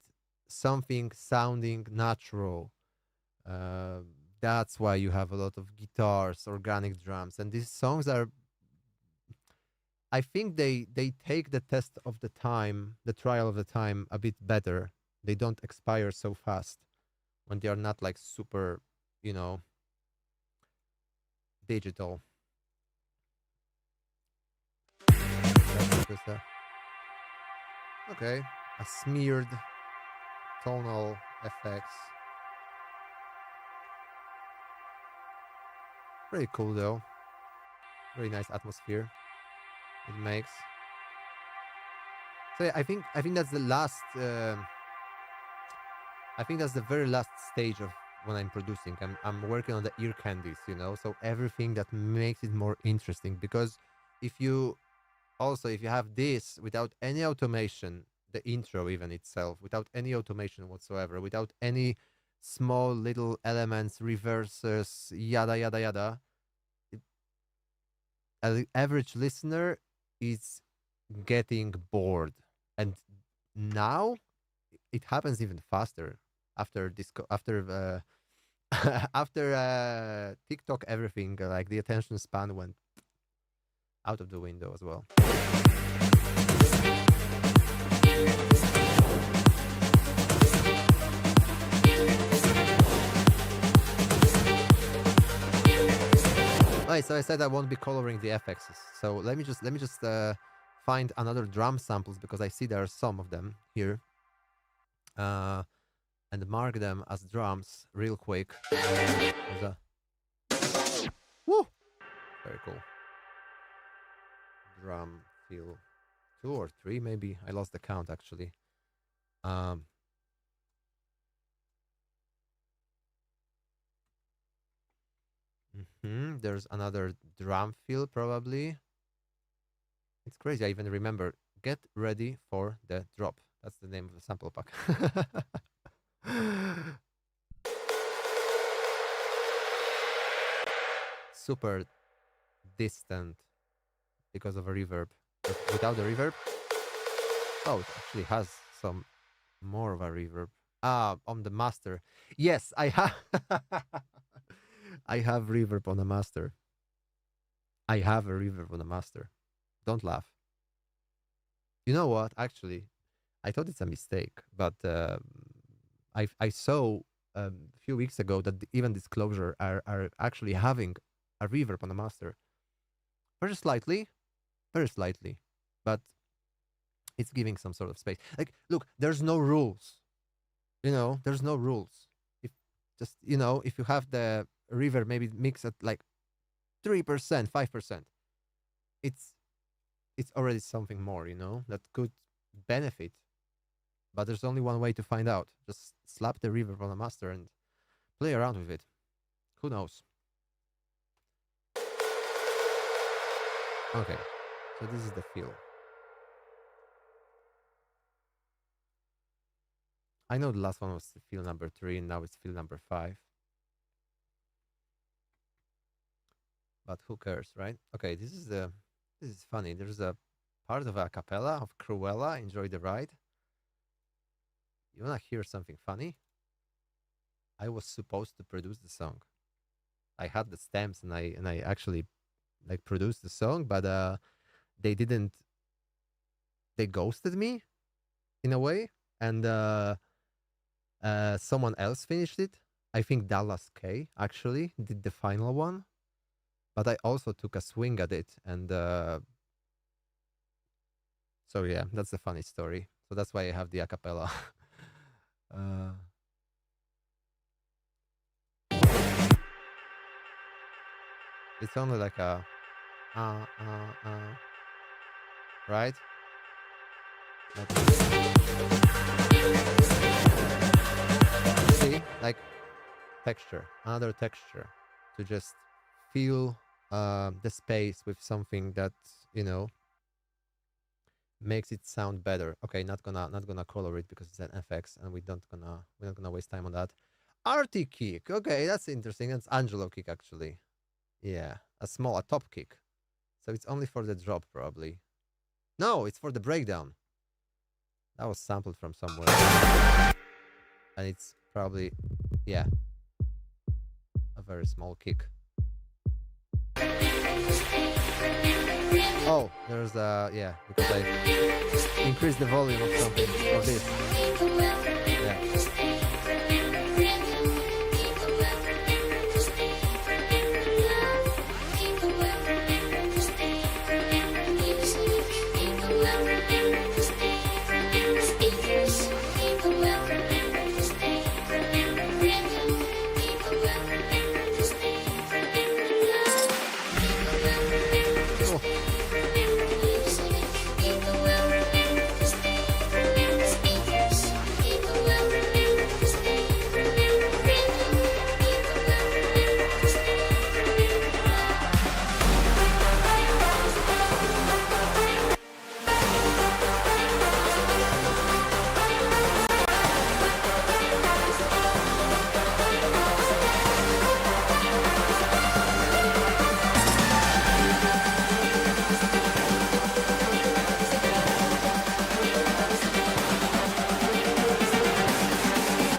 something sounding natural. That's why you have a lot of guitars, organic drums, and these songs are. I think they take the test of the time, the trial of the time, a bit better. They don't expire so fast when they are not like super, you know, digital. Okay, a smeared tonal effects. Pretty cool though. Very nice atmosphere it makes. So yeah, I think that's the last. I think that's the very last stage of when I'm producing. I'm working on the ear candies, you know. So everything that makes it more interesting, because if you if you have this without any automation, the intro even itself, without any automation whatsoever, without any small little elements, reverses, yada yada yada, an average listener is getting bored. And now it happens even faster after after TikTok, everything like the attention span went out of the window as well. Alright, so I said I won't be coloring the FXs. So let me just find another drum samples, because I see there are some of them here. And mark them as drums real quick. Woo! Very cool. Drum feel 2 or 3 maybe. I lost the count actually. There's another drum fill probably. It's crazy. I even remember Get ready for the drop. That's the name of the sample pack. Super distant because of a reverb. But without the reverb, oh, it actually has some more of a reverb. Ah, on the master. Yes, I have. I have reverb on the master. I have a reverb on the master. Don't laugh. You know what? Actually, I thought it's a mistake, but I saw a few weeks ago that even Disclosure are actually having a reverb on the master, very slightly, but it's giving some sort of space. Like, look, there's no rules. You know, there's no rules. If just if you have the reverb maybe mix at like 3%, 5%, it's already something more. That could benefit. But there's only one way to find out. Just slap the reverb on the master and play around with it. Who knows? Okay, so this is the feel. I know the last one was feel number 3, and now it's feel number 5. But who cares, right? Okay, this is funny. There's a part of a cappella of Cruella. Enjoy the ride. You wanna hear something funny? I was supposed to produce the song. I had the stamps and I actually like produced the song, but they didn't. They ghosted me in a way, and someone else finished it. I think Dallas K actually did the final one, but I also took a swing at it, and so yeah, that's a funny story. So that's why I have the acapella. It's only like a right? See, like texture, another texture to just feel the space with something that makes it sound better. Okay, not gonna color it because it's an FX, and we're not gonna waste time on that. Arty kick. Okay, that's interesting. That's Angelo kick actually. Yeah, a top kick. So it's only for the drop probably. No, it's for the breakdown. That was sampled from somewhere, and it's probably a very small kick. Oh, there's because I increased the volume of something of this. Yeah.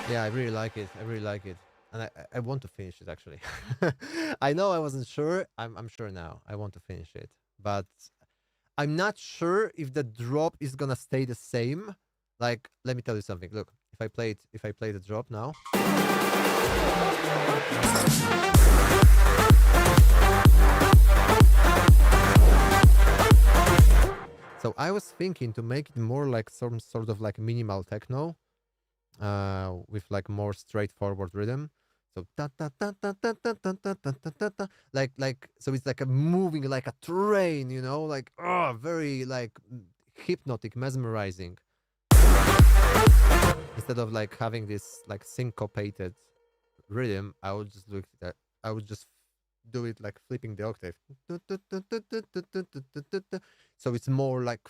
Yeah, I really like it. I really like it. And I want to finish it actually. I know I wasn't sure. I'm sure now. I want to finish it. But I'm not sure if the drop is gonna stay the same. Like, let me tell you something. Look, if I play the drop now. So I was thinking to make it more like some sort of like minimal techno. With like more straightforward rhythm. So like so it's like a moving like a train, like very like hypnotic, mesmerizing. Instead of like having this like syncopated rhythm, I would just do it like flipping the octave. So it's more like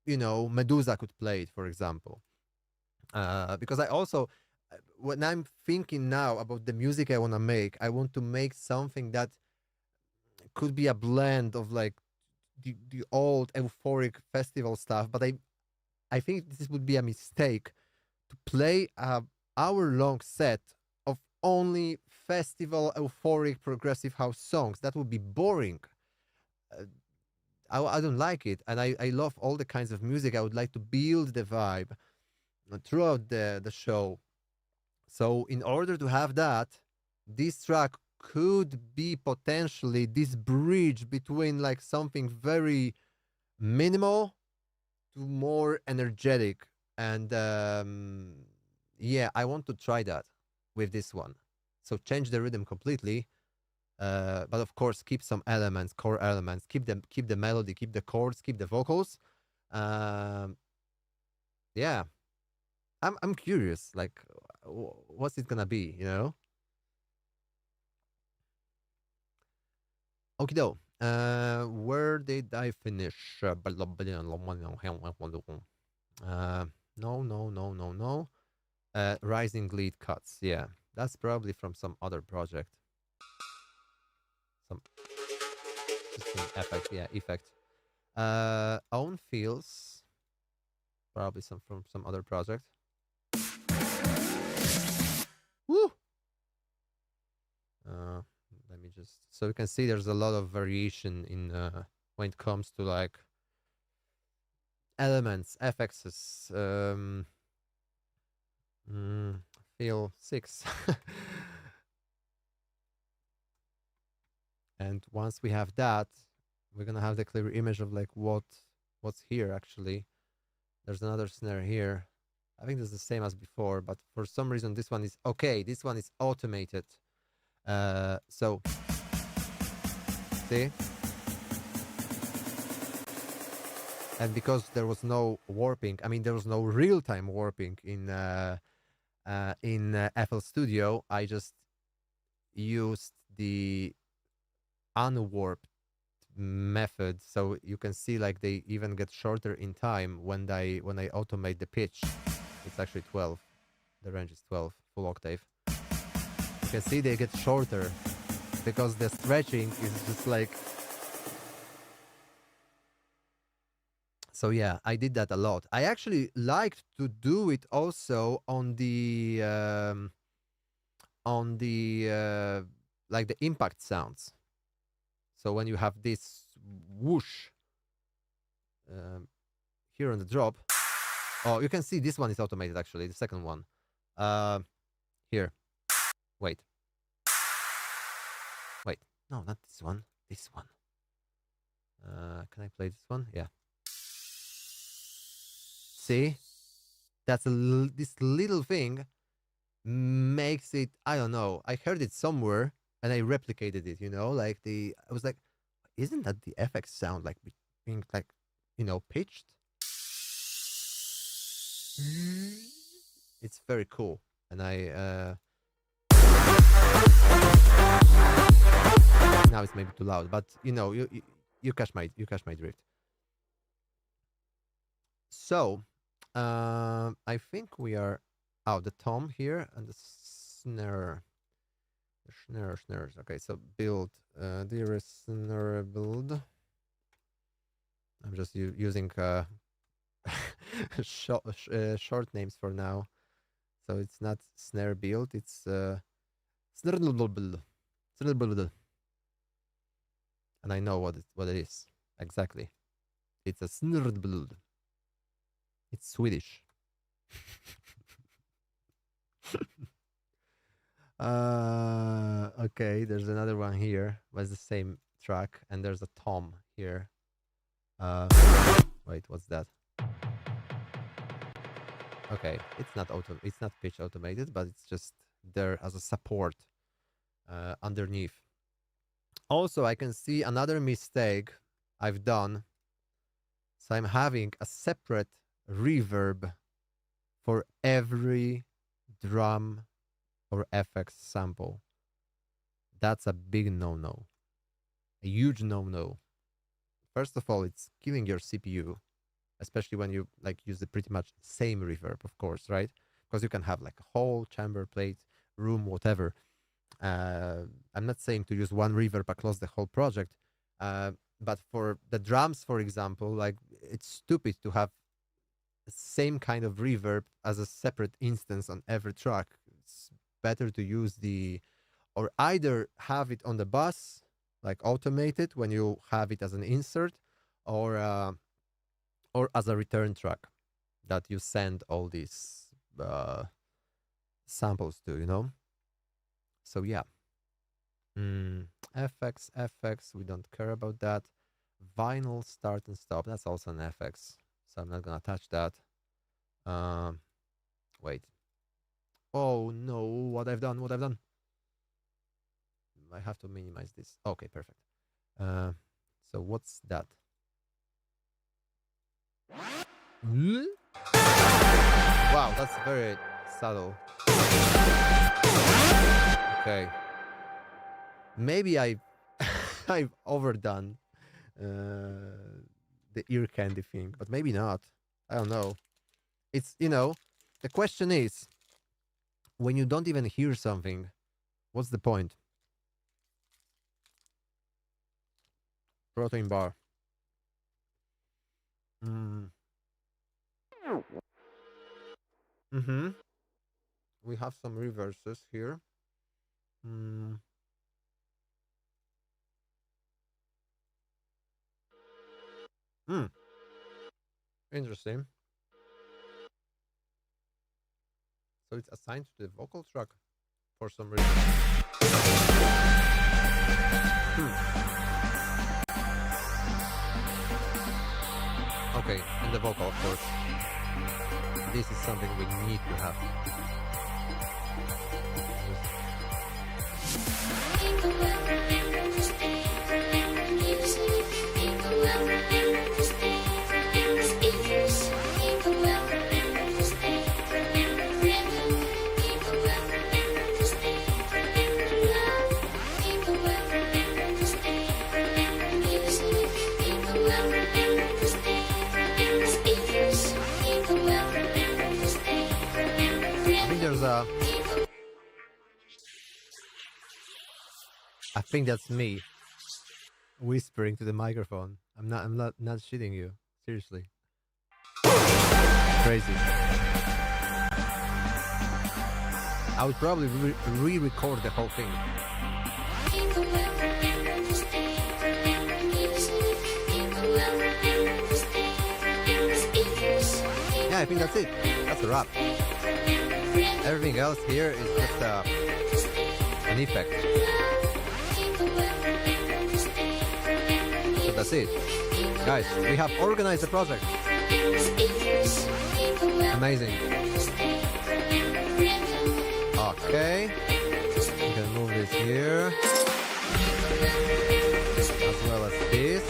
Medusa could play it, for example. Because I also, when I'm thinking now about the music I want to make, I want to make something that could be a blend of like the old euphoric festival stuff. But I think this would be a mistake to play a hour-long set of only festival euphoric progressive house songs. That would be boring. Uh, I don't like it, and I love all the kinds of music. I would like to build the vibe throughout the show. So in order to have that, this track could be potentially this bridge between like something very minimal to more energetic. And yeah, I want to try that with this one. So change the rhythm completely, but of course keep some elements, core elements. Keep the melody, keep the chords, keep the vocals. Um, yeah, I'm curious. Like, what's it gonna be? Okay, though. Where did I finish? No, no, no, no, no. Rising lead cuts. Yeah, that's probably from some other project. Some effect. Yeah, effect. Own feels. Probably some from some other project. Woo! Let me just so you can see there's a lot of variation in when it comes to like elements, FXs. Feel 6. And once we have that, we're gonna have the clear image of like what's here actually. There's another snare here. I think this is the same as before, but for some reason this one is okay. This one is automated. So see, and because there was no warping, I mean there was no real-time warping in FL Studio, I just used the unwarped method, so you can see like they even get shorter in time when I automate the pitch. It's actually 12. The range is 12, full octave. You can see they get shorter because the stretching is just like. So yeah, I did that a lot. I actually liked to do it also on the like the impact sounds. So when you have this whoosh here on the drop, oh, you can see this one is automated actually. The second one, here. Wait, no, not this one. This one. Can I play this one? Yeah. See, that's this little thing makes it. I don't know. I heard it somewhere and I replicated it. Like I was like, isn't that the FX sound like being like, pitched? It's very cool, and I now it's maybe too loud, but you catch my drift. So, I think we are out the tom here and the snare. The snares. Okay, so build. There is snare build. I'm just using short names for now, so it's not snare build. It's snare build. And I know what it is exactly. It's a snare build. It's Swedish. Okay, there's another one here. Was the same track, and there's a tom here. Wait, what's that? Okay, it's not pitch automated, but it's just there as a support underneath. Also, I can see another mistake I've done. So I'm having a separate reverb for every drum or FX sample. That's a big no-no. A huge no-no. First of all, it's killing your CPU. especially when you like use the pretty much same reverb, of course, right? Because you can have like a whole chamber plate, room, whatever. I'm not saying to use one reverb across the whole project, but for the drums, for example, like it's stupid to have the same kind of reverb as a separate instance on every track. It's better to use or either have it on the bus, like automated when you have it as an insert, or as a return track that you send all these samples to, So yeah. FX, we don't care about that. Vinyl start and stop, that's also an FX, so I'm not gonna touch that. Wait. Oh no, what I've done. I have to minimize this. Okay, perfect. So what's that? Wow, that's very subtle. Okay. Maybe I've overdone the ear candy thing, but maybe not. I don't know. It's, the question is, when you don't even hear something, what's the point? Protein bar. We have some reverses here. Interesting. So it's assigned to the vocal track for some reason. Okay, and the vocal, of course. This is something we need to have. I think that's me whispering to the microphone. I'm not shitting you. Seriously. Crazy. I would probably re-record the whole thing. Yeah, I think that's it. That's a wrap. Everything else here is just an effect. So that's it. Guys, we have organized the project. Amazing. Okay. We can move this here. As well as this.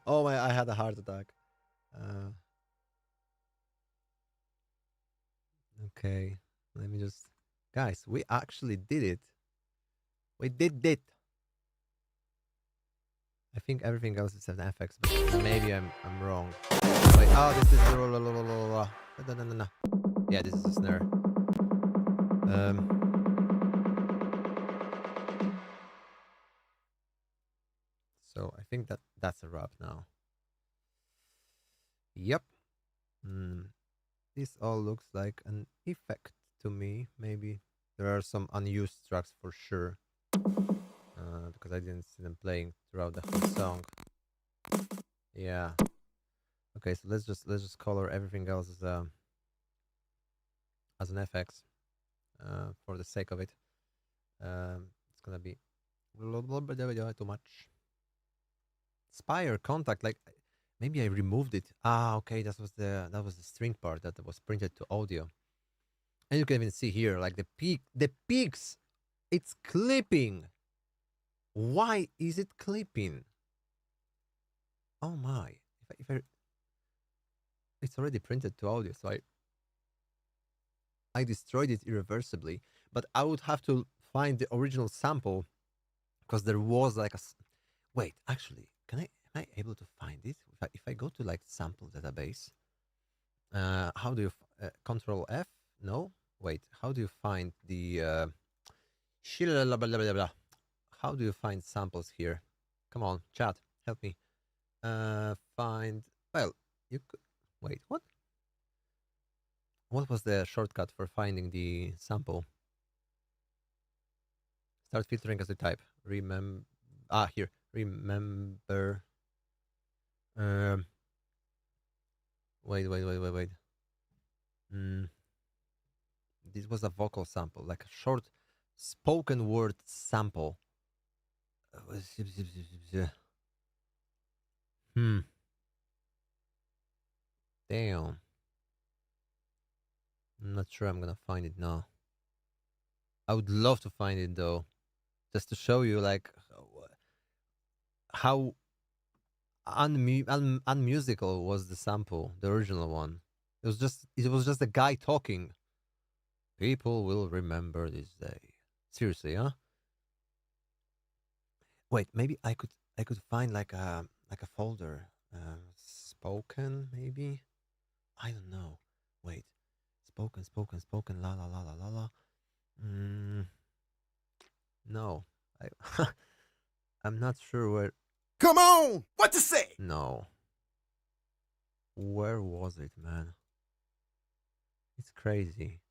Oh my, I had a heart attack. Okay, let me just... Guys, we actually did it. We did it. I think everything else is an FX, but maybe I'm wrong. Wait, oh, this is no. Yeah, this is a snare. So I think that's a wrap now. Yep. This all looks like an effect to me. Maybe there are some unused tracks for sure, because I didn't see them playing throughout the whole song. Yeah. Okay, so let's just color everything else as an FX, for the sake of it. It's gonna be too much. Spire contact, like maybe I removed it. Ah, okay, that was the string part that was printed to audio. And you can even see here, like the peaks, it's clipping. Why is it clipping? Oh my! If I it's already printed to audio, so I destroyed it irreversibly. But I would have to find the original sample, because there was like wait. Actually, am I able to find it if I go to like sample database? How do you Control F? No, wait. How do you find the how do you find samples here? Come on, chat, help me. Find. Well, you could wait. What? What was the shortcut for finding the sample? Start filtering as you type. Remember. Here. Remember. Wait. This was a vocal sample, like a short spoken word sample. Damn. I'm not sure I'm gonna find it now. I would love to find it though, just to show you like how unmusical was the sample, the original one. It was just a guy talking. People will remember this day. Seriously, huh? Wait, maybe I could find like a folder, spoken maybe. I don't know. Wait, spoken. La la la la la la. No, I'm not sure where. Come on! What to say? No. Where was it, man? It's crazy.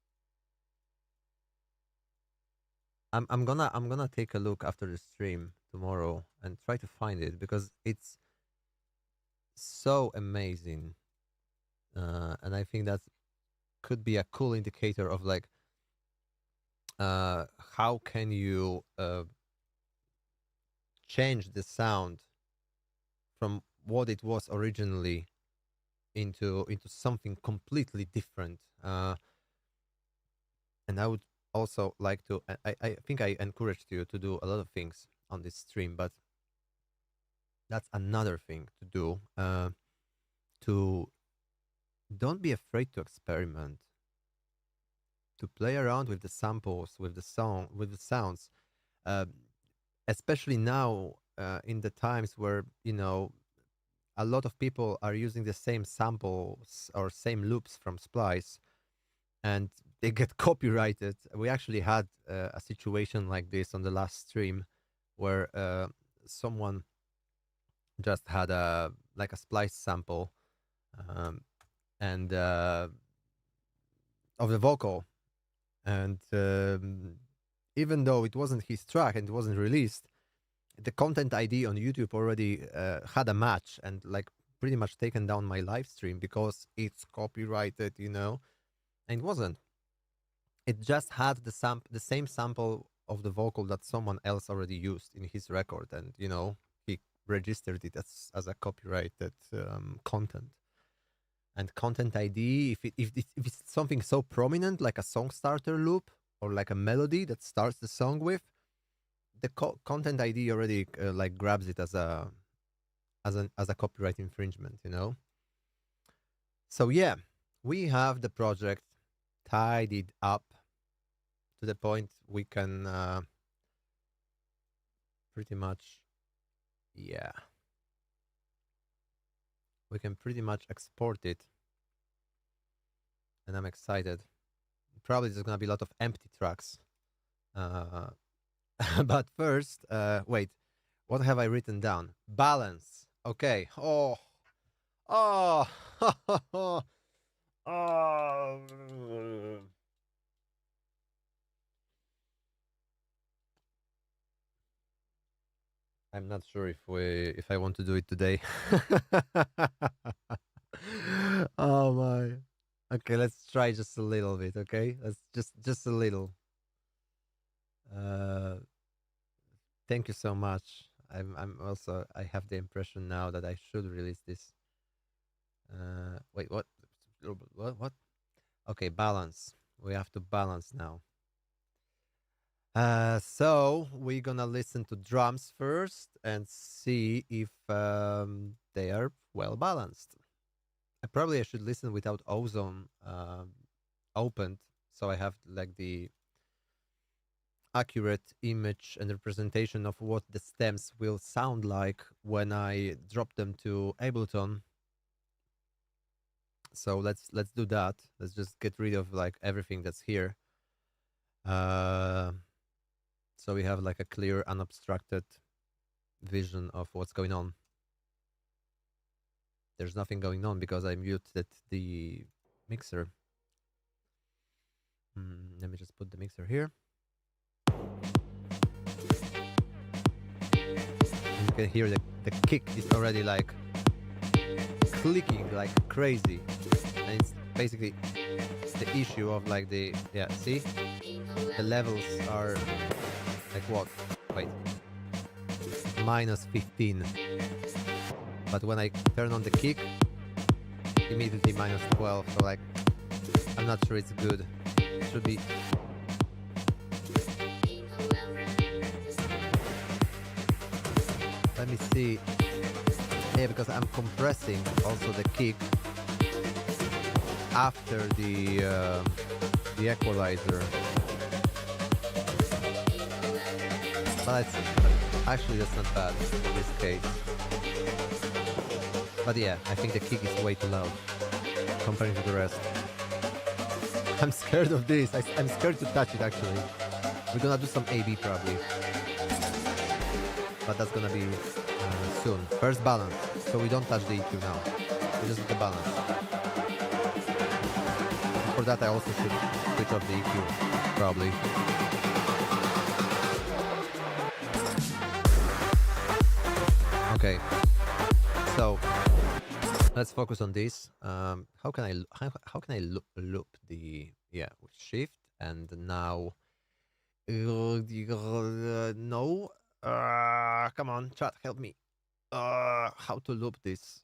I'm gonna take a look after the stream tomorrow and try to find it, because it's so amazing, and I think that could be a cool indicator of like how can you change the sound from what it was originally into something completely different. And I would also like to. I think I encouraged you to do a lot of things on this stream, but that's another thing to do. To don't be afraid to experiment, to play around with the samples, with the song, with the sounds, especially now, in the times where a lot of people are using the same samples or same loops from Splice, and they get copyrighted. We actually had a situation like this on the last stream, where someone just had a Splice sample, and of the vocal, and even though it wasn't his track and it wasn't released, the content ID on YouTube already had a match and pretty much taken down my live stream because it's copyrighted, and it wasn't. It just had the same sample of the vocal that someone else already used in his record, and he registered it as a copyrighted content. And content ID, if it's something so prominent like a song starter loop or like a melody that starts the song with, the content ID already grabs it as a copyright infringement, So yeah, we have the project tidied up to the point we can pretty much, yeah, we can pretty much export it. And I'm excited. Probably there's gonna be a lot of empty tracks. But first, wait, what have I written down? Balance. Okay. Oh. Oh. Oh. I'm not sure if I want to do it today. Oh my. Okay, let's try just a little bit, okay? Let's just a little. Thank you so much. I'm also I have the impression now that I should release this. Wait, what? What? Okay, balance. We have to balance now. So we're gonna listen to drums first and see if they are well balanced. I should listen without ozone opened, so I have like the accurate image and representation of what the stems will sound like when I drop them to Ableton. So let's do that. Let's just get rid of like everything that's here. So we have like a clear, unobstructed vision of what's going on. There's nothing going on because I muted the mixer. Let me just put the mixer here. You can hear the kick is already like clicking like crazy. And it's basically the issue of like the, yeah, see? The levels are like what? Wait. -15. But when I turn on the kick, immediately -12. So like, I'm not sure it's good. It should be. Let me see. Yeah, because I'm compressing also the kick after the equalizer. But actually that's not bad in this case. But yeah, I think the kick is way too loud comparing to the rest. I'm scared of this. I'm scared to touch it actually. We're gonna do some AB probably. But that's gonna be soon. First balance. So we don't touch the EQ now. We just do the balance. And for that I also should switch off the EQ probably. Okay. So let's focus on this. How can I loop the, yeah, with shift and now no. Come on, chat, help me. How to loop this?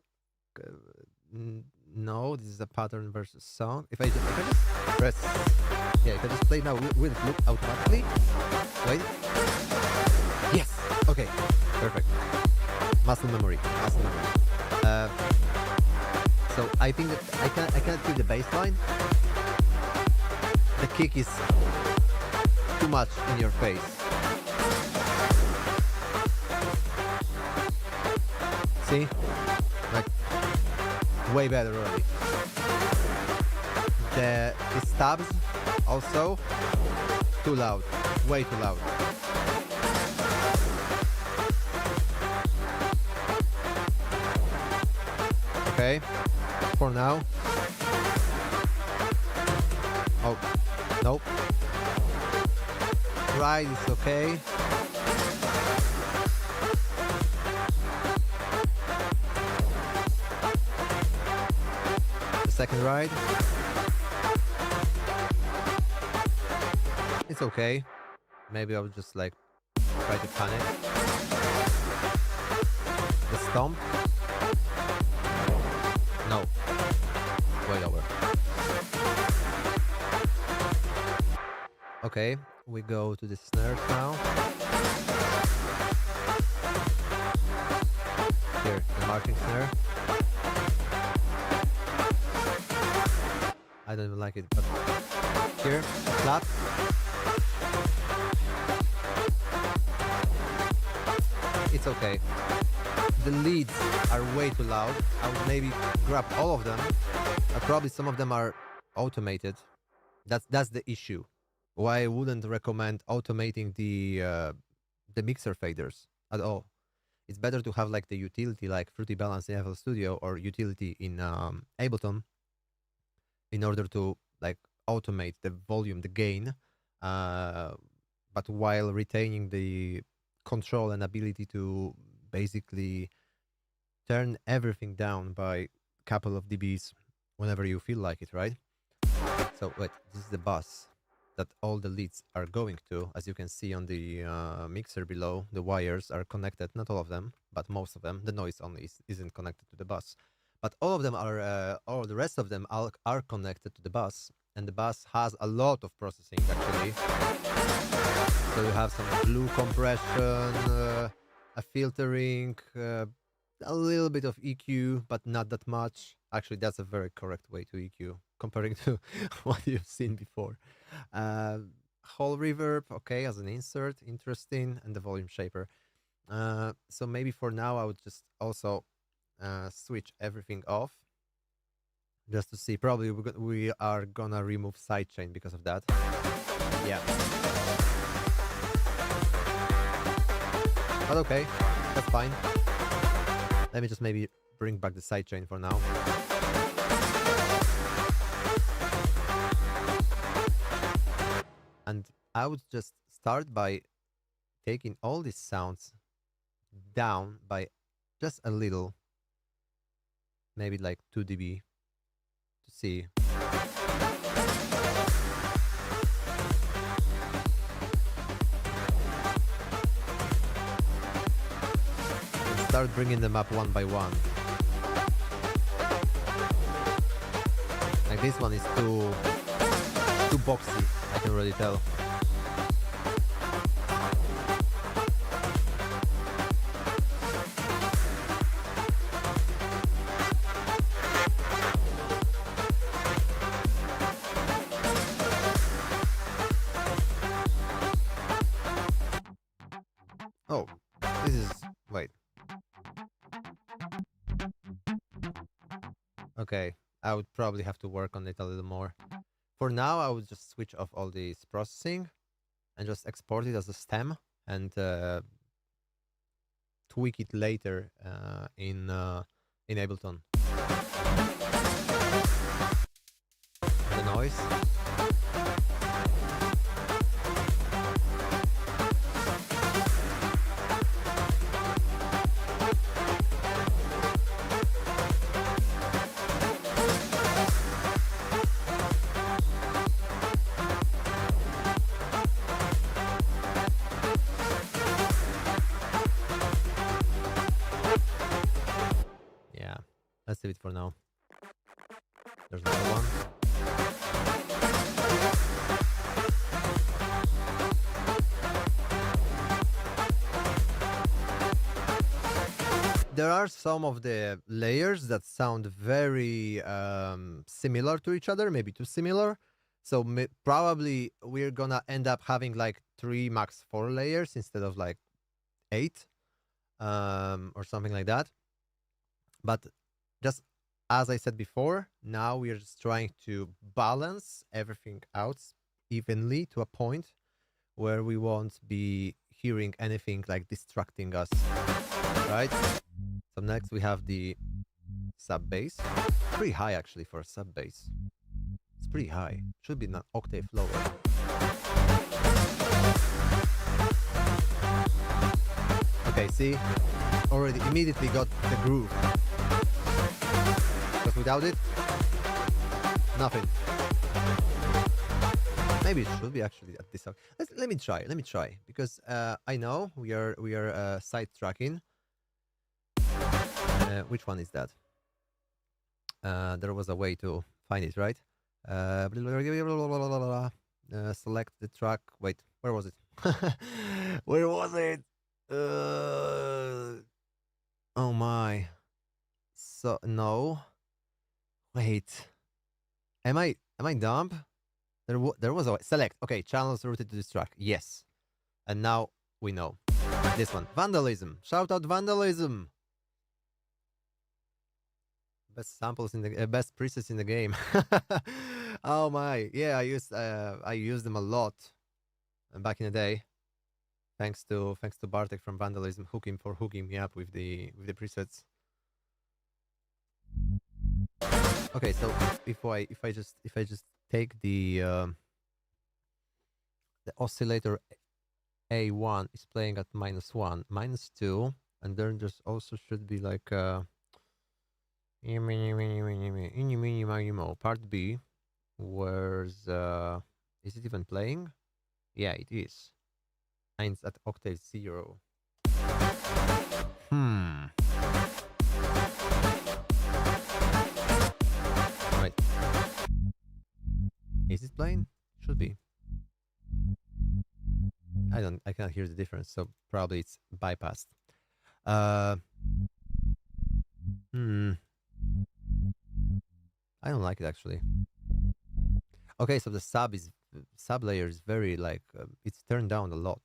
No, this is a pattern versus sound. If I just press, yeah, if I just play now, will it loop automatically? Wait. Yes. Okay. Perfect. Muscle memory. So I think that I cannot keep the bass line. The kick is too much in your face. See? Like, way better already. The stabs also too loud. Way too loud. Okay. For now. Oh, nope. Ride is okay. The second ride. It's okay. Maybe I'll just like try to panic. The stomp. No. Way lower. Okay, we go to the snares now. Here, the marching snare. I don't even like it, but here, clap. It's okay. the leads are way too loud, I would maybe grab all of them. Probably some of them are automated. That's the issue. Why I wouldn't recommend automating the mixer faders at all. It's better to have like the utility like Fruity Balance in FL Studio or utility in Ableton in order to like automate the volume, the gain, but while retaining the control and ability to basically turn everything down by a couple of dBs whenever you feel like it, right? So wait, this is the bus that all the leads are going to. As you can see on the mixer below, the wires are connected, not all of them, but most of them. The noise only isn't connected to the bus. But all of them are, all the rest of them are connected to the bus. And the bus has a lot of processing, actually. So you have some blue compression, a filtering, a little bit of EQ, but not that much. Actually, that's a very correct way to EQ, comparing to what you've seen before. Whole reverb, okay, as an insert, interesting, and the volume shaper. So maybe for now, I would just also switch everything off, just to see. Probably we are gonna remove sidechain because of that. Yeah. But okay, that's fine. Let me just maybe bring back the sidechain for now. And I would just start by taking all these sounds down by just a little, maybe like 2 dB, to see. Start bringing them up one by one. Like this one is too boxy, I can already tell. Oh, this is, wait. Okay, I would probably have to work on it a little more. For now, I would just switch off all this processing and just export it as a stem and tweak it later in Ableton. The noise. Let's leave it for now. There's another one. There are some of the layers that sound very similar to each other, maybe too similar. So probably we're gonna end up having like 3, max 4 layers instead of like 8 or something like that. But just as I said before, now we are just trying to balance everything out evenly to a point where we won't be hearing anything like distracting us, right? So next we have the sub bass. Pretty high actually for a sub bass. It's pretty high. Should be an octave lower. Okay, see? Already immediately got the groove. Because without it, nothing. Maybe it should be actually at this. Let me try because I know we are sidetracking. Which one is that? There was a way to find it, right? Select the track. Wait, where was it? Where was it? Oh my. So no. Wait. Am I dumb? There was a select. Okay, channels routed to this track. Yes. And now we know. This one. Vandalism. Shout out vandalism. Best samples in the best presets in the game. Oh my, yeah, I used them a lot back in the day. Thanks to Bartek from Vandalism hooking me up with the presets. Okay, so if I just take the oscillator A1 is playing at -1, -2, and then there's also should be like part B, where's is it even playing? Yeah, it is. And it's at octave 0. Right. Is it playing? Should be. I can't hear the difference, so probably it's bypassed. I don't like it actually. Okay, so the sub layer is very like it's turned down a lot.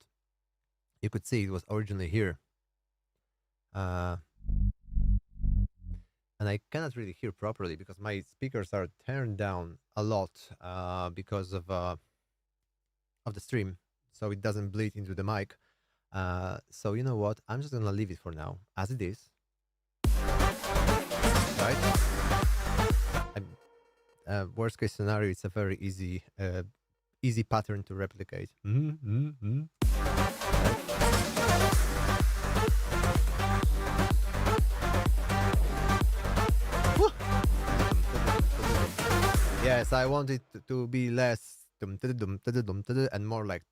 You could see it was originally here, and I cannot really hear properly because my speakers are turned down a lot because of the stream, so it doesn't bleed into the mic. So you know what? I'm just gonna leave it for now as it is. Right? Worst case scenario, it's a very easy pattern to replicate. Yes, I want it to be less and more like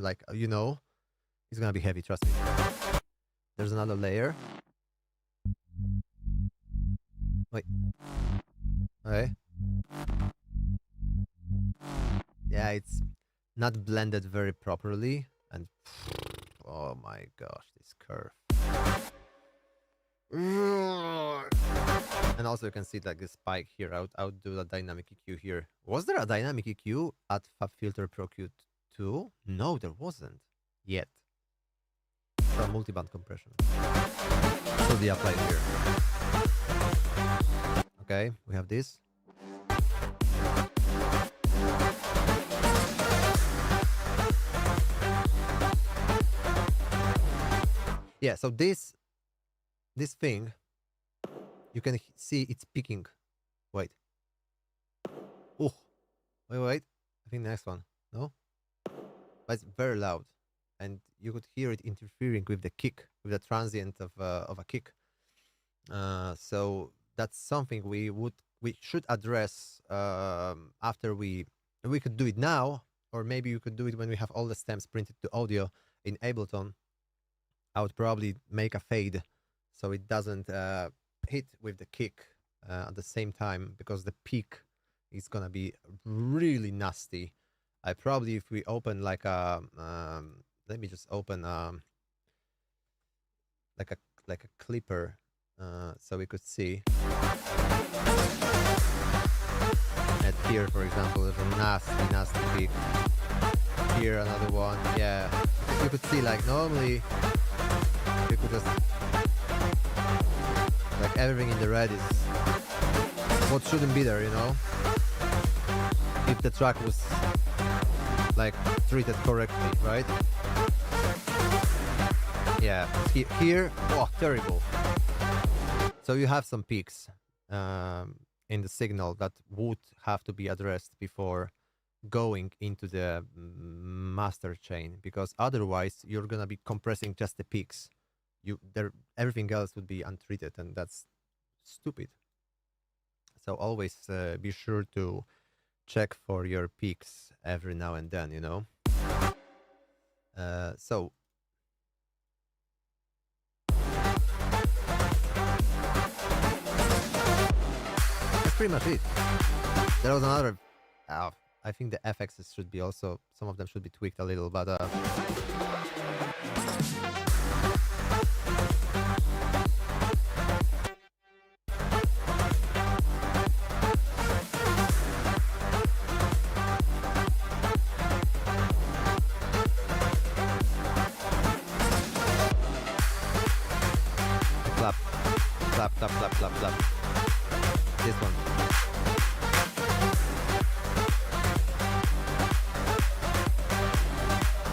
like you know, it's gonna be heavy. Trust me. There's another layer. Wait. Okay. Yeah, it's not blended very properly, and oh my gosh, this curve. And also you can see like the spike here. I would do the dynamic EQ here. Was there a dynamic EQ at FabFilter Pro Q2? No, there wasn't yet. So multiband compression should be applied here. Okay, we have this. Yeah, so this thing, you can see it's peaking. Wait. Oh, wait. I think the next one. No? But it's very loud. And you could hear it interfering with the kick, with the transient of a kick. So that's something we should address after we could do it now, or maybe you could do it when we have all the stems printed to audio in Ableton. I would probably make a fade so it doesn't hit with the kick at the same time, because the peak is gonna be really nasty. I probably, if we open like a let me just open like a clipper so we could see. And here, for example, there's a nasty peak. Here another one. Yeah, you could see like normally you could just like everything in the red is what shouldn't be there, you know, if the track was like treated correctly, right? Yeah, here, oh, terrible. So you have some peaks in the signal that would have to be addressed before going into the master chain, because otherwise you're gonna be compressing just the peaks. Everything else would be untreated, and that's stupid. So always be sure to check for your peaks every now and then, you know. So that's pretty much it. There was another. I think the FXs should be also, some of them should be tweaked a little, but clap, clap, clap, clap, clap, clap. This one.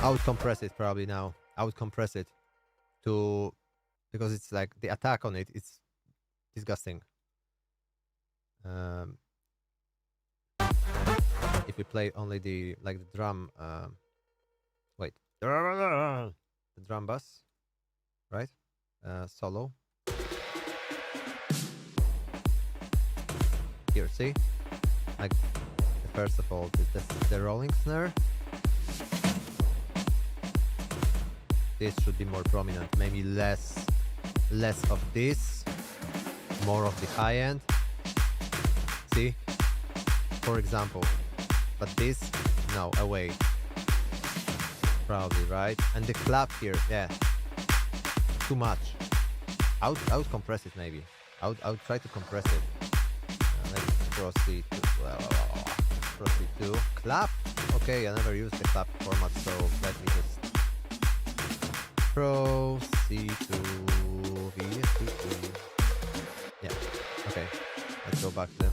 I would compress it probably now. I would compress it to because it's like the attack on it. It's disgusting. If we play only the drum, wait, the drum bass, right? Solo. Here, see, like first of all, the rolling snare. This should be more prominent. Maybe less of this, more of the high end. See, for example. But this, no, away. Probably, right? And the clap here, yeah. Too much. I would compress it maybe. I would try to compress it. Let's proceed to clap. Okay, I never used the clap format, so let me just proceed to VST2. Yeah. Okay. Let's go back to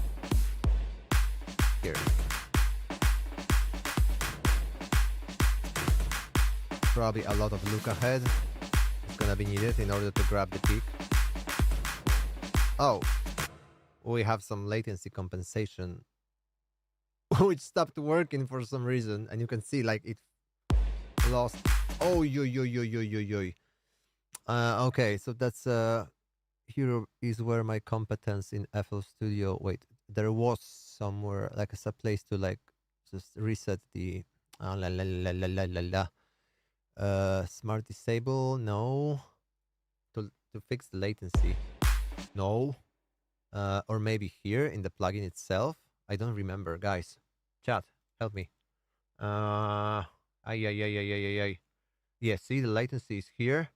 here. Probably a lot of look ahead is gonna be needed in order to grab the peak. Oh, we have some latency compensation which stopped working for some reason, and you can see like it lost. Oh, yo. Okay, so that's here is where my competence in FL Studio. Wait, there was somewhere like a place to like just reset the smart disable. No, to fix the latency. No, or maybe here in the plugin itself. I don't remember, guys. Chat, help me. Ay. Yeah, see the latency is here.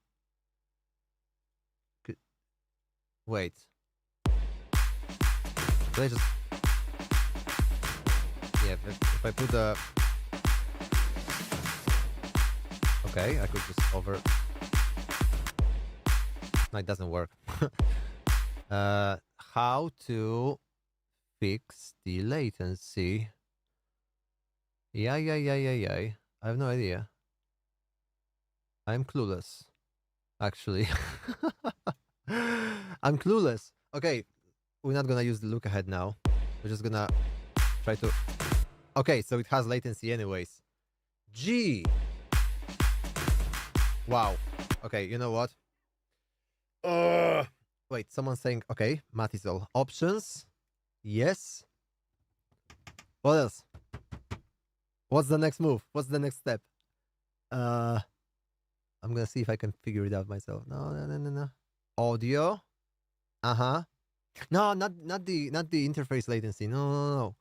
Wait. Let's just. Yeah, if I put the. Okay, I could just over. No, it doesn't work. How to fix the latency? Yeah. I have no idea. I'm clueless, actually. I'm clueless. Okay, we're not gonna use the look ahead now. We're just gonna try to. Okay, so it has latency anyways. G. Wow. Okay, you know what? Wait, someone's saying, okay, Matisol. Options. Yes. What else? What's the next move? What's the next step? I'm gonna see if I can figure it out myself. No. Audio. Uh-huh. No, not the interface latency. No.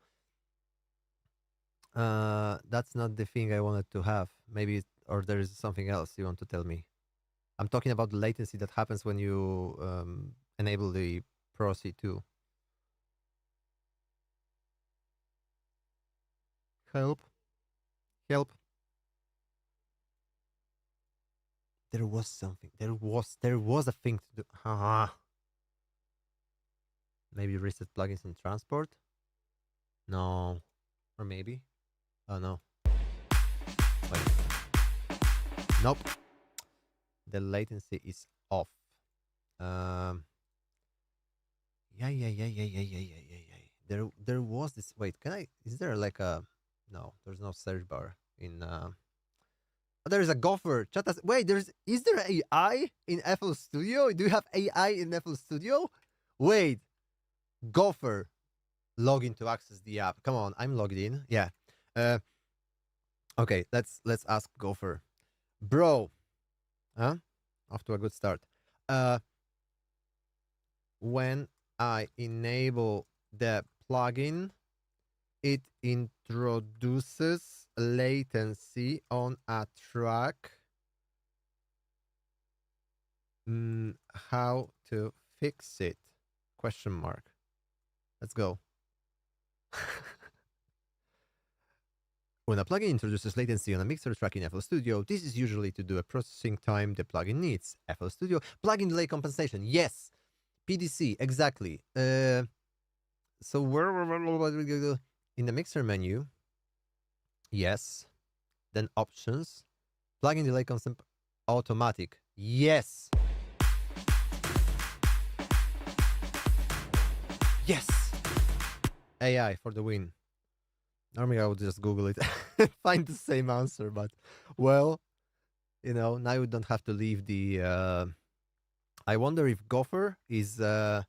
That's not the thing I wanted to have. Maybe or there is something else you want to tell me. I'm talking about the latency that happens when you enable the Pro C2. Help. There was something. There was a thing to do. Maybe reset plugins in transport? No. Or maybe? Oh no. Wait. Nope. The latency is off. Yeah. There was this. Wait, is there like a? No, there's no search bar in. There is a Gopher. Wait, is there AI in FL Studio? Do you have AI in FL Studio? Wait, Gopher, log in to access the app. Come on, I'm logged in. Yeah. Okay, let's ask Gopher, bro. Huh? Off to a good start. When I enable the plugin, it introduces latency on a track. How to fix it? Question mark. Let's go. When a plugin introduces latency on a mixer track in FL Studio, this is usually to do a processing time the plugin needs. FL Studio plugin delay compensation. Yes, PDC exactly. So where in the mixer menu? Yes. Then options, plugin delay constant automatic. Yes. Yes. AI for the win. Normally I would just Google it and find the same answer, but well, now you don't have to leave the. I wonder if Gopher is also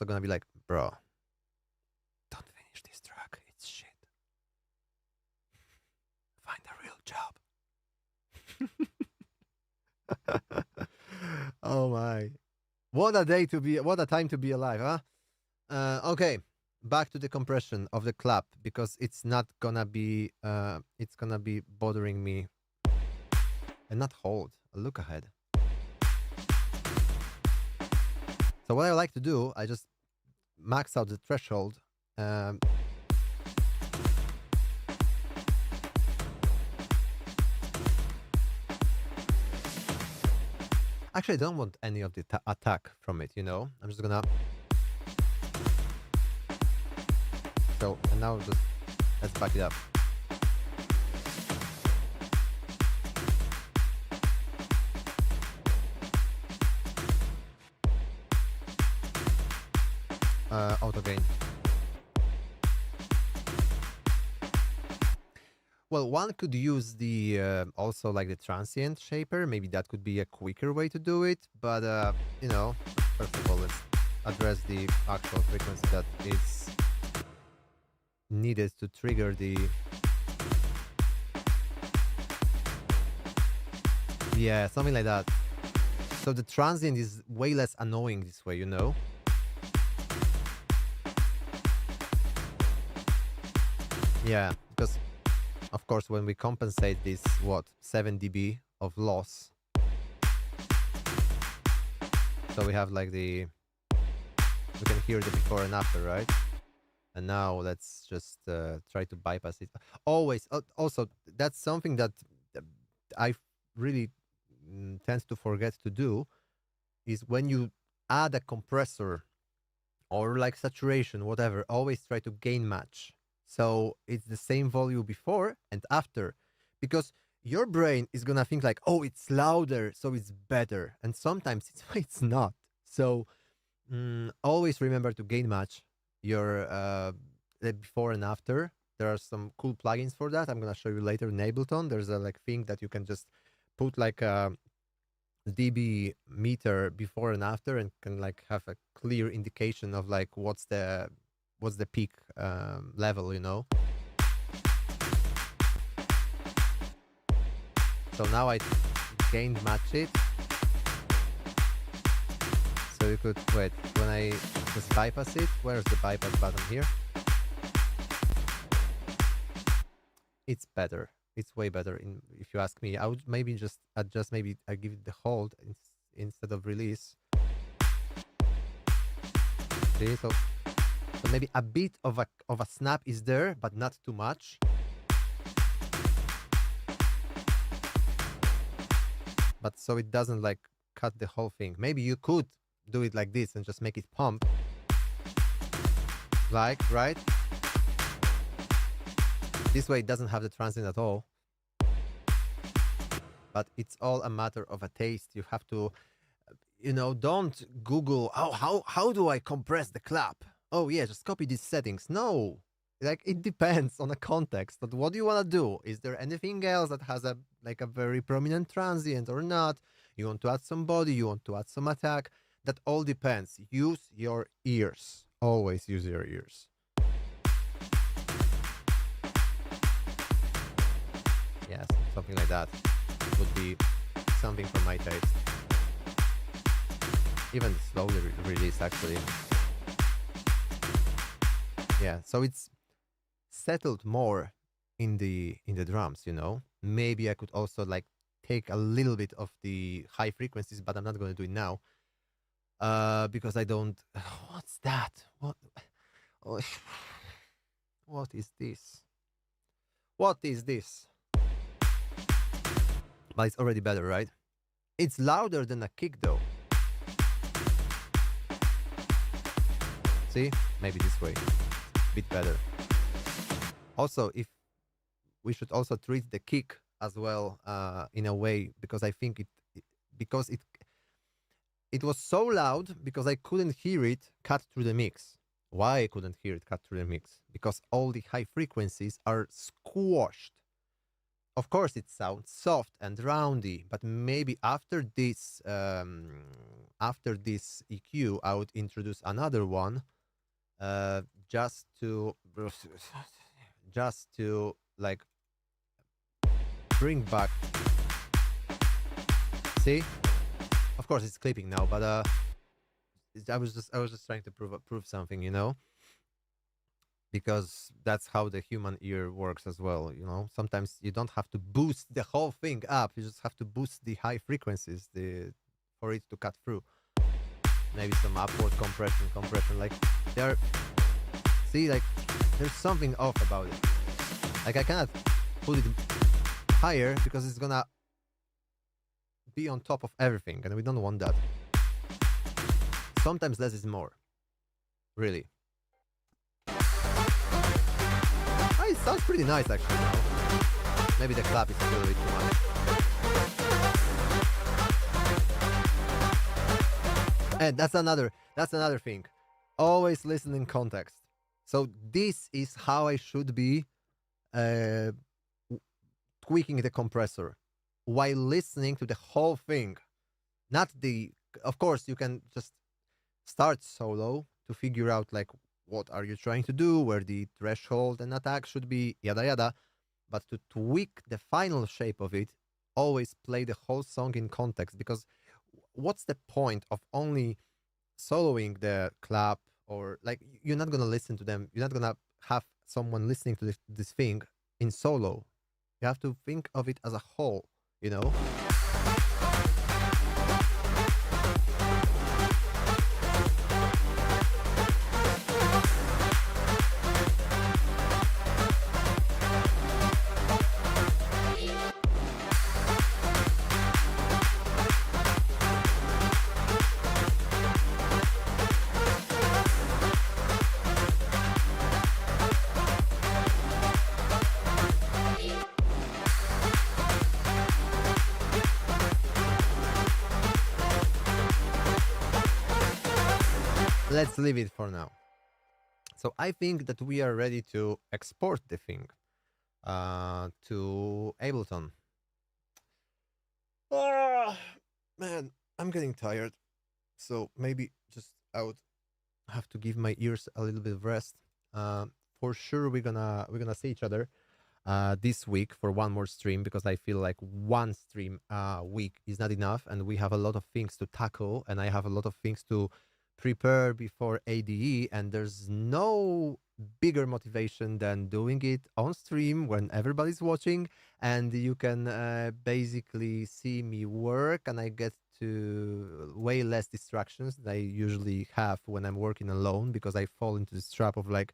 gonna be like, bro, don't finish this track. It's shit. Find a real job. Oh my. What a time to be alive, huh? Okay, back to the compression of the clap because it's not gonna be it's gonna be bothering me. And not hold, look ahead. So what I like to do, I just max out the threshold. Actually, I don't want any of the attack from it, I'm just gonna. So, and now just let's back it up. Auto gain. Well, one could use the also like the transient shaper. Maybe that could be a quicker way to do it. But first of all, let's address the actual frequency that is needed to trigger the. Yeah, something like that. So the transient is way less annoying this way, Yeah, because of course when we compensate this 7 dB of loss, so we have like we can hear the before and after, right? And now let's just try to bypass it. Always, also that's something that I really tend to forget to do, is when you add a compressor or like saturation, whatever, always try to gain match. So it's the same volume before and after, because your brain is gonna think like, oh, it's louder, so it's better, and sometimes it's not. So always remember to gain match your before and after. There are some cool plugins for that. I'm gonna show you later in Ableton. There's a thing that you can just put like a dB meter before and after, and can like have a clear indication of like what's the peak level, So now I gained match it. So you could wait when I just bypass it. Where's the bypass button here? It's better. It's way better. If you ask me, I would maybe just adjust. Maybe I give it the hold instead of release. See, so maybe a bit of a snap is there, but not too much. But so it doesn't like cut the whole thing. Maybe you could do it like this and just make it pump. Like, right? This way it doesn't have the transient at all. But it's all a matter of a taste. You have to, don't Google, how do I compress the clap? Oh yeah, just copy these settings. No, like it depends on the context. But what do you want to do? Is there anything else that has a very prominent transient or not? You want to add some body, you want to add some attack. That all depends. Use your ears. Always use your ears. Yes, something like that would be something from my taste. Even slowly released, actually. Yeah, so it's settled more in the drums, Maybe I could also like take a little bit of the high frequencies, but I'm not going to do it now. Because I don't. What's that? What? Oh, what is this? What is this? But it's already better, right? It's louder than a kick, though. See, maybe this way, bit better. Also, if we should also treat the kick as well in a way, because I think because it was so loud because I couldn't hear it cut through the mix. Why I couldn't hear it cut through the mix? Because all the high frequencies are squashed. Of course, it sounds soft and roundy, but maybe after this EQ, I would introduce another one, just to like bring back. See, of course it's clipping now, but I was just trying to prove something, you know, because that's how the human ear works as well. You know, sometimes you don't have to boost the whole thing up; you just have to boost the high frequencies for it to cut through. Maybe some upward compression. Like there, see, like there's something off about it. Like I cannot put it higher because it's gonna be on top of everything, and we don't want that. Sometimes less is more. Really. Oh, it sounds pretty nice actually now. Maybe the clap is a little bit too much. And that's another thing. Always listen in context. So this is how I should be tweaking the compressor while listening to the whole thing. Not the, of course, you can just start solo to figure out like what are you trying to do, where the threshold and attack should be, yada yada. But to tweak the final shape of it, always play the whole song in context, because what's the point of only soloing the clap, or like you're not gonna listen to them, you're not gonna have someone listening to this thing in solo. You have to think of it as a whole, you know. Let's leave it for now. So I think that we are ready to export the thing to Ableton. Oh, man, I'm getting tired. So maybe just I would have to give my ears a little bit of rest. For sure, we're gonna see each other this week for one more stream, because I feel like one stream week is not enough, and we have a lot of things to tackle, and I have a lot of things to prepare before ADE, and there's no bigger motivation than doing it on stream when everybody's watching, and you can basically see me work, and I get to way less distractions than I usually have when I'm working alone, because I fall into this trap of like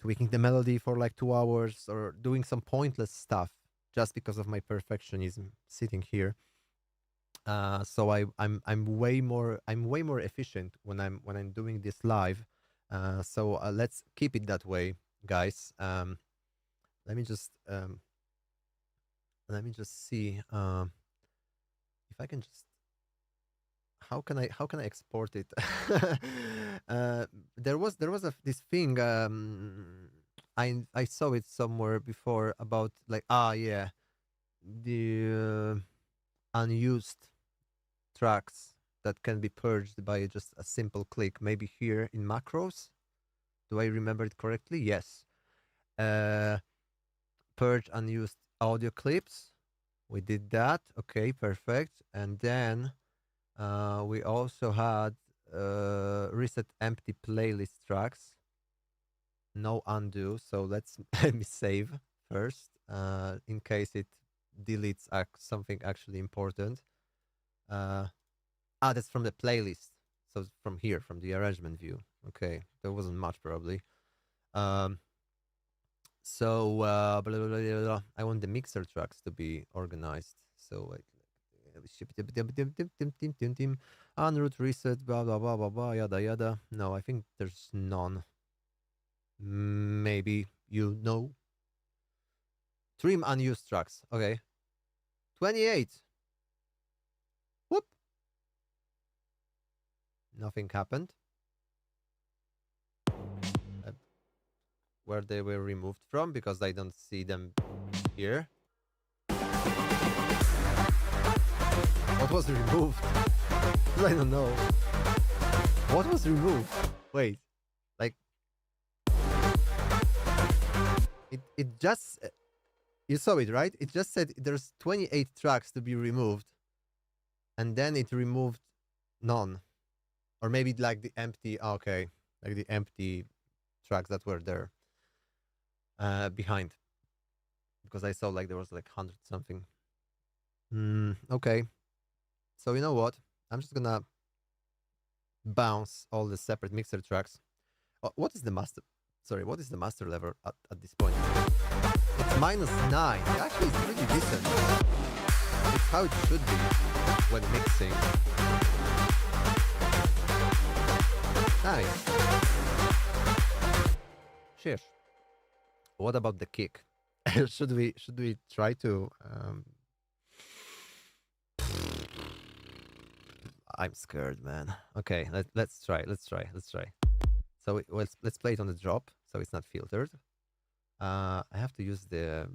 tweaking the melody for like 2 hours or doing some pointless stuff just because of my perfectionism sitting here. So I'm way more efficient when I'm doing this live. So let's keep it that way, guys. Let me just see if I can just, how can I export it? There was this thing, I saw it somewhere before about like, yeah, the unused tracks that can be purged by just a simple click, maybe here in macros. Do I remember it correctly? Yes. Purge unused audio clips. We did that. Okay, perfect. And then we also had reset empty playlist tracks. No undo. So let's let me save first in case it deletes something actually important. That's from the playlist. So from here, from the arrangement view. Okay, there wasn't much probably. So blah, blah, blah, blah, blah. I want the mixer tracks to be organized. So Unroot reset, blah blah blah blah blah, yada yada. No, I think there's none. Maybe you know. Trim unused tracks. Okay. 28. Whoop. Nothing happened. Where they were removed from, because I don't see them here. What was removed? I don't know. What was removed? Wait. Like... It just... You saw it, right? It just said there's 28 tracks to be removed. And then it removed none. Or maybe like the empty... Okay. Like the empty tracks that were there. Behind. Because I saw like there was like 100 something. Okay. So you know what? I'm just gonna bounce all the separate mixer tracks. What is the master? Sorry, what is the master level at this point? It's -9. Actually, it's pretty decent. It's how it should be when mixing. Nice. Cheers. What about the kick? should we try to? I'm scared, man. Okay, let's try. So let's play it on the drop, so it's not filtered. I have to use the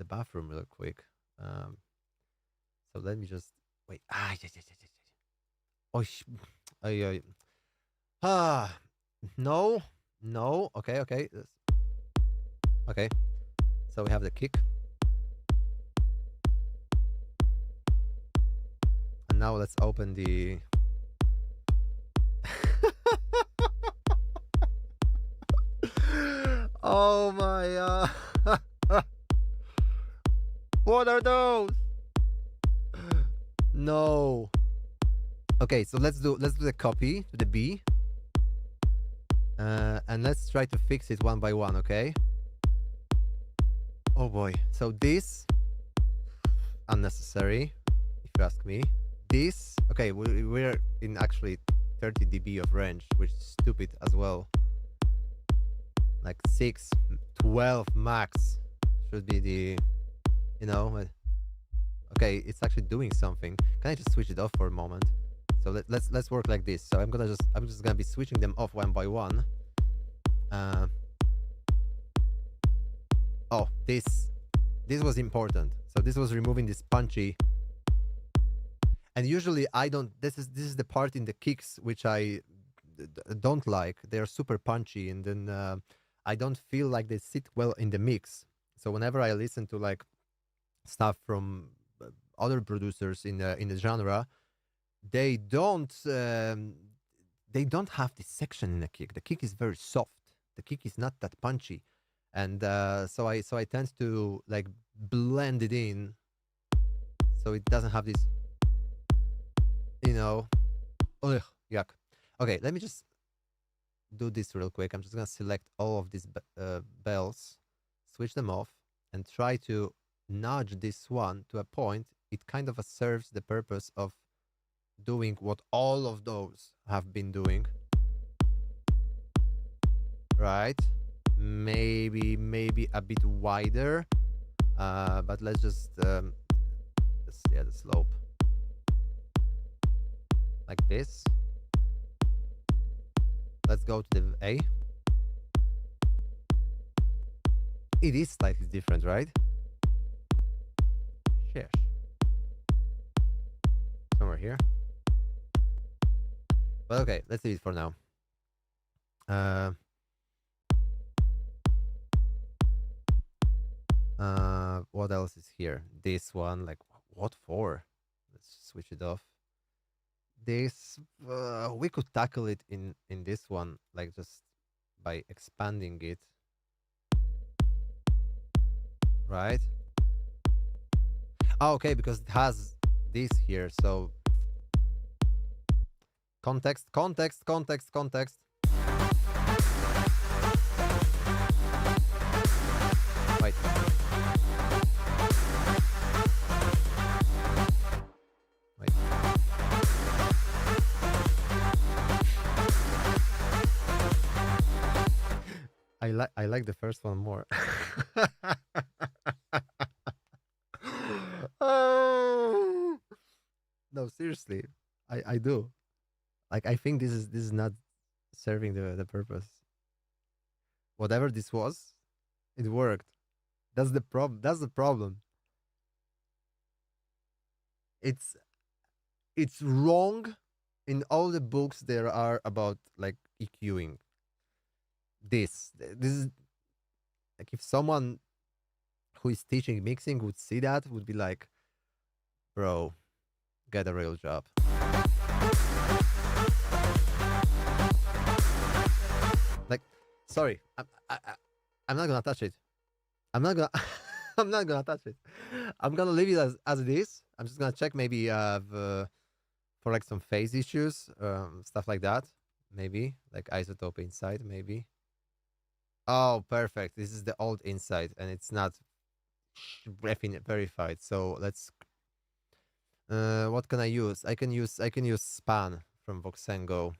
bathroom real quick. So let me just wait. Oh, no. Okay. Okay. So we have the kick. And now let's open the... Oh my... What are those? No. Okay, so let's do the copy to the B. And let's try to fix it one by one, okay? Oh boy. So this... unnecessary, if you ask me. This... Okay, we're in actually 30 dB of range, which is stupid as well. Like 6, 12 max should be the... You know... Okay, it's actually doing something. Can I just switch it off for a moment? So let's work like this. So I'm just gonna be switching them off one by one. Oh, this was important. So this was removing this punchy. And usually I don't. This is the part in the kicks which I don't like. They are super punchy, and then I don't feel like they sit well in the mix. So whenever I listen to like stuff from other producers in the genre, they don't have this section in the kick. The kick is very soft. The kick is not that punchy, and so I tend to like blend it in, so it doesn't have this, you know. Ugh, yuck. Okay, let me just do this real quick. I'm just gonna select all of these bells, switch them off, and try to nudge this one to a point. It kind of serves the purpose of doing what all of those have been doing. Right? Maybe a bit wider. But let's just the slope. Like this. Let's go to the A. It is slightly different, right? Sheesh. Somewhere here. But okay, let's leave it for now. What else is here? This one, like, what for? Let's switch it off. This, we could tackle it in this one, like just by expanding it. Right? Oh, okay, because it has this here, so context. Wait. I like the first one more. Oh no, seriously, I do. Like I think this is not serving the purpose. Whatever this was, it worked. That's the problem. That's the problem. It's it's wrong in all the books there are about like EQing. This is like if someone who is teaching mixing would see that would be like, bro, get a real job. Like, sorry, I'm not gonna touch it. I'm not gonna I'm not gonna touch it. I'm gonna leave it as it is. I'm just gonna check maybe for like some phase issues, stuff like that. Maybe like isotope inside, maybe. Oh, perfect. This is the old inside, and it's not verified. So let's. What can I use? I can use span from Voxengo.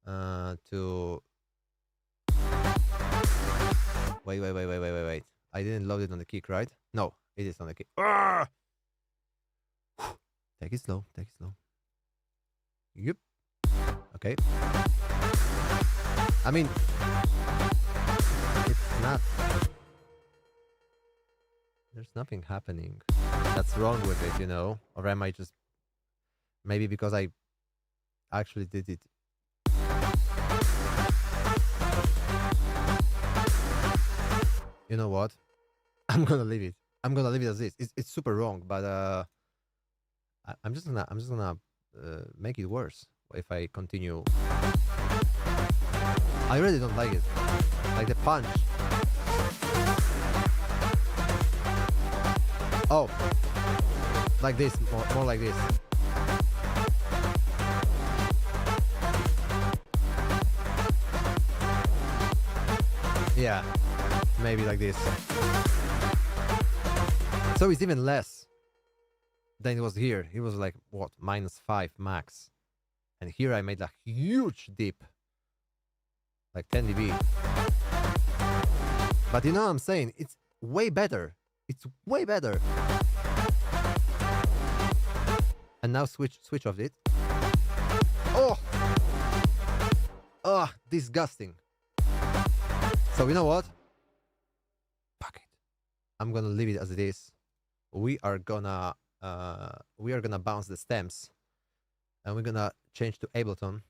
To wait. I didn't load it on the kick, right? No, it is on the kick. Ah! Take it slow. Take it slow. Yep. Okay. I mean, it's not. There's nothing happening that's wrong with it, you know? Or am I just. Maybe because I actually did it. You know what? I'm gonna leave it. I'm gonna leave it as is. It's super wrong, but I'm just gonna make it worse if I continue. I really don't like it. Like the punch. Oh, like this, more like this. Yeah, maybe like this. So it's even less than it was here. It was like, what, -5 max. And here I made a huge dip. Like 10 dB. But you know what I'm saying? It's way better. It's way better. And now switch off it. Oh! Oh, disgusting. So you know what? Fuck it. I'm gonna leave it as it is. We are gonna bounce the stems, and we're gonna change to Ableton.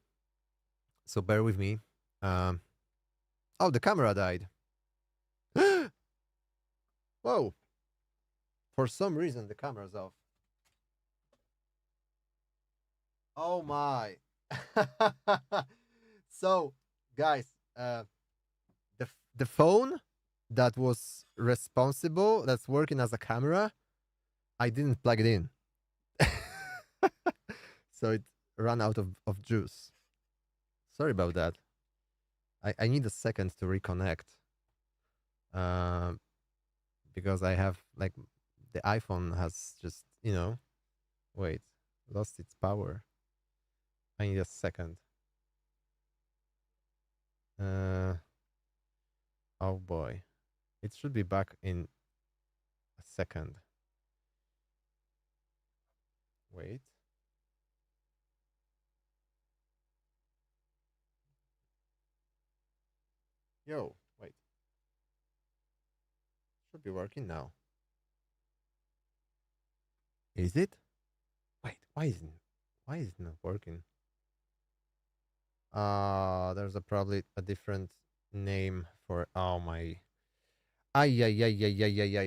So bear with me. Oh, the camera died. Whoa! For some reason, the camera's off. Oh my! So, guys, the phone that was responsible, that's working as a camera, I didn't plug it in. So it ran out of juice. Sorry about that. I need a second to reconnect. Because I have, like, the iPhone has just, you know, wait, lost its power. I need a second. Oh boy. It should be back in a second. Wait. Yo, wait. Should be working now. Is it? Wait, why is it not working? There's probably a different name for, oh my. Ay.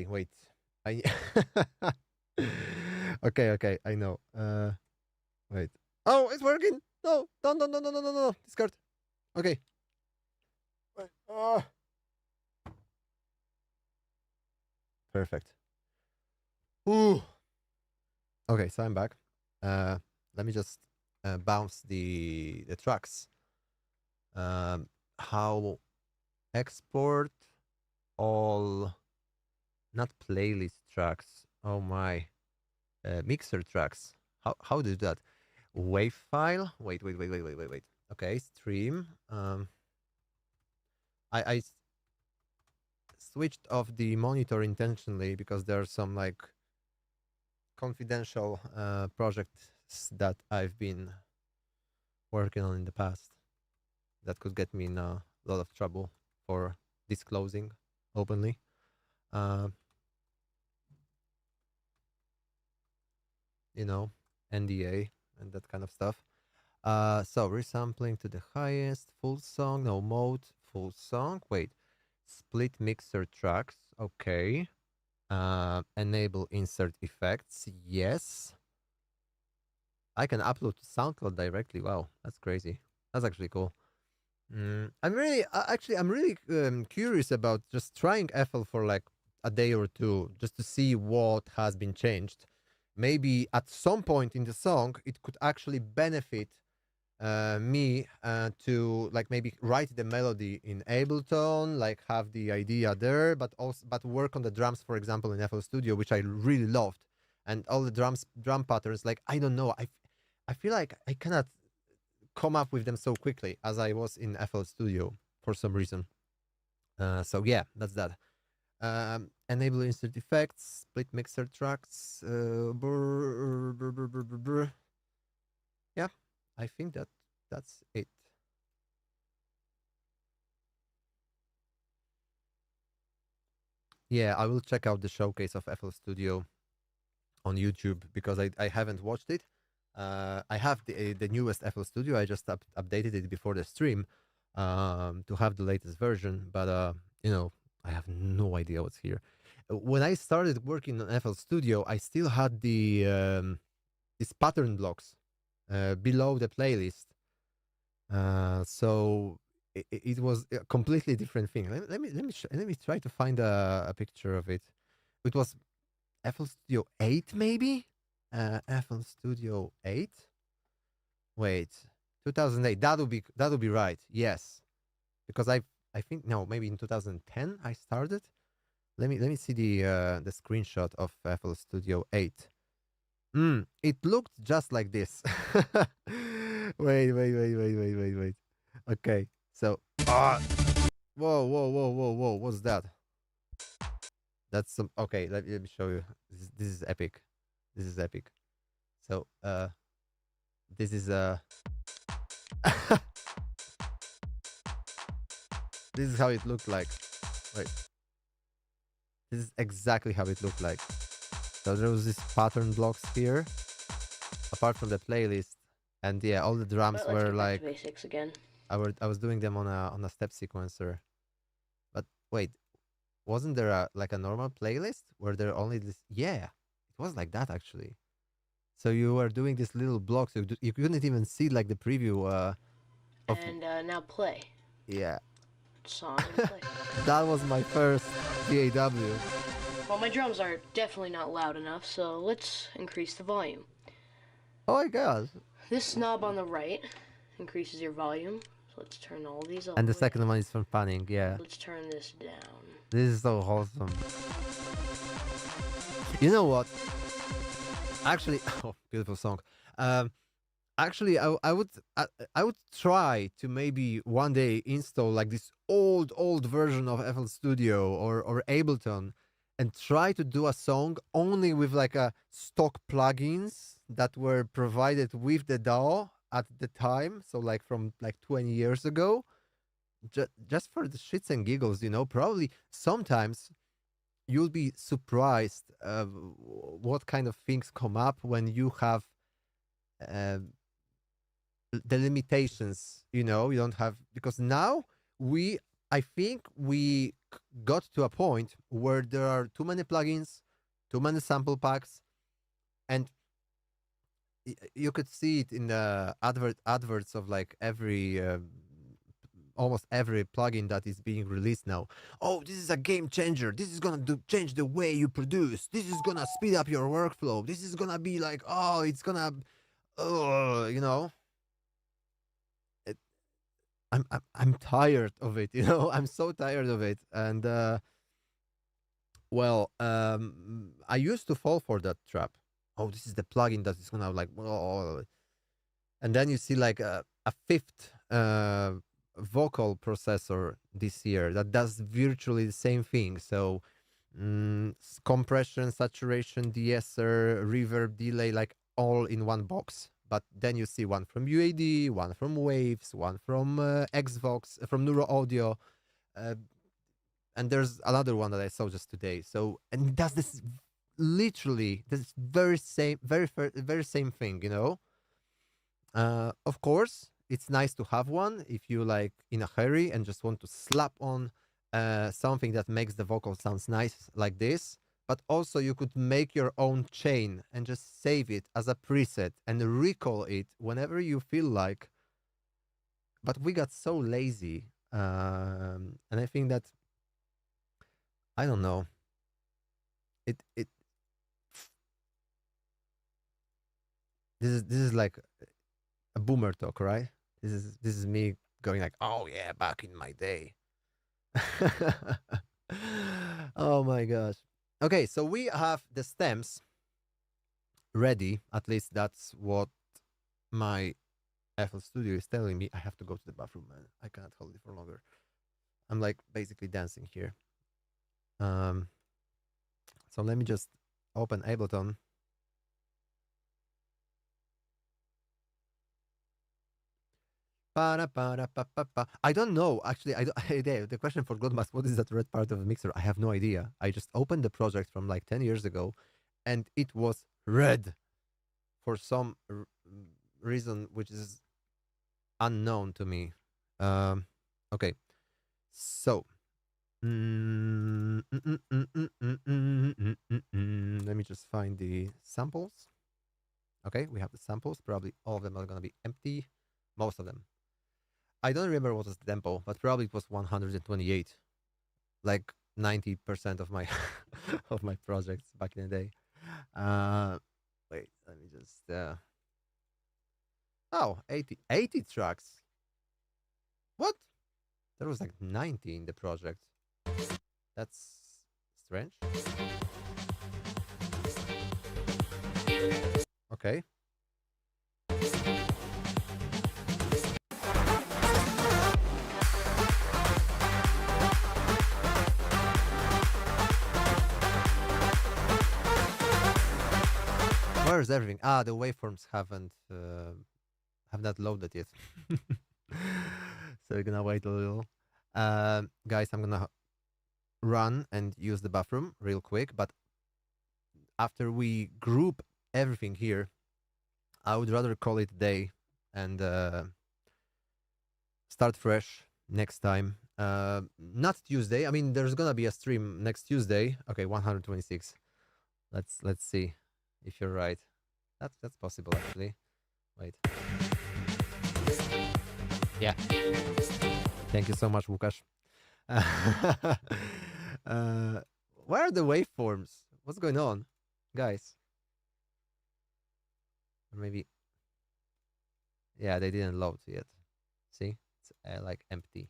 Wait. I Okay, I know. Wait. Oh, it's working. No. Discard. Okay. Wait. Perfect. Ooh. Okay, so I'm back. Let me just bounce the tracks. How export all, not playlist tracks. Oh my, mixer tracks. How do that? Wave file. Wait. Okay, stream. I switched off the monitor intentionally because there are some like confidential projects that I've been working on in the past that could get me in a lot of trouble for disclosing openly. Uh, you know, NDA and that kind of stuff. So resampling to the highest, full song, no mode, full song. Wait, split mixer tracks. Okay. Enable insert effects. Yes. I can upload to SoundCloud directly. Wow, that's crazy. That's actually cool. I'm really, actually, I'm really curious about just trying FL for like a day or two, just to see what has been changed. Maybe at some point in the song, it could actually benefit me to like maybe write the melody in Ableton, like have the idea there, but also work on the drums, for example, in FL Studio, which I really loved, and all the drum patterns. Like I don't know, I feel like I cannot come up with them so quickly as I was in FL Studio for some reason. So yeah, that's that. Enable insert effects, split mixer tracks. Yeah, I think that's it. Yeah, I will check out the showcase of FL Studio on YouTube because I haven't watched it. I have the newest FL Studio. I just updated it before the stream to have the latest version, but you know, I have no idea what's here. When I started working on FL Studio, I still had these pattern blocks below the playlist. So it was a completely different thing. Let me try to find a picture of it. It was FL Studio 8 maybe? FL Studio 8? Wait, 2008. That'll be right. Yes. Because I think no, maybe in 2010 I started. Let me see the screenshot of FL Studio 8. It looked just like this. Wait. Okay. So, whoa. What's that? That's some. Okay, let me show you. This is epic. This is epic. So, this is this is how it looked like. Wait, this is exactly how it looked like. So there was this pattern blocks here, apart from the playlist, and yeah, all the drums Well, let's were get back like to basics again. I was doing them on a step sequencer. But wait, wasn't there like a normal playlist where there only this? Yeah, it was like that actually. So you were doing these little blocks. You couldn't even see like the preview. Of And now play. yeah, Song and play. that was my first DAW. Well, my drums are definitely not loud enough, so let's increase the volume. Oh my god! This knob on the right increases your volume. So let's turn all these up. And the second one is from panning. Yeah, Let's turn this down. this is so awesome. You know what? Actually, oh, beautiful song. Actually, I would try to maybe one day install like this old version of FL Studio or Ableton, and try to do a song only with like a stock plugins that were provided with the DAW at the time. So like from like 20 years ago, just for the shits and giggles, you know. Probably sometimes you'll be surprised what kind of things come up when you have uh, the limitations, you know. You don't have, because now I think we got to a point where there are too many plugins, too many sample packs, and you could see it in the adverts of like every almost every plugin that is being released now. Oh, this is a game changer. This is gonna change the way you produce. This is gonna speed up your workflow. This is gonna be like, oh, it's gonna, you know. I'm tired of it. You know, I'm so tired of it. And well, I used to fall for that trap. Oh, this is the plugin that is gonna like, oh. And then you see like a fifth vocal processor this year that does virtually the same thing. So compression, saturation, de-esser, reverb, delay, like all in one box. But then you see one from UAD, one from Waves, one from Xvox, from Neuro Audio, and there's another one that I saw just today. So, and it does this literally this very same, very same thing, you know. Of course, it's nice to have one if you like in a hurry and just want to slap on something that makes the vocal sounds nice like this. But also you could make your own chain and just save it as a preset and recall it whenever you feel like. But we got so lazy, and I think that I don't know. It this is like a boomer talk, right? This is me going like, oh yeah, back in my day. Oh my gosh. Okay, so we have the stems ready. At least that's what my FL Studio is telling me. I have to go to the bathroom, man. I cannot hold it for longer. I'm like basically dancing here. So let me just open Ableton. I don't know. Actually, I don't, the question for Godmas, what is that red part of the mixer? I have no idea. I just opened the project from like 10 years ago and it was red for some reason which is unknown to me. Okay. So, let me just find the samples. Okay, we have the samples. Probably all of them are going to be empty. Most of them. I don't remember what was the tempo, but probably it was 128. Like 90% of my of my projects back in the day. Wait, let me just oh, 80 tracks. What? There was like 90 in the project. That's strange. Okay. Where's everything? Ah, the waveforms have not loaded yet. So we're gonna wait a little. Guys, I'm gonna run and use the bathroom real quick, but after we group everything here, I would rather call it a day and start fresh next time. Not Tuesday. I mean, there's gonna be a stream next Tuesday. Okay, 126. Let's see if you're right. That's possible actually. Wait. Yeah. Thank you so much, Łukasz. Where are the waveforms? What's going on, guys? Or maybe. Yeah, they didn't load yet. See, it's like empty.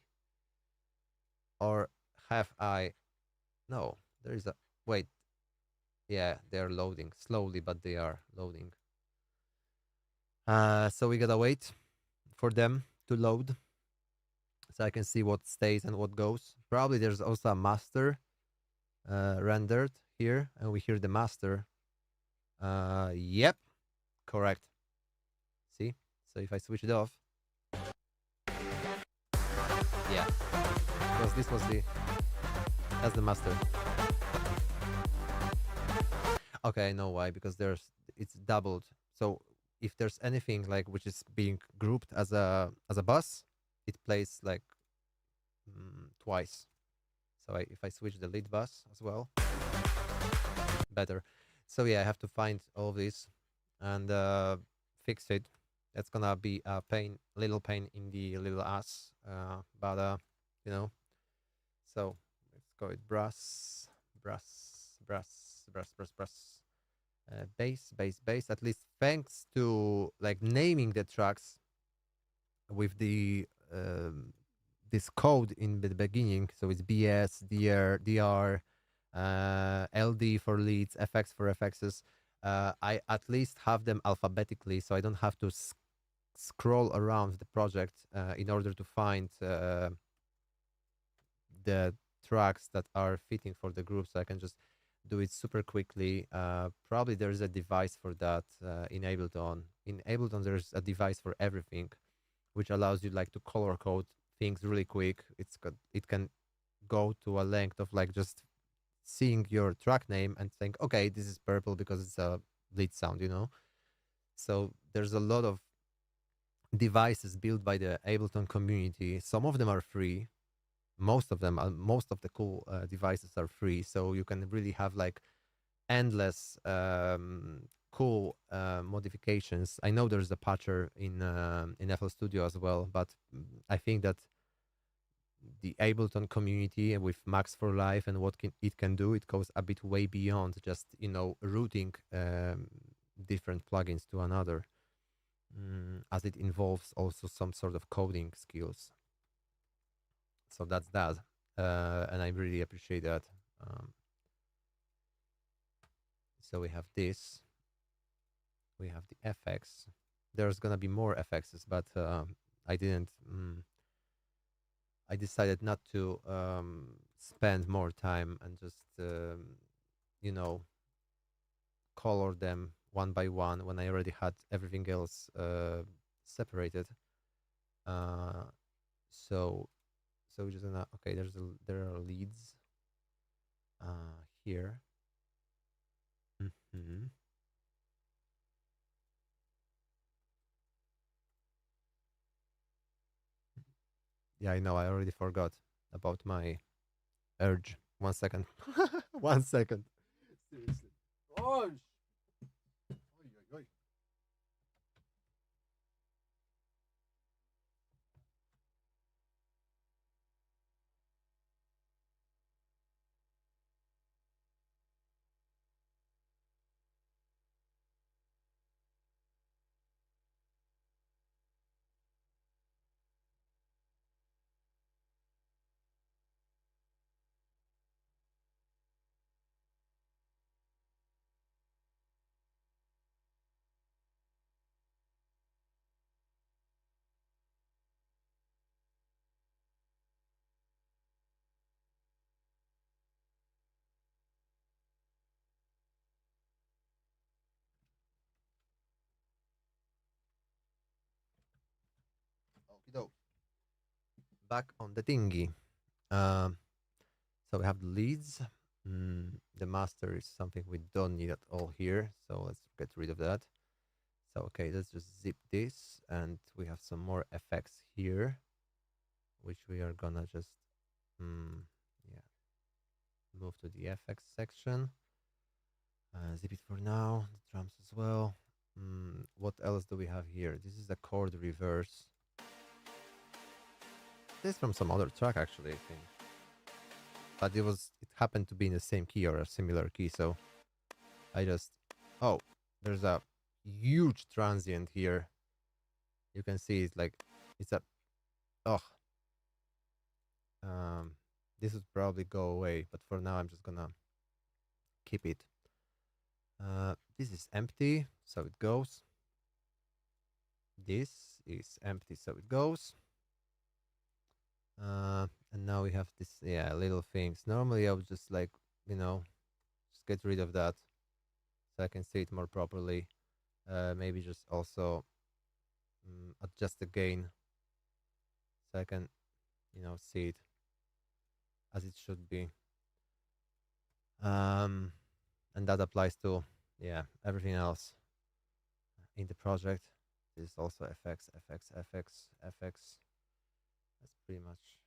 Or have I? No, there is a. Wait. Yeah, they're loading slowly, but they are loading. So we gotta wait for them to load, so I can see what stays and what goes. Probably there's also a master rendered here, and we hear the master. Yep, correct. See, so if I switch it off, yeah, because this was that's the master. Okay, I know why, because it's doubled. So if there's anything like which is being grouped as a bus, it plays like twice. So if I switch the lead bus as well, better. So yeah, I have to find all of this and fix it. That's gonna be a little pain in the little ass, but you know. So let's go with brass, bass. At least thanks to like naming the tracks with the this code in the beginning. So it's BS, DR, LD for leads, FX for FXs. I at least have them alphabetically, so I don't have to scroll around the project in order to find the tracks that are fitting for the group, so I can just do it super quickly. Probably there's a device for that in Ableton. In Ableton, there's a device for everything, which allows you like to color code things really quick. It can go to a length of like just seeing your track name and think, okay, this is purple because it's a lead sound, you know. So there's a lot of devices built by the Ableton community. Some of them are free. Most of them, most of the cool devices are free. So you can really have like endless cool modifications. I know there's a patcher in FL Studio as well, but I think that the Ableton community and with Max for Life and what it can do, it goes a bit way beyond just, you know, routing different plugins to another, as it involves also some sort of coding skills. So that's that, and I really appreciate that. So we have this, we have the FX. There's gonna be more FXs, but I didn't. I decided not to spend more time and just you know, color them one by one when I already had everything else separated. So we're just gonna, okay, there are leads here. Yeah, I know, I already forgot about my urge. 1 second. 1 second. Seriously. Oh, oi, oi, oi. Okey-doke. Back on the thingy. Um, so we have the leads. The master is something we don't need at all here, so let's get rid of that. So okay, let's just zip this, and we have some more effects here, which we are gonna just yeah, move to the FX section. Zip it for now. The drums as well. What else do we have here? This is the chord reverse. This is from some other track actually, I think. But it happened to be in the same key or a similar key, so I just, oh, there's a huge transient here. You can see it's like, it's a, oh, this would probably go away, but for now I'm just gonna keep it. This is empty, so it goes. This is empty, so it goes. And now we have this, yeah, little things. Normally I would just like, you know, just get rid of that so I can see it more properly. Maybe just also adjust the gain so I can, you know, see it as it should be. And that applies to, yeah, everything else in the project. This is also FX, FX, FX, FX. That's pretty much.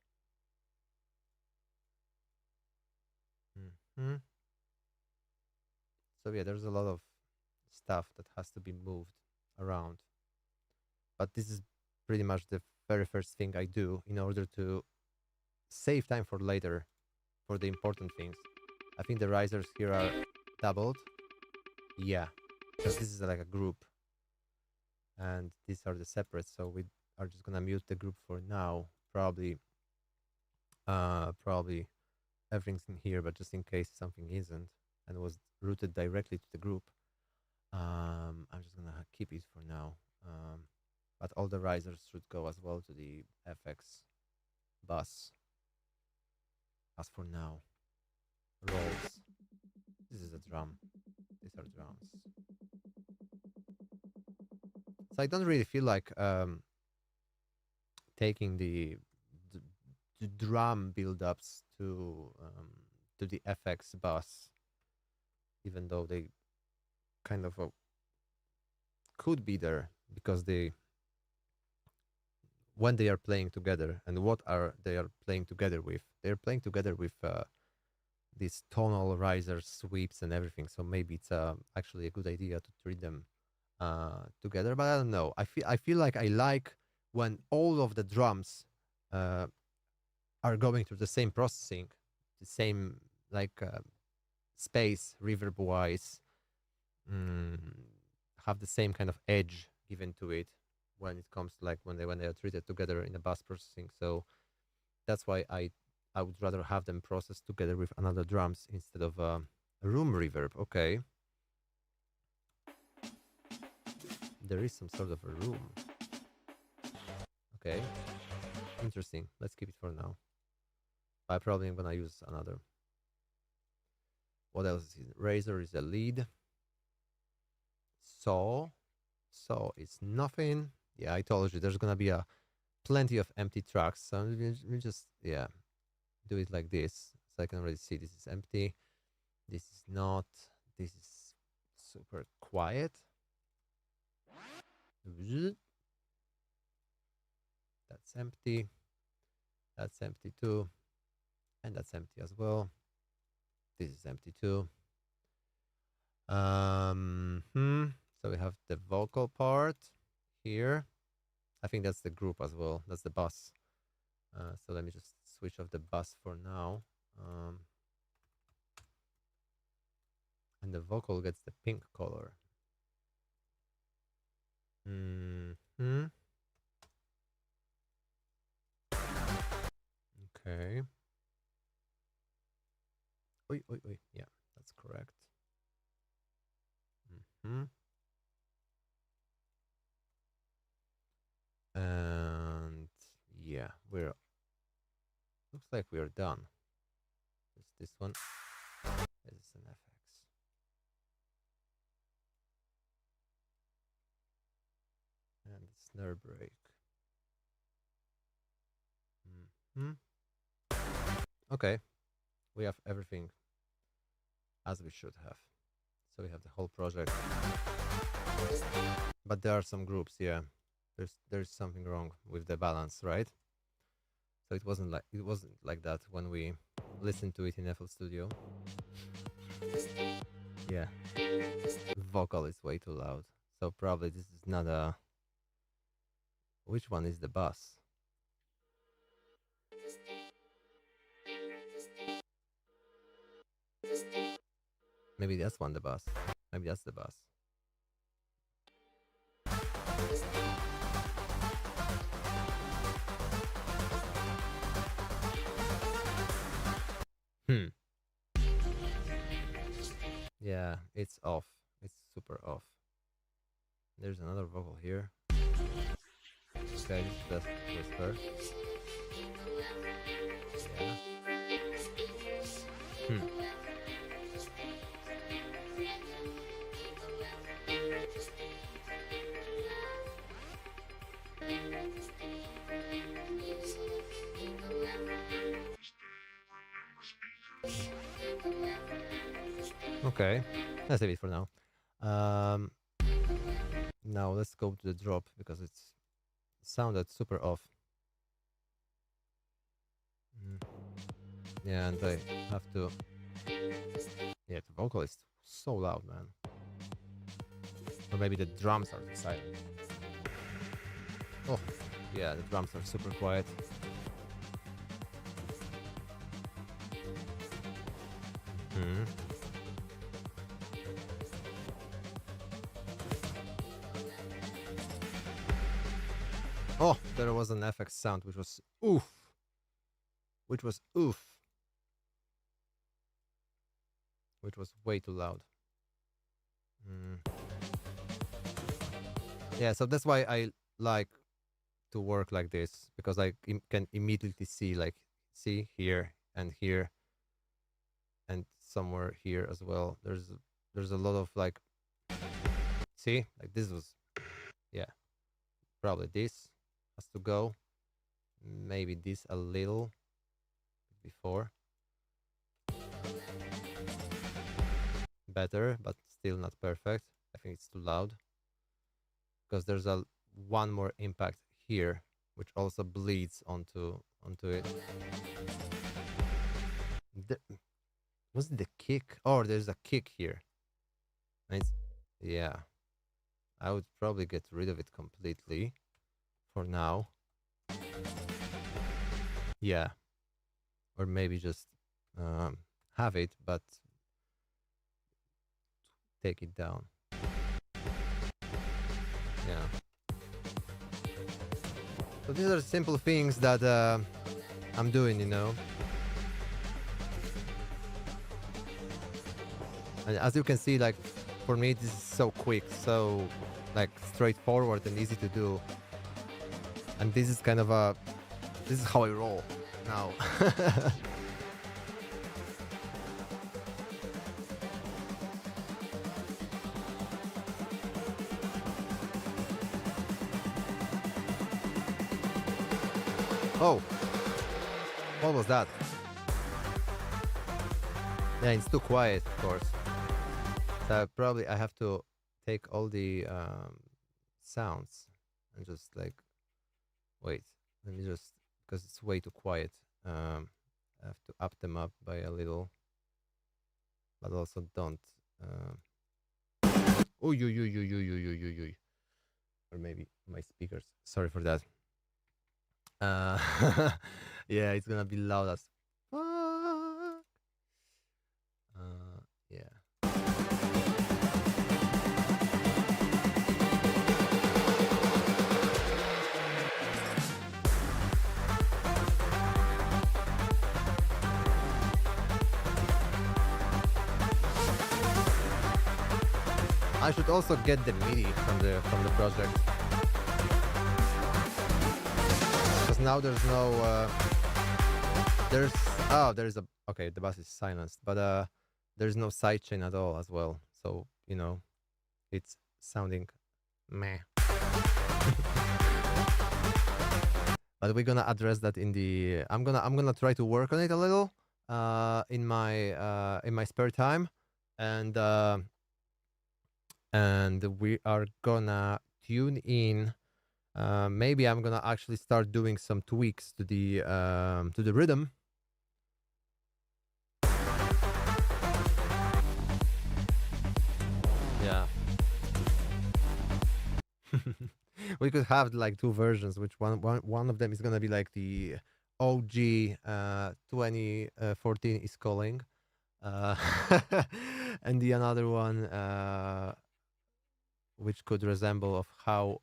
So yeah, there's a lot of stuff that has to be moved around. But this is pretty much the very first thing I do in order to save time for later for the important things. I think the risers here are doubled. Yeah, because this is like a group. And these are the separates, so we are just gonna mute the group for now. Probably everything's in here, but just in case something isn't and was routed directly to the group, I'm just gonna keep it for now. but all the risers should go as well to the FX bus. As for now, rolls. This is a drum. These are drums. So I don't really feel like taking the drum build-ups to the FX bus, even though they kind of could be there, because when they are playing together, and what are they are playing together with? They're playing together with these tonal risers, sweeps, and everything. So maybe it's actually a good idea to treat them together. But I don't know. I feel like I like when all of the drums are going through the same processing, the same like space, reverb wise, have the same kind of edge given to it when it comes to like when they are treated together in the bus processing. So that's why I would rather have them processed together with another drums instead of room reverb. Okay. There is some sort of a room. Okay. Interesting. Let's keep it for now. I probably am gonna use another. What else is it? Razor is a lead. Saw is nothing. Yeah, I told you there's gonna be plenty of empty tracks. So we just do it like this, so I can already see this is empty. This is not. This is super quiet. That's empty. That's empty too. And that's empty as well. This is empty too. So we have the vocal part here. I think that's the group as well. That's the bus. So let me just switch off the bus for now. And the vocal gets the pink color. Okay. Oi. Yeah, that's correct. And yeah, looks like we're done. It's this one. This is an FX. And snare break. Okay, we have everything as we should have. So we have the whole project, but there are some groups. Yeah, there's something wrong with the balance, right? So it wasn't like that when we listened to it in FL Studio. Yeah, vocal is way too loud. So probably this is not a. Which one is the bass? Maybe that's one the bass. Maybe that's the bass. Yeah, it's off. It's super off. There's another vocal here. Okay, this is the whisper. Yeah. Okay, let's leave it for now. Now let's go to the drop because it sounded super off. Yeah, and I have to. Yeah, the vocal is so loud, man. Or maybe the drums are silent. Oh, yeah, the drums are super quiet. Oh, there was an FX sound which was oof. Which was way too loud. Yeah, so that's why I like to work like this because I can immediately see, like, see here and here and somewhere here as well. There's a lot of like, see, like this was, yeah, probably this has to go. Maybe this a little before. Better, but still not perfect. I think it's too loud because there's a one more impact here, which also bleeds onto it. The, was it the kick? Oh, there's a kick here. And it's, yeah, I would probably get rid of it completely for now. Yeah, or maybe just have it, but take it down. Yeah. So these are simple things that I'm doing, you know. And as you can see, like, for me, this is so quick, so like straightforward and easy to do. And this is kind of a, this is how I roll now. Oh, what was that? Yeah, it's too quiet, of course. So probably I have to take all the sounds and just like, wait, let me just, because it's way too quiet. I have to up them up by a little, but also don't. Oh, you, or maybe my speakers. Sorry for that. Yeah, it's gonna be loud as fuck. Yeah. I should also get the MIDI from the project. Because now there's no there's a, okay, the bass is silenced, but there's no sidechain at all as well. So, you know, it's sounding meh. But we're gonna address that in the I'm gonna try to work on it a little in my spare time, and we are gonna tune in. Maybe I'm gonna actually start doing some tweaks to the rhythm. Yeah. We could have like two versions, which one of them is gonna be like the OG 2014 is calling, uh, and the another one which could resemble of how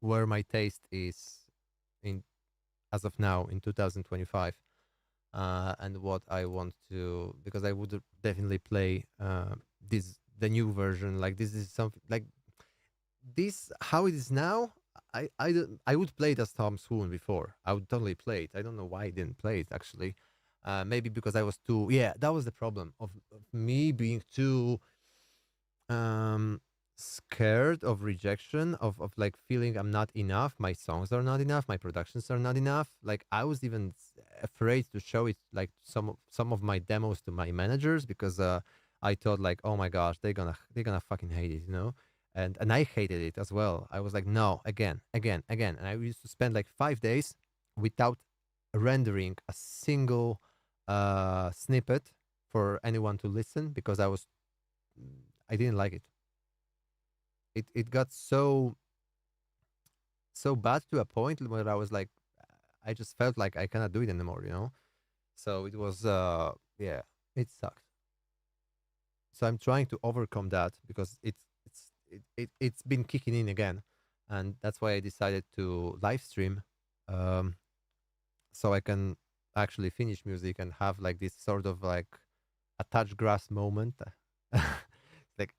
where my taste is in as of now in 2025, and what I want to, because I would definitely play the new version. Like, this is something like this how it is now. I would play it as Tom Swoon before. I would totally play it. I don't know why I didn't play it actually. Maybe because I was too, yeah, that was the problem of me being too scared of rejection, of like feeling I'm not enough, my songs are not enough, my productions are not enough. Like, I was even afraid to show it, like some of my demos to my managers, because I thought like, oh my gosh, they're gonna fucking hate it, you know. And I hated it as well. I was like, no, again, and I used to spend like 5 days without rendering a single snippet for anyone to listen, because I didn't like it. It got so bad to a point where I was like, I just felt like I cannot do it anymore, you know. So it was yeah, it sucked. So I'm trying to overcome that, because it's been kicking in again, and that's why I decided to live stream, so I can actually finish music and have like this sort of like a touch grass moment. Like,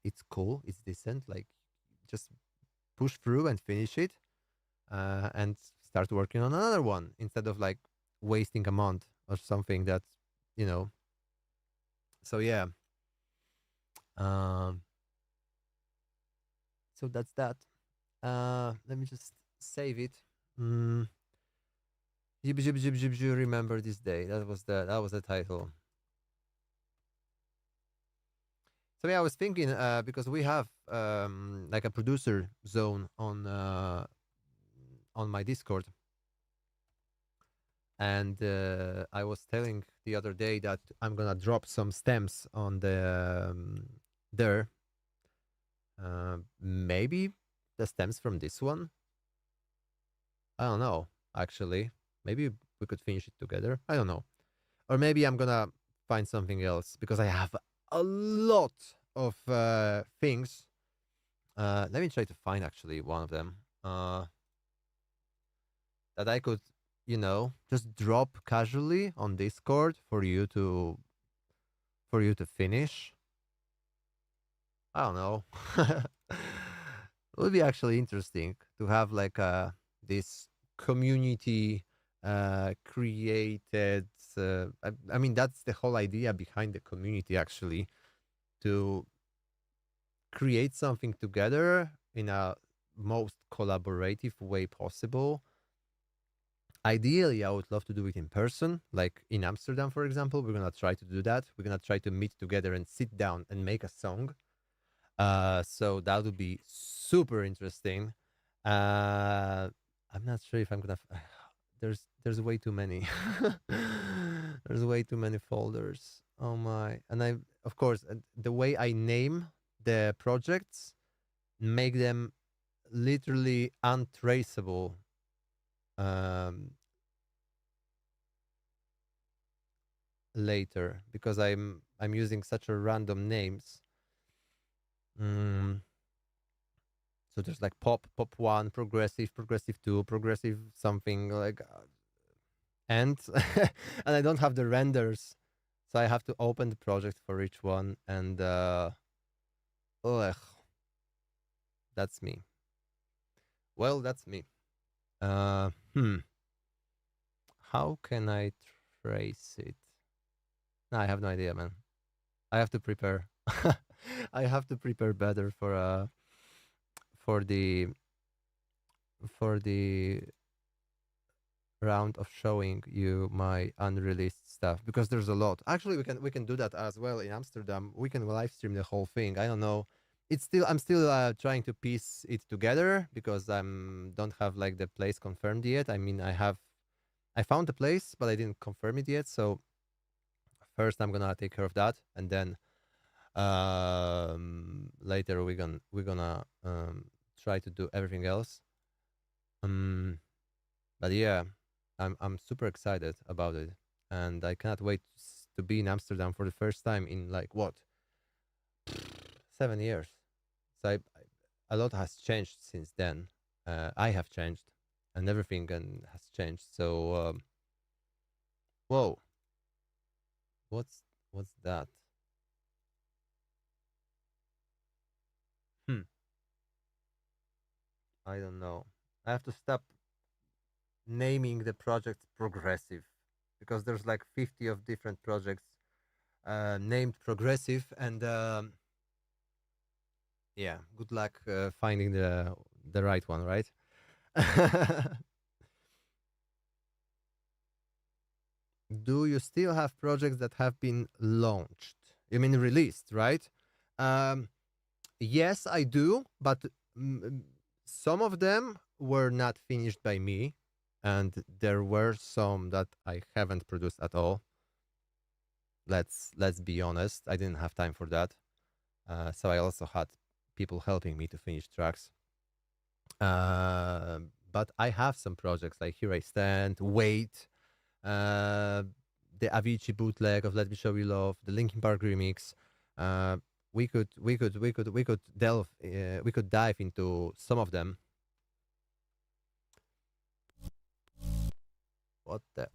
it's cool, it's decent, like just push through and finish it, and start working on another one instead of like wasting a month or something that, you know. So yeah. Um, so that's that. Let me just save it. Mm. Remember this day. That was the title. So yeah, I was thinking because we have like a producer zone on my Discord, and I was telling the other day that I'm gonna drop some stems on the there. Maybe the stems from this one. I don't know. Actually, maybe we could finish it together. I don't know, or maybe I'm gonna find something else because I have a lot of things. Let me try to find actually one of them that I could, just drop casually on Discord for you to finish. I don't know. It would be actually interesting to have like this community created. I mean, that's the whole idea behind the community, actually, to create something together in a most collaborative way possible. Ideally, I would love to do it in person, like in Amsterdam, for example. We're gonna try to do that. We're gonna try to meet together and sit down and make a song. So that would be super interesting. I'm not sure if I'm gonna. There's way too many. There's way too many folders. Oh my! And I, of course, the way I name the projects make them literally untraceable. Um, Later because I'm using such a random names. Mm, so there's like pop one, progressive two, progressive something like, and and I don't have the renders, so I have to open the project for each one, and ugh, that's me. Well, that's me. Uh, hmm. How can I trace it? No, I have no idea, man. I have to prepare. I have to prepare better for the for the round of showing you my unreleased stuff, because there's a lot. Actually, we can do that as well in Amsterdam. We can live stream the whole thing. I don't know. I'm still trying to piece it together because don't have like the place confirmed yet. I mean, I found the place, but I didn't confirm it yet. So first I'm gonna take care of that, and then later we're gonna try to do everything else. But yeah, I'm super excited about it, and I cannot wait to be in Amsterdam for the first time in like what 7 years. So a lot has changed since then. I have changed, and everything has changed. So whoa, what's that? Hmm. I don't know. I have to stop naming the projects progressive because there's like 50 of different projects named progressive, and yeah, good luck finding the right one, right? Do you still have projects that have been launched? You mean released, right? um yes, I do, but some of them were not finished by me, and there were some that I haven't produced at all. Let's be honest, I didn't have time for that. So I also had people helping me to finish tracks. But I have some projects like Here I Stand, Wait, uh, the Avicii bootleg of Let Me Show You Love, the Linkin Park remix. We could dive into some of them. What the?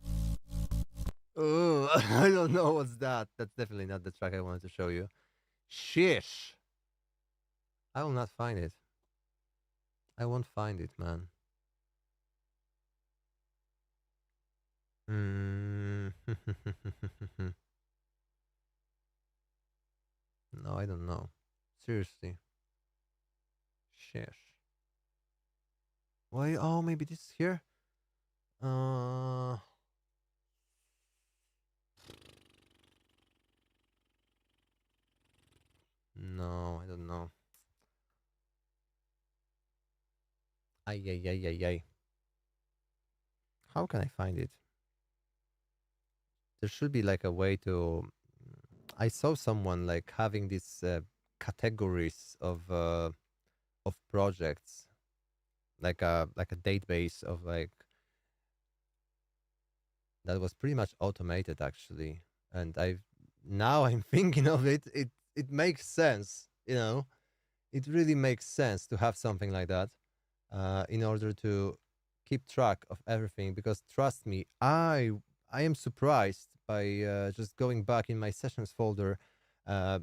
Oh, I don't know what's that. That's definitely not the track I wanted to show you. Shish. I will not find it. I won't find it, man. Mm. No, I don't know. Seriously. Sheesh. Why? Oh, maybe this is here. Uh, no, I don't know. Ay, ay, ay, ay, ay. How can I find it? There should be like a way to. I saw someone like having these categories of projects, like a database of like that was pretty much automated actually. And I now I'm thinking of it. It makes sense, you know. It really makes sense to have something like that in order to keep track of everything. Because trust me, I am surprised by just going back in my sessions folder uh,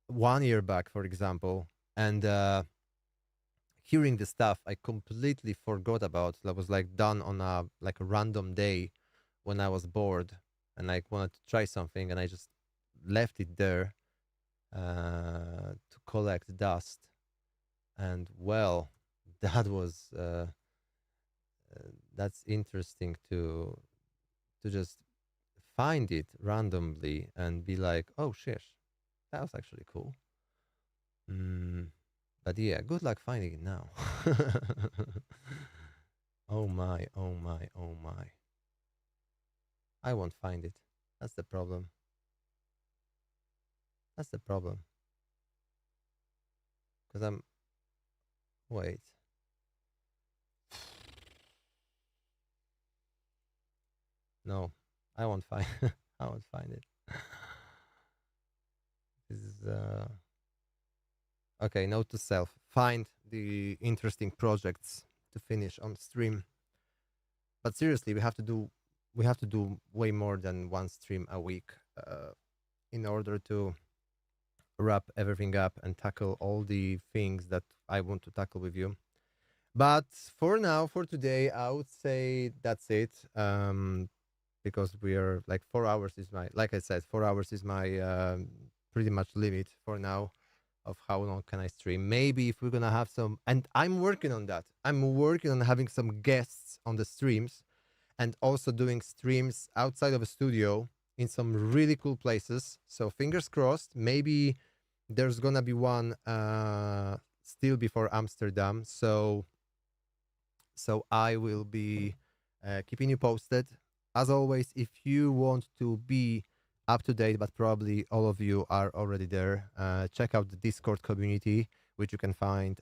1 year back, for example, and hearing the stuff I completely forgot about. That was like done on a like a random day when I was bored and like wanted to try something, and I just left it there to collect dust. And well, that was that's interesting to just find it randomly and be like, oh shit, that was actually cool. Mm, but yeah, good luck finding it now. Oh my, oh my, oh my. I won't find it. That's the problem. That's the problem. Because I'm. Wait. No, I won't find. I won't find it. This is okay. Note to self: find the interesting projects to finish on stream. But seriously, we have to do way more than one stream a week in order to wrap everything up and tackle all the things that I want to tackle with you. But for now, for today, I would say that's it. Because we are like 4 hours is my, like I said, 4 hours is my pretty much limit for now of how long can I stream. Maybe if we're gonna have some, and I'm working on that. I'm working on having some guests on the streams, and also doing streams outside of a studio in some really cool places. So fingers crossed. Maybe there's gonna be one still before Amsterdam. So I will be keeping you posted. As always, if you want to be up to date, but probably all of you are already there, check out the Discord community, which you can find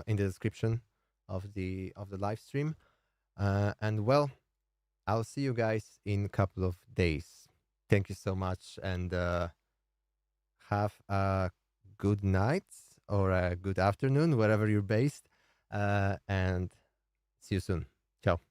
in the description of the live stream. And well, I'll see you guys in a couple of days. Thank you so much, and have a good night or a good afternoon wherever you're based. And see you soon. Ciao.